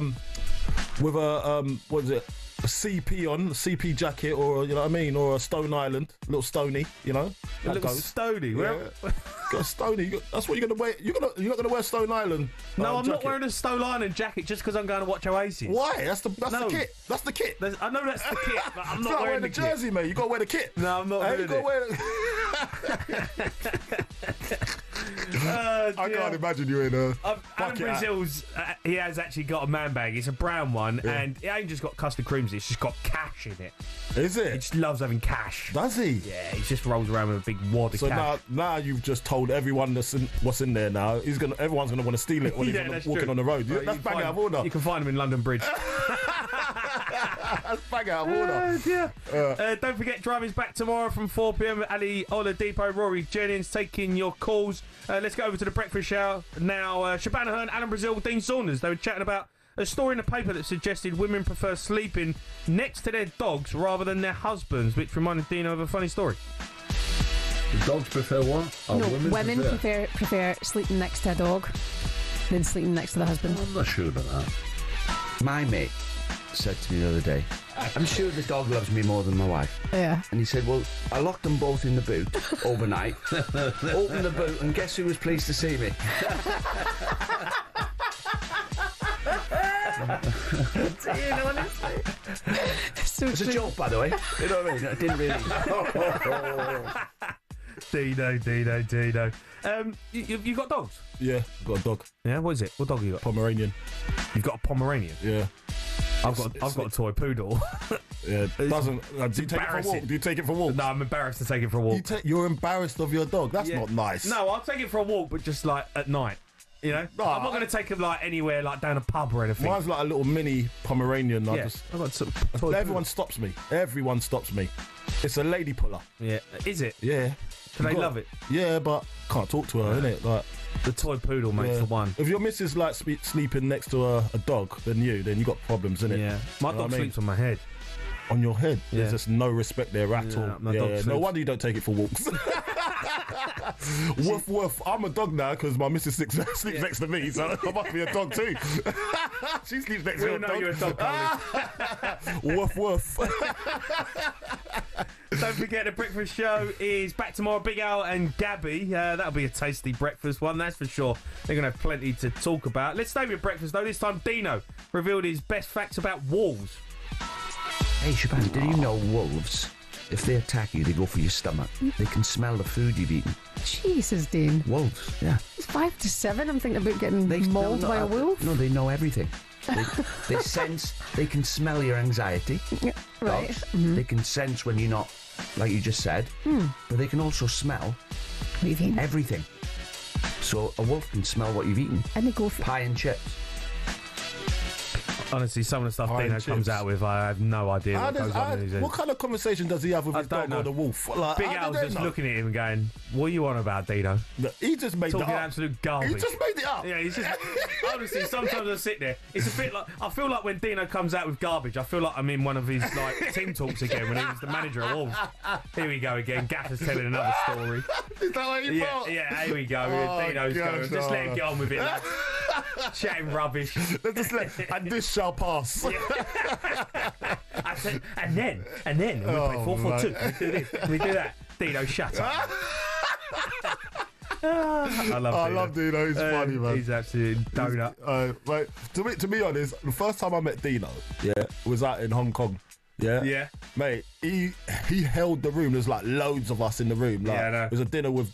Speaker 6: what is it? A CP jacket, or you know what I mean, or a Stone Island, a little Stony, you know.
Speaker 5: A little Stony,
Speaker 6: yeah. Got a Stony. That's what you're gonna wear. You're not gonna wear Stone Island.
Speaker 5: No, I'm
Speaker 6: jacket.
Speaker 5: not wearing a Stone Island jacket just because I'm going to watch Oasis.
Speaker 6: Why? That's the kit. That's the kit.
Speaker 5: I know that's the kit, but I'm not wearing
Speaker 6: the jersey, mate. You gotta wear the kit.
Speaker 5: No, I'm not wearing it.
Speaker 6: I can't imagine you in a
Speaker 5: Adam Brassel, he has actually got a man bag. It's a brown one, and it ain't just got custard creams. It's just got cash in it.
Speaker 6: Is it?
Speaker 5: He just loves having cash.
Speaker 6: Does he?
Speaker 5: Yeah, he just rolls around with a big wad of cash.
Speaker 6: So now you've just told everyone what's in there. Now everyone's gonna want to steal it when he's walking on the road. That's bang out of order.
Speaker 5: You can find him in London Bridge.
Speaker 6: That's bang out of order.
Speaker 5: Don't forget, driving's back tomorrow from 4 p.m. Ali Oladipo, Rory Jennings taking your calls. Let's go over to the breakfast show now. Shabana Hearn, Alan Brassel, Dean Saunders. They were chatting about a story in the paper that suggested women prefer sleeping next to their dogs rather than their husbands, which reminded Dino of a funny story.
Speaker 20: Dogs prefer what? Or
Speaker 21: No, women prefer sleeping next to a dog than sleeping next to the husband.
Speaker 20: I'm not sure about that.
Speaker 22: My mate said to me the other day, I'm sure the dog loves me more than my wife.
Speaker 21: Yeah.
Speaker 22: And he said, well, I locked them both in the boot overnight, opened the boot, and guess who was pleased to see me?
Speaker 21: Honestly.
Speaker 22: It's a joke, by the way. You know what I mean? I didn't really...
Speaker 5: Dino. You got dogs?
Speaker 6: Yeah, I've got a dog.
Speaker 5: Yeah, what is it? What dog have you got?
Speaker 6: Pomeranian.
Speaker 5: You've got a Pomeranian?
Speaker 6: Yeah.
Speaker 5: I've got a toy poodle.
Speaker 6: Yeah, doesn't. Do you take it for a walk? Do you take it for a walk?
Speaker 5: No, I'm embarrassed to take it for a walk.
Speaker 6: You're embarrassed of your dog? That's not nice.
Speaker 5: No, I'll take it for a walk, but just like at night. You know? I'm not going to take him like anywhere, like down a pub or anything.
Speaker 6: Mine's like a little mini Pomeranian.
Speaker 5: Yeah. I've got some toy
Speaker 6: Everyone stops me. Everyone stops me. It's a lady puller.
Speaker 5: Yeah. Is it?
Speaker 6: Yeah.
Speaker 5: Do they love it?
Speaker 6: Yeah, but can't talk to her, innit? Like
Speaker 5: the toy poodle makes the one.
Speaker 6: If your missus like sleeping next to a dog, then you got problems, innit?
Speaker 5: Yeah. My dog sleeps on my head.
Speaker 6: On your head?
Speaker 5: Yeah.
Speaker 6: There's just no respect there at all.
Speaker 5: My dog sleeps.
Speaker 6: No wonder you don't take it for walks. Woof woof. I'm a dog now because my missus sleeps next to me, so I must be a dog too. She sleeps next to a dog.
Speaker 5: We know you're a dog, Carly.
Speaker 6: Woof woof.
Speaker 5: Don't forget the breakfast show is back tomorrow. Big Al and Gabby. That'll be a tasty breakfast one, that's for sure. They're going to have plenty to talk about. Let's stay with breakfast though. This time Dino revealed his best facts about wolves.
Speaker 22: Hey, Shaban, did you know wolves, if they attack you, they go for your stomach? They can smell the food you've eaten.
Speaker 21: Jesus, Dean.
Speaker 22: Wolves, yeah.
Speaker 21: It's 5 to 7. I'm thinking about getting mauled by a wolf.
Speaker 22: No, they know everything. They sense, they can smell your anxiety.
Speaker 21: Yeah, right. Mm-hmm.
Speaker 22: They can sense when you're not, like you just said, but they can also smell everything. So a wolf can smell what you've eaten.
Speaker 21: And they go for
Speaker 22: pie and chips.
Speaker 5: Honestly, some of the stuff Dino comes out with, I have no idea what goes on in his head.
Speaker 6: What kind of conversation does he have with his dog or the wolf? Like,
Speaker 5: Big Al's just looking at him and going, what are you on about, Dino?
Speaker 6: He just made
Speaker 5: Talking
Speaker 6: that up.
Speaker 5: absolute garbage.
Speaker 6: He just made it up.
Speaker 5: Yeah, he's just... honestly, sometimes I sit there. It's a bit like... I feel like when Dino comes out with garbage, I feel like I'm in one of his like team talks again when he was the manager of Wolves. Here we go again. Gaffer's telling another story.
Speaker 6: Is that what you thought?
Speaker 5: Yeah, here we go.
Speaker 6: Oh,
Speaker 5: Dino's
Speaker 6: gosh,
Speaker 5: going. Just let him get on with it, lads. Chatting rubbish.
Speaker 6: And this shall pass.
Speaker 5: I said, and then we play 4-4-2. We do this. We do that. Dino, shut up. I love
Speaker 6: Dino. He's funny, man.
Speaker 5: He's absolute donut.
Speaker 6: Right. To be honest, the first time I met Dino, was out in Hong Kong. Yeah, mate. He held the room. There's like loads of us in the room. Like,
Speaker 5: I know.
Speaker 6: It was a dinner with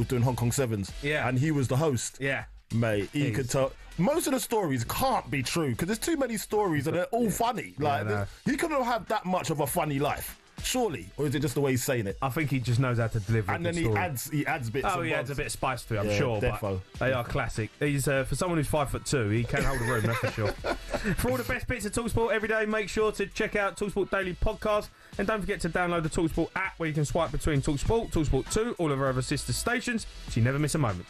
Speaker 6: doing Hong Kong Sevens.
Speaker 5: Yeah,
Speaker 6: and he was the host.
Speaker 5: Yeah,
Speaker 6: mate. He could tell. Most of the stories can't be true because there's too many stories and they're all funny. Like he couldn't have that much of a funny life. Surely, or is it just the way he's saying it?
Speaker 5: I think he just knows how to deliver.
Speaker 6: And then he adds bits.
Speaker 5: Oh, he adds a bit of spice to it. I'm sure.
Speaker 6: Defo.
Speaker 5: But they are classic. He's for someone who's 5'2", he can hold a room. That's for sure. For all the best bits of TalkSport every day, make sure to check out TalkSport Daily Podcast, and don't forget to download the TalkSport app where you can swipe between TalkSport, TalkSport 2, all of our other sister stations, so you never miss a moment.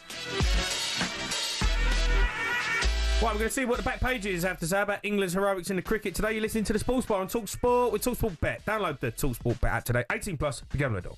Speaker 5: Right, we're going to see what the back pages have to say about England's heroics in the cricket today. You're listening to the Sports Bar on TalkSport with TalkSport Bet. Download the TalkSport Bet app today. 18 plus, the Gambler Dog.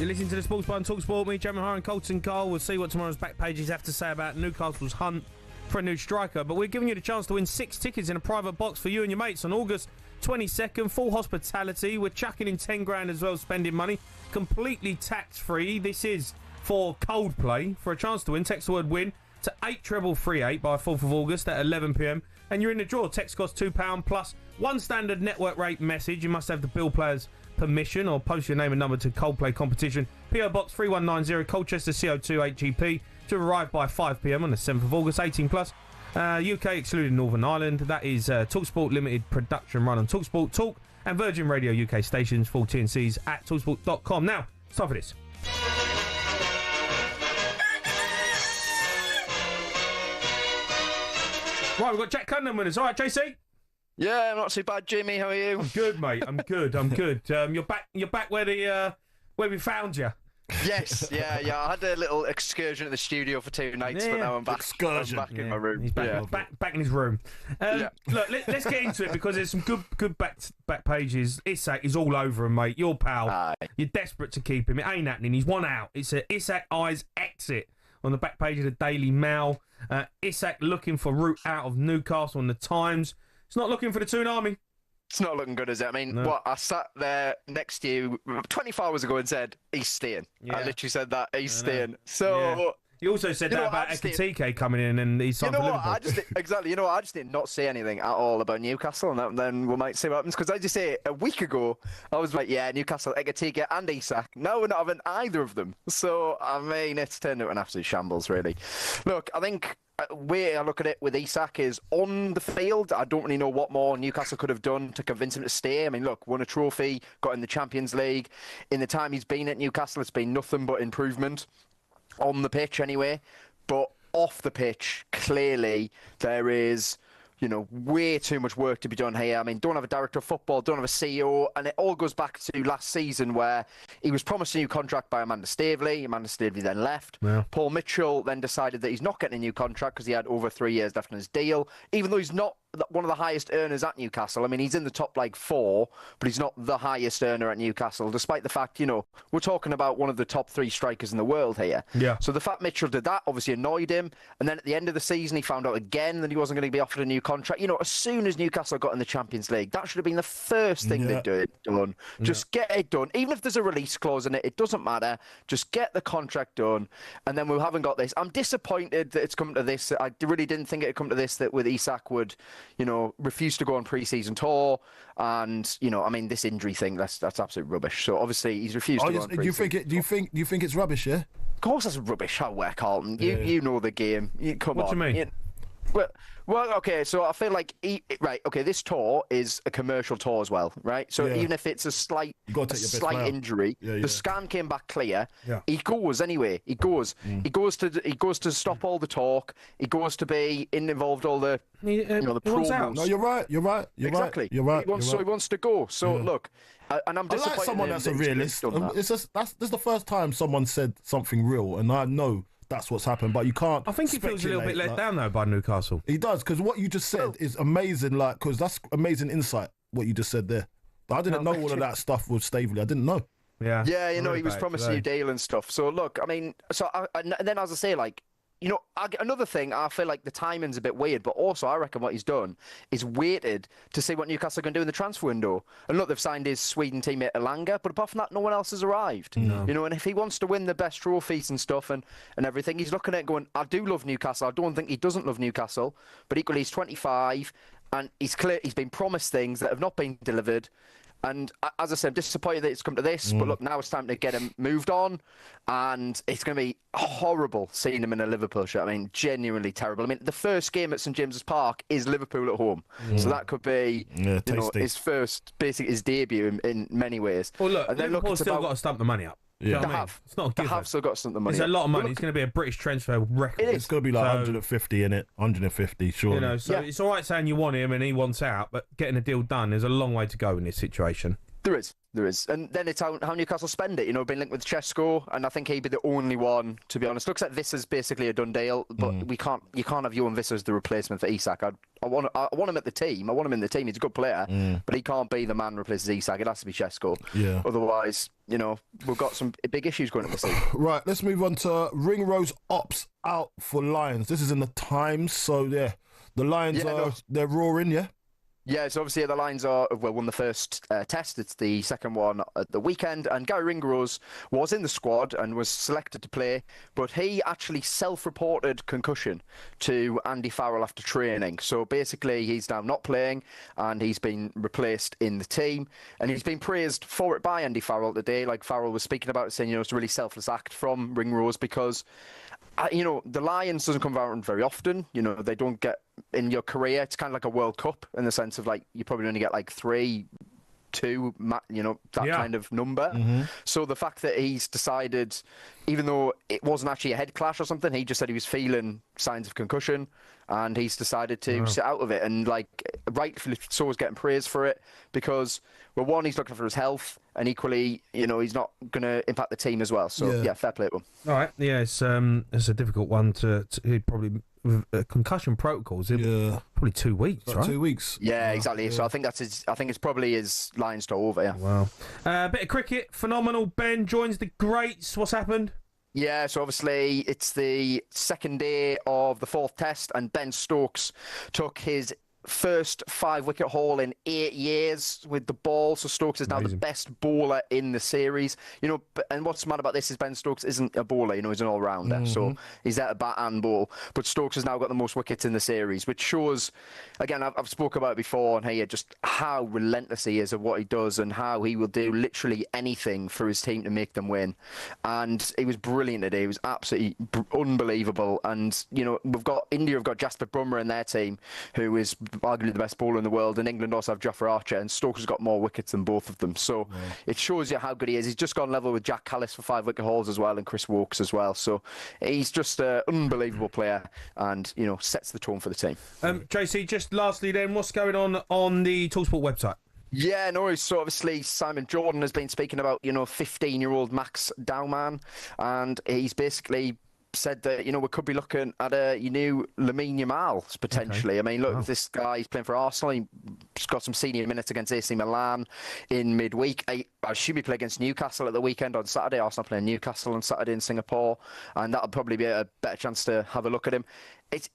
Speaker 5: You're listening to the Sports Bar on talkSPORT. Me, Jamie Hire and Carlton Cole. We'll see what tomorrow's back pages have to say about Newcastle's hunt for a new striker. But we're giving you the chance to win 6 tickets in a private box for you and your mates on August 22nd. Full hospitality. We're chucking in 10 grand as well, spending money. Completely tax-free. This is for Coldplay. For a chance to win, text the word WIN to 83338 by 4th of August at 11 p.m. And you're in the draw. Text costs £2 plus 1 standard network rate message. You must have the bill player's permission or post your name and number to Coldplay competition. PO Box 3190 Colchester CO2 8GP to arrive by 5 p.m. on the 7th of August. 18 plus. UK excluding Northern Ireland. That is talkSPORT Limited production run on talkSPORT, Talk and Virgin Radio UK stations. Full TNCs at talksport.com. Now, it's time for this. Right, we've got Jack Cunningham with us. All right, JC?
Speaker 8: Yeah, I'm not too bad, Jimmy. How are you?
Speaker 5: I'm good, mate. I'm good. You're back where we found you.
Speaker 8: Yes, yeah. I had a little excursion at the studio for 2 nights, but now I'm back.
Speaker 6: Excursion.
Speaker 8: I'm back in my room.
Speaker 5: He's back in his room. Look, let's get into it because there's some good back pages. Isak is all over him, mate. Your pal.
Speaker 8: Aye.
Speaker 5: You're desperate to keep him. It ain't happening. He's one out. It's a Isak eyes exit on the back page of the Daily Mail. Isak looking for route out of Newcastle on the Times. It's not looking for the Toon Army.
Speaker 8: It's not looking good, is it? I mean, I sat there next to you 24 hours ago and said, he's staying. Yeah. I literally said that, he's staying. So... Yeah.
Speaker 5: You also said that about Ekitike coming in and he's signed for Liverpool.
Speaker 8: Exactly. I just did not say anything at all about Newcastle, and then we might see what happens. Because I just say a week ago, I was like, yeah, Newcastle, Ekitike and Isak. Now we're not having either of them. So, I mean, it's turned into an absolute shambles, really. Look, I think... way I look at it with Isak is on the field. I don't really know what more Newcastle could have done to convince him to stay. I mean, look, won a trophy, got in the Champions League. In the time he's been at Newcastle, it's been nothing but improvement. On the pitch, anyway. But off the pitch, clearly, there is... way too much work to be done here. I mean, don't have a director of football, don't have a CEO, and it all goes back to last season where he was promised a new contract by Amanda Staveley. Amanda Staveley then left. Yeah. Paul Mitchell then decided that he's not getting a new contract because he had over 3 years left on his deal, even though he's not one of the highest earners at Newcastle. I mean, he's in the top, 4, but he's not the highest earner at Newcastle, despite the fact, we're talking about one of the top 3 strikers in the world here. Yeah. So the fact Mitchell did that obviously annoyed him, and then at the end of the season, he found out again that he wasn't going to be offered a new contract. As soon as Newcastle got in the Champions League, that should have been the first thing they'd done. Just get it done. Even if there's a release clause in it, it doesn't matter. Just get the contract done, and then we haven't got this. I'm disappointed that it's come to this. I really didn't think it'd come to this, that with Isak would, refuse to go on pre-season tour, and I mean, this injury thing, that's absolute rubbish. So obviously he's refused to go on pre-season.
Speaker 6: Do you think it's rubbish? Yeah.
Speaker 8: Of course, that's rubbish. How we're Carlton. You know the game. Come on.
Speaker 5: What do you mean?
Speaker 8: Well, okay, so I feel like, this tour is a commercial tour as well, right? So even if it's a slight injury, the scan came back clear. Yeah. He goes anyway. He goes. He goes to stop all the talk. He goes to be involved all the the promos.
Speaker 6: No, you're right.
Speaker 8: Exactly.
Speaker 6: You're right.
Speaker 8: So he wants to go. So look, and I'm disappointed.
Speaker 6: I like someone that's a realist. This is the first time someone said something real, and I know that's what's happened, but you can't.
Speaker 5: I think he feels a little bit let down though by Newcastle.
Speaker 6: He does, because what you just said is amazing. Because that's amazing insight. What you just said there, but I didn't know all of that stuff with Staveley. I didn't know.
Speaker 8: Yeah, he was promised a new deal and stuff. So look, I mean, and then as I say, another thing, I feel like the timing's a bit weird, but also I reckon what he's done is waited to see what Newcastle are going to do in the transfer window. And look, they've signed his Sweden teammate Elanga, but apart from that, no one else has arrived. No. And if he wants to win the best trophies and stuff and everything, he's looking at it going, I do love Newcastle. I don't think he doesn't love Newcastle, but equally he's 25 and he's been promised things that have not been delivered. And as I said, I'm disappointed that it's come to this, but look, now it's time to get him moved on, and it's going to be horrible seeing him in a Liverpool shirt. I mean, genuinely terrible. I mean, the first game at St James's Park is Liverpool at home, so that could be his first, basically his debut in many ways.
Speaker 5: Well, look, and then Liverpool's still got to stump the money up.
Speaker 8: Yeah.
Speaker 5: They have. It's not a given.
Speaker 8: They have still got some of the money.
Speaker 5: It's a lot of money. It's going to be a British transfer record.
Speaker 6: It's going to be like 150 in it. 150, sure.
Speaker 5: So it's all right saying you want him and he wants out, but getting a deal done, there's a long way to go in this situation.
Speaker 8: There is. And then it's how Newcastle spend it. Been linked with Chesko, and I think he'd be the only one, to be honest. Looks like this is basically a done deal, but you can't have Johan Visser as the replacement for Isak. I want him at the team. I want him in the team. He's a good player, but he can't be the man who replaces Isak. It has to be Chesko.
Speaker 6: Yeah.
Speaker 8: Otherwise, we've got some big issues going into the season.
Speaker 6: Right, let's move on to Ringrose opts out for Lions. This is in the Times, so yeah, the Lions they're roaring, yeah?
Speaker 8: Yeah, so obviously the Lions won the first test. It's the second one at the weekend, and Gary Ringrose was in the squad and was selected to play, but he actually self-reported concussion to Andy Farrell after training. So basically, he's now not playing, and he's been replaced in the team, and he's been praised for it by Andy Farrell today. Like Farrell was speaking about it, saying it's a really selfless act from Ringrose because. The Lions doesn't come around very often. They don't get in your career. It's kind of like a World Cup in the sense of you probably only get 3, 2, kind of number.
Speaker 6: Mm-hmm.
Speaker 8: So the fact that he's decided, even though it wasn't actually a head clash or something, he just said he was feeling signs of concussion, and he's decided to sit out of it. And rightfully so, is getting praise for it because, well, one, he's looking for his health, and equally, he's not going to impact the team as well. So yeah, fair play to him.
Speaker 5: All right, yeah, it's a difficult one to probably concussion protocols. Probably 2 weeks, right?
Speaker 6: 2 weeks.
Speaker 8: Yeah, exactly. So I think it's probably his Lions to over. Yeah.
Speaker 5: Wow. Bit of cricket, phenomenal. Ben joins the greats. What's happened?
Speaker 8: Yeah, so obviously it's the second day of the fourth test, and Ben Stokes took his first 5-wicket haul in 8 years with the ball. So Stokes is now the best bowler in the series. And what's mad about this is Ben Stokes isn't a bowler. He's an all-rounder. Mm-hmm. So he's there to bat and bowl. But Stokes has now got the most wickets in the series, which shows, again, I've spoken about it before on here, just how relentless he is of what he does and how he will do literally anything for his team to make them win. And he was brilliant today. He was absolutely unbelievable. And, India have got Jasper Brummer in their team, who is arguably the best bowler in the world, and England also have Jofra Archer, and Stokes has got more wickets than both of them. So it shows you how good he is. He's just gone level with Jack Callis for 5-wicket hauls as well, and Chris Wokes as well. So he's just an unbelievable player, and sets the tone for the team.
Speaker 5: JC, just lastly then, what's going on the talkSPORT website?
Speaker 8: Yeah, no, so obviously Simon Jordan has been speaking about 15-year-old Max Dowman, and he's basically said that we could be looking at a new Lamine Yamal potentially. Okay. I mean, look, this guy, he's playing for Arsenal. He's got some senior minutes against AC Milan in midweek. I assume he play against Newcastle at the weekend on Saturday. Arsenal playing Newcastle on Saturday in Singapore, and that'll probably be a better chance to have a look at him. It's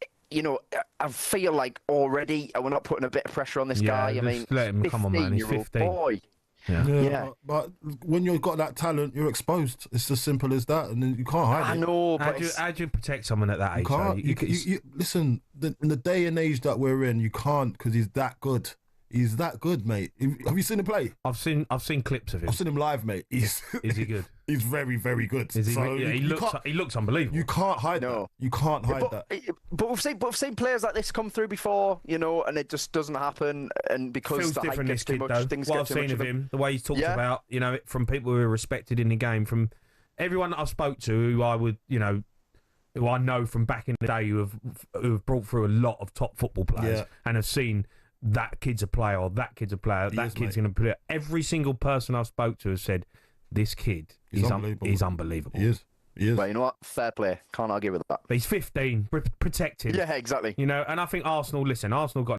Speaker 8: I feel like already we're not putting a bit of pressure on this guy. I mean,
Speaker 5: let him come on, man. He's 15.
Speaker 8: Boy.
Speaker 6: Yeah. But when you've got that talent, you're exposed. It's as simple as that, and then you can't hide it.
Speaker 8: I know, but
Speaker 5: how do you protect someone at that age?
Speaker 6: You can't. Listen, in the day and age that we're in, you can't, because he's that good. He's that good, mate. Have you seen him play?
Speaker 5: I've seen clips of him.
Speaker 6: I've seen him live, mate.
Speaker 5: Is he good?
Speaker 6: He's very, very good.
Speaker 5: Is he? So he looks unbelievable.
Speaker 6: You can't hide that. You can't hide that.
Speaker 8: But we've seen players like this come through before, and it just doesn't happen. And because
Speaker 5: feels
Speaker 8: the hype
Speaker 5: different,
Speaker 8: gets too much, things
Speaker 5: what
Speaker 8: get
Speaker 5: I've
Speaker 8: too
Speaker 5: seen
Speaker 8: much
Speaker 5: of
Speaker 8: of
Speaker 5: him, the way he's talked about, from people who are respected in the game, from everyone that I've spoke to, who I would, who I know from back in the day, who have brought through a lot of top football players and have seen. That kid's a player, or that kid's a player. That kid's going to play. Every single person I spoke to has said, "This kid is unbelievable."
Speaker 6: He is.
Speaker 8: Well, you know what? Fair play. Can't argue with that.
Speaker 5: But he's 15. Protect him.
Speaker 8: Yeah, exactly.
Speaker 5: And I think Arsenal got